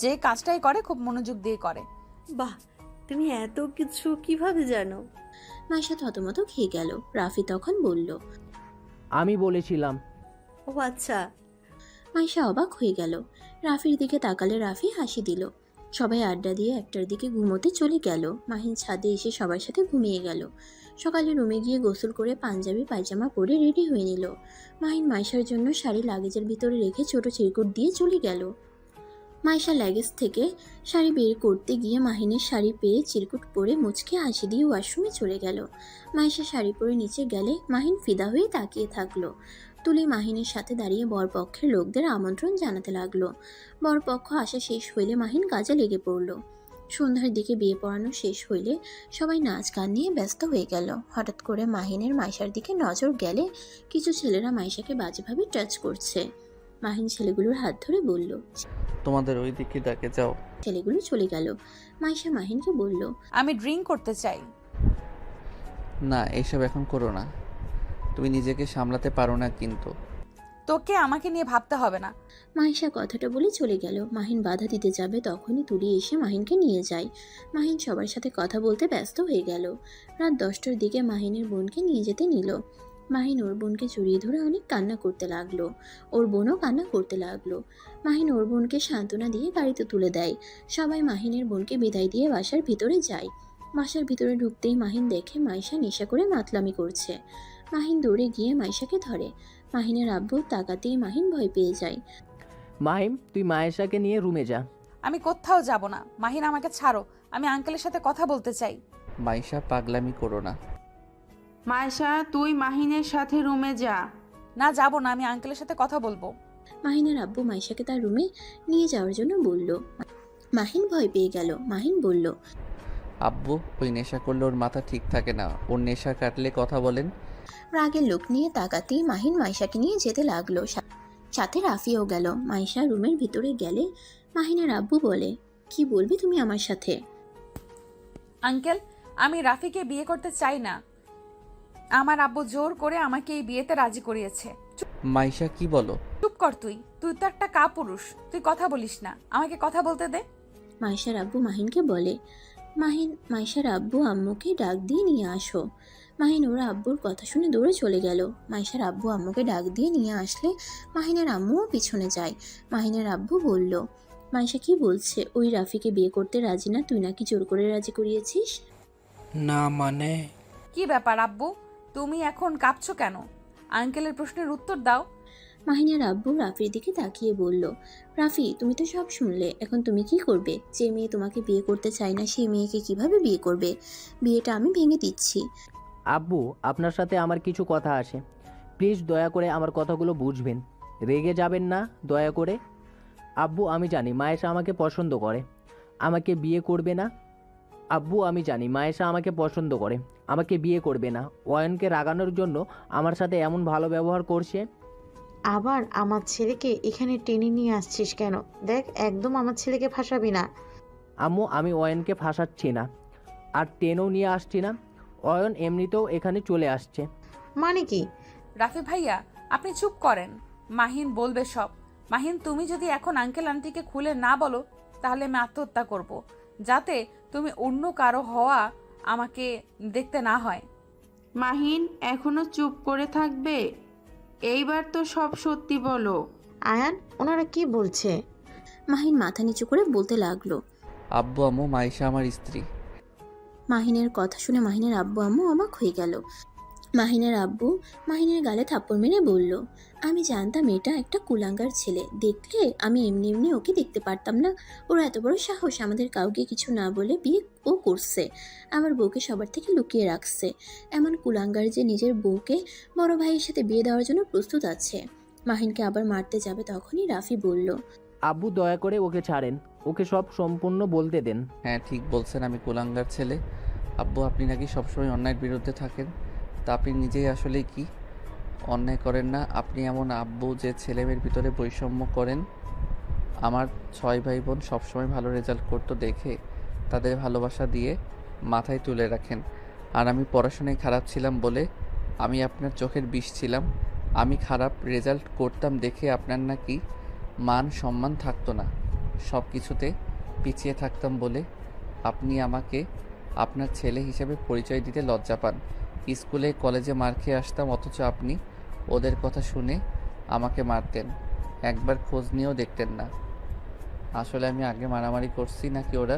যে কাজটাই করে খুব মনোযোগ দিয়ে করে। বাহ, তুমি এত কিছু কিভাবে জানো? মাইশা থতমত খেয়ে গেল। রাফি তখন বলল, আমি বলেছিলাম। ও আচ্ছা। মাইশা অবাক হয়ে গেল। রাফির দিকে তাকালে রাফি হাসি দিল। সবাই আড্ডা দিয়ে 1টার দিকে ঘুমোতে চলে গেল। মাহিন ছাদে এসে সবার সাথে ঘুমিয়ে গেল। সকালে রুমে গিয়ে গোসল করে পাঞ্জাবি পায়জামা পরে রেডি হয়ে নিল। মাহিন মাইশার জন্য শাড়ি লাগেজের ভিতরে রেখে ছোট চিরকুট দিয়ে চলে গেল। মাইশা লাগেজ থেকে শাড়ি বের করতে গিয়ে মাহিনের শাড়ি পেয়ে চিরকুট পরে মুচকে হাসি দিয়ে ওয়াশরুমে চলে গেল। মাইশা শাড়ি পরে নিচে গেলে মাহিন ফিদা হয়ে তাকিয়ে থাকলো। তুলি মাহিনের সাথে দাঁড়িয়ে বরপক্ষের লোকদের আমন্ত্রণ জানাতে লাগলো। বরপক্ষ আসা শেষ হইলে মাহিন কাজে লেগে পড়ল। সন্ধ্যার দিকে বিয়ে পড়ানো শেষ হইলে সবাই নাচ গান নিয়ে ব্যস্ত হয়ে গেল। হঠাৎ করে মাহিনের মাইশার দিকে নজর গেলে কিছু ছেলেরা মাইশাকে বাজেভাবে টাচ করছে। মাহিন ছেলেগুলোর হাত ধরে বলল। তোমাদের ওই দিকে ডাকে যাও। ছেলেগুলো চলে গেল। মাইশা মাহিনকে বলল, আমি ড্রিঙ্ক করতে চাই। না, এইসব এখন করো না, তুমি নিজেকে সামলাতে পারো না কিন্তু। তোকে আমাকে নিয়ে ভাবতে হবে না। মাহিশা কথাটা বলে চলে গেল। মাহিন বাধা দিতে যাবে তখনই তুলি এসে মাহিনকে নিয়ে যায়। মাহিন সবার সাথে কথা বলতে ব্যস্ত হয়ে গেল। রাত 10টার দিকে মাহিনের বোনকে নিয়ে যেতে নিল। মাহিন ওর বোনকে জড়িয়ে ধরে অনেক কান্না করতে লাগলো। ওর বোনও কান্না করতে লাগলো। মাহিন ওর বোনকে সান্ত্বনা দিয়ে গাড়িতে তুলে দেয়। সবাই মাহিনের বোনকে বিদায় দিয়ে বাসার ভিতরে যায়। বাসার ভিতরে ঢুকতেই মাহিন দেখে মাইশা নেশা করে মাতলামি করছে। মাহিন দৌড়ে গিয়ে মাইশাকে ধরে। মাহিনের আব্বু তাকাতেই মাহিন ভয় পেয়ে যায়। মাহিম, তুই মায়েশাকে নিয়ে রুমে যা। আমি কোথাও যাব না। মাহিন, আমাকে ছাড়ো, আমি আঙ্কেলের সাথে কথা বলতে চাই। মাইশা, পাগলামি করো না। মাইশা, তুই মাহিনের সাথে রুমে যা। না, যাব না, আমি আঙ্কেলের সাথে কথা বলবো। মাহিনের আব্বু মাইশাকে তার রুমে নিয়ে যাওয়ার জন্য বলল। মাহিন ভয় পেয়ে গেল। মাহিন বলল, আব্বু, ওই নেশা করলে ওর মাথা ঠিক থাকে না, ওর নেশা কাটলে কথা বলেন। রাগের লোক নিয়ে তাকাতেই মাহিন মাইশাকে নিয়ে যেতে লাগলো। সাথে রাফিও গেল। মাইশা রুমের ভিতরে গেলে মাহিনের আব্বু বলে, কি বলবি তুমি আমার সাথে? আঙ্কেল, আমি রাফিকে বিয়ে করতে চাই না। আমার আব্বু জোর করে আমাকে এই বিয়েতে রাজি করিয়েছে। মাইশা, কি বলো? চুপ কর তুই। তুই তো একটা কাপুরুষ, তুই কথা বলিস না, আমাকে কথা বলতে দে। মাইশার আব্বু মাহিনকে বলে। মাহিন মাইশার আব্বু আম্মুকে ডাক দিয়ে নিয়ে আসো। মাহিন ওরা আব্বুর কথা শুনে দৌড়ে চলে গেল। মাইশার আব্বু আম্মুকে ডাক দিয়ে নিয়ে আসলে মাহিনের আম্মুও পিছনে যায়। মাহিনের আব্বু বলল, মাইশা কি বলছে? ওই রাফিকে বিয়ে করতে রাজি না, তুই নাকি জোর করে রাজি করিয়েছিস? না মানে? কি ব্যাপার আব্বু, তুমি এখন কাঁপছো কেন? আঙ্কেলের প্রশ্নের উত্তর দাও। মাহিনের আব্বু রাফির দিকে তাকিয়ে বলল, রাফি, তুমি তো সব শুনলে, এখন তুমি কি করবে? যে মেয়ে তোমাকে বিয়ে করতে চায় না সেই মেয়েকে কিভাবে বিয়ে করবে? বিয়েটা আমি ভেঙে দিচ্ছি। আব্বু, আপনার সাথে আমার কিছু কথা আছে, প্লিজ দয়া করে আমার কথাগুলো বুঝবেন, রেগে যাবেন না দয়া করে। আব্বু, আমি জানি মায়েশা আমাকে পছন্দ করে, আমাকে বিয়ে করবে না। আব্বু, আমি জানি মায়েশা আমাকে পছন্দ করে, আমাকে বিয়ে করবে না। অয়নকে রাগানোর জন্য আমার সাথে এমন ভালো ব্যবহার করছে। আবার আমার ছেলেকে এখানে টেনে নিয়ে আসছিস কেন? দেখ, একদম আমার ছেলেকে ফাঁসাবি না। আম্মু, আমি অয়নকে ফাঁসাচ্ছি না, আর টেনও নিয়ে আসছি না। অয়ন এমনিতেও এখানে চলে আসছে। মানে কি? রাফি ভাইয়া, আপনি চুপ করেন, মাহিন বলবে সব। মাহিন, তুমি যদি এখন আঙ্কেল আন্টিকে খুলে না বলো তাহলে আমি আত্মহত্যা করব, যাতে তুমি অন্য কারো হওয়া আমাকে দেখতে না হয়। মাহিন এখনো চুপ করে থাকবে? এইবার তো সব সত্যি বলো। আয়ান, ওনারা কি বলছে? মাহিন মাথা নিচু করে বলতে লাগলো। আব্বু আম্মু, মাইশা আমার স্ত্রী। মাহিনের কথা শুনে মাহিনের আব্বু আম্মু অবাক হয়ে গেল। মাহিনের আব্বু মাহিনের গালে থাপ্পড় মেরে বলল, আমি জানতাম এটা একটা কুলাঙ্গার ছেলে, দেখলে আমি এমনি এমনি ওকে দেখতে পারতাম না। ওর এত বড় সাহস আমাদের কাউকে কিছু না বলে বিয়ে ও করছে, আমার বউকে সবার থেকে লুকিয়ে রাখছে। এমন কুলাঙ্গার যে নিজের বউকে বড় ভাইয়ের সাথে বিয়ে দেওয়ার জন্য প্রস্তুত আছে। মাহিনকে আবার মারতে যাবে তখনই রাফি বলল, আব্বু, দয়া করে ওকে ছাড়েন, ওকে সব সম্পূর্ণ বলতে দেন। হ্যাঁ, ঠিক বলছেন, আমি কুলাঙ্গার ছেলে। আব্বু, আপনি নাকি সবসময় অন্যায়ের বিরুদ্ধে থাকেন, তা আপনি নিজেই আসলে কি অন্যায় করেন না? আপনি এমন আব্বু যে ছেলেমেয়ের ভিতরে বৈষম্য করেন। আমার 6 ভাই বোন সবসময় ভালো রেজাল্ট করতো দেখে তাদের ভালোবাসা দিয়ে মাথায় তুলে রাখেন, আর আমি পড়াশোনায় খারাপ ছিলাম বলে আমি আপনার চোখের বিষ ছিলাম। আমি খারাপ রেজাল্ট করতাম দেখে আপনার নাকি মান সম্মান থাকতো না, সব কিছুতে পিছিয়ে থাকতাম বলে আপনি আমাকে আপনার ছেলে হিসেবে পরিচয় দিতে লজ্জা পান। স্কুলে কলেজে মার খেয়ে আসতাম, অথচ আপনি ওদের কথা শুনে আমাকে মারতেন, একবার খোঁজ নিয়েও দেখতেন না। আসলে আমি আগে মারামারি করছি নাকি ওরা?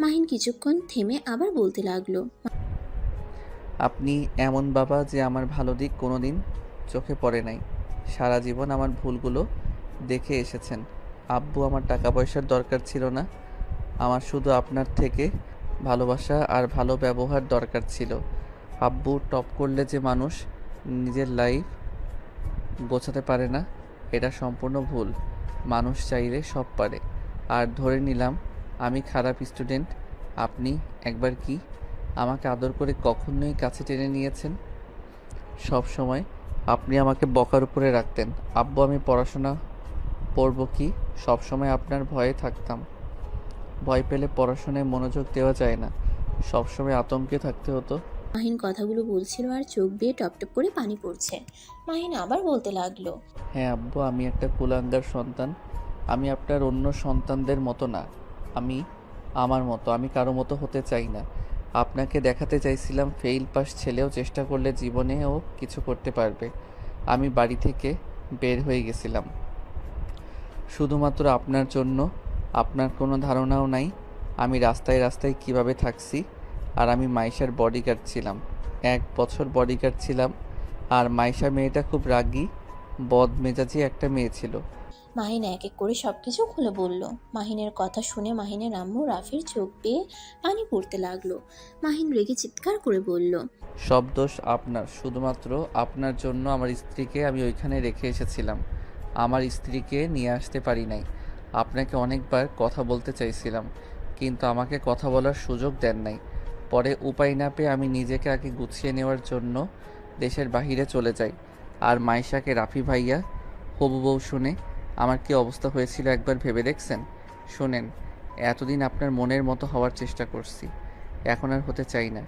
মাহিন কিছুক্ষণ থেমে আবার বলতে লাগলো, আপনি এমন বাবা যে আমার ভালো দিক কোনো দিন চোখে পড়ে নাই, সারা জীবন আমার ভুলগুলো দেখে এসেছেন। আব্বু, আমার টাকা পয়সার দরকার ছিল না, আমার শুধু আপনার থেকে ভালোবাসা আর ভালো ব্যবহার দরকার ছিল। আব্বু, টপ করলে যে মানুষ নিজের লাইফ গোছাতে পারে না, এটা সম্পূর্ণ ভুল। মানুষ চাইলে সব পারে। আর ধরে নিলাম আমি খারাপ স্টুডেন্ট, আপনি একবার কি আমাকে আদর করে কখনোই কাছে টেনে নিয়েছেন? সব সময় আপনি আমাকে বকার উপরে রাখতেন। আব্বু, আমি পড়াশোনা পড়ব কি? সব সময় আপনার ভয়ে থাকতাম। ভয় পেলে পড়াশোনায় মনোযোগ দেওয়া যায় না, সব সময় আতঙ্কে থাকতে হতো। মাহিন কথাগুলো বলছিল আর চোখ বেয়ে টপ টপ করে পানি পড়ছে। মাহিন আবার বলতে লাগলো, হ্যাঁ আব্বু, আমি একটা কুলাঙ্গার সন্তান। আমি আপনার অন্য সন্তানদের মতো না। আমি আমার মতো, আমি কারো মতো হতে চাই না। আপনাকে দেখাতে চাইছিলাম ফেইল পাস ছেলেও চেষ্টা করলে জীবনেও কিছু করতে পারবে। আমি বাড়ি থেকে বের হয়ে গেছিলাম শুধুমাত্র আপনার জন্য। আপনার কোনো ধারণাও নাই আমি রাস্তায় রাস্তায় কিভাবে থাকছি। আর আমি মাইশার বডিগার্ড ছিলাম, 1 বছর বডিগার্ড ছিলাম। আর মাইশা মেয়েটা খুব রাগী, বদমেজাজি একটা মেয়ে ছিল। মাহিন এক এক করে সবকিছু খুলে বলল। মাহিনের কথা শুনে মাহিনের আম্মু রাফির চোখ বেয়ে পানি পড়তে লাগলো। মাহিন রেগে চিৎকার করে বলল, সব দোষ আপনার, শুধুমাত্র আপনার জন্য আমার স্ত্রীকে আমি ওইখানে রেখে এসেছিলাম। আমার স্ত্রীকে নিয়ে আসতে পারি নাই। আপনাকে অনেকবার কথা বলতে চাইছিলাম, কিন্তু আমাকে কথা বলার সুযোগ দেন নাই। পরে উপায় না পেয়ে আমি নিজেকে আগে গুছিয়ে নেওয়ার জন্য দেশের বাহিরে চলে যাই। আর মাইশাকে রাফি ভাইয়া হবু বউ শুনে আমার কী অবস্থা হয়েছিল একবার ভেবে দেখছেন? শোনেন, এতদিন আপনার মনের মতো হওয়ার চেষ্টা করছি, এখন আর হতে চাই না।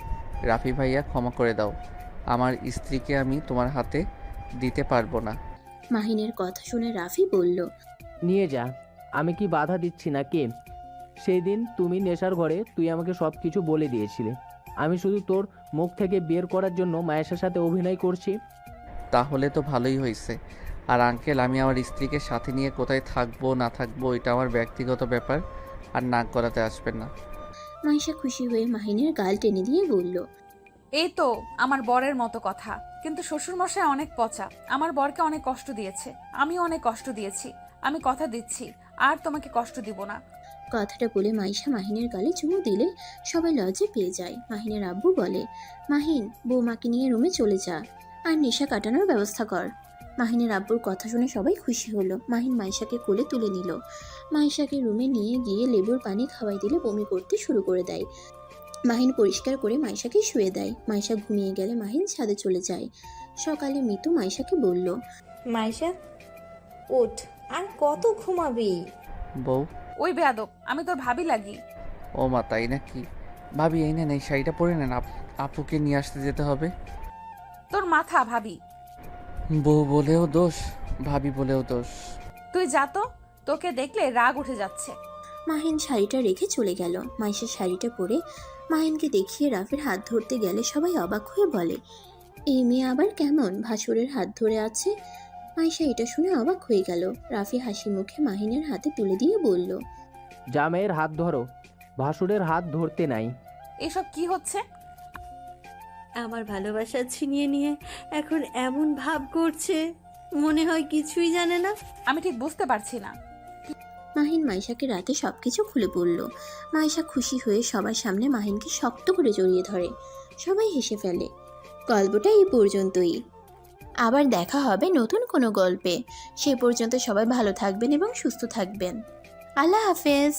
রাফি ভাইয়া, ক্ষমা করে দাও। আমার স্ত্রীকে আমি তোমার হাতে দিতে পারবো না। মাহিনের কথা শুনে রাফি বলল, নিয়ে যা, আমি কি বাধা দিচ্ছি নাকি? সেই দিন তুমি নেশার ঘরে তুই আমাকে সব কিছু বলে দিয়েছিলে। আমি শুধু তোর মুখ থেকে বের করার জন্য মায়ের সাথে অভিনয় করছি। তাহলে তো ভালোই হয়েছে। আর আঙ্কেল, আমি আমার স্ত্রীকে সাথে নিয়ে কোথায় থাকবো না থাকবো এটা আমার ব্যক্তিগত ব্যাপার, আর নাক গলাতে আসবেন না। মাইশা খুশি হয়ে মাহিনের গাল টেনে দিয়ে বলল, এই তো আমার বরের মতো কথা। কিন্তু শ্বশুরমশাই অনেক পচা, আমার বরকে অনেক কষ্ট দিয়েছে, আমিও অনেক কষ্ট দিয়েছি। আমি কথা দিচ্ছি আর তোমাকে কষ্ট দিব না। কথাটা বলে মাইশা মাহিনের গালে চুমু দিলে সবাই লজ্জা পেয়ে যায়। মাহিনের আব্বু বলে, মাহিন, বৌমাকে নিয়ে রুমে চলে যা আর নেশা কাটানোর ব্যবস্থা কর। মাহিনের আব্বুর কথা শুনে সবাই খুশি হলো। মাহিন মাইশাকে কোলে তুলে নিল। মাইশাকে রুমে নিয়ে গিয়ে লেবুর পানি খাওয়াই দিলে বমি করতে শুরু করে দেয়। মাহিন পরিষ্কার করে মাইশাকে শুয়ে দেয়। মাইশা ঘুমিয়ে গেলে মাহিন ছাদে চলে যায়। সকালে মিতু মাইশাকে বলল, মাইশা, ওঠ, আর কত ঘুমাবি? বউ, ওই বেয়াদব, আমি তোর ভাবি লাগি। ও মা, তাই নাকি? ভাবি, এই নেন, এই শাড়িটা পরে নেন, আপুকে নিয়ে আসতে যেতে হবে। তোর মাথা ভাবি। বউ বলেও দোষ, ভাবি বলেও দোষ। তুই যা তো, তোকে দেখলে রাগ উঠে যাচ্ছে। মাহিন শাড়িটা রেখে চলে গেল। মাইশা শাড়িটা পরে মাহিনকে দেখিয়ে রাফির হাত ধরতে গেলে সবাই অবাক হয়ে বলে, এই মেয়ে আবার কেমন ভাসুরের হাত ধরে আছে? মাইশা এটা শুনে অবাক হয়ে গেল। রাফি হাসি মুখে মাহিনের হাতে তুলে দিয়ে বলল, জামাইয়ের হাত ধরো, ভাসুরের হাত ধরতে নাই। এসব কি হচ্ছে? আমার ভালোবাসা ছিনিয়ে নিয়ে এখন এমন ভাব করছে, মনে হয় কিছুই জানে না। আমি ঠিক বুঝতে পারছি না। মাহিন মাইশাকে রাতে সবকিছু খুলে বলল। মাইশা খুশি হয়ে সবার সামনে মাহিনকে শক্ত করে জড়িয়ে ধরে। সবাই হেসে ফেলে। গল্পটা এই পর্যন্তই। আবার দেখা হবে নতুন কোনো গল্পে। সে পর্যন্ত সবাই ভালো থাকবেন এবং সুস্থ থাকবেন। আল্লাহ হাফেজ।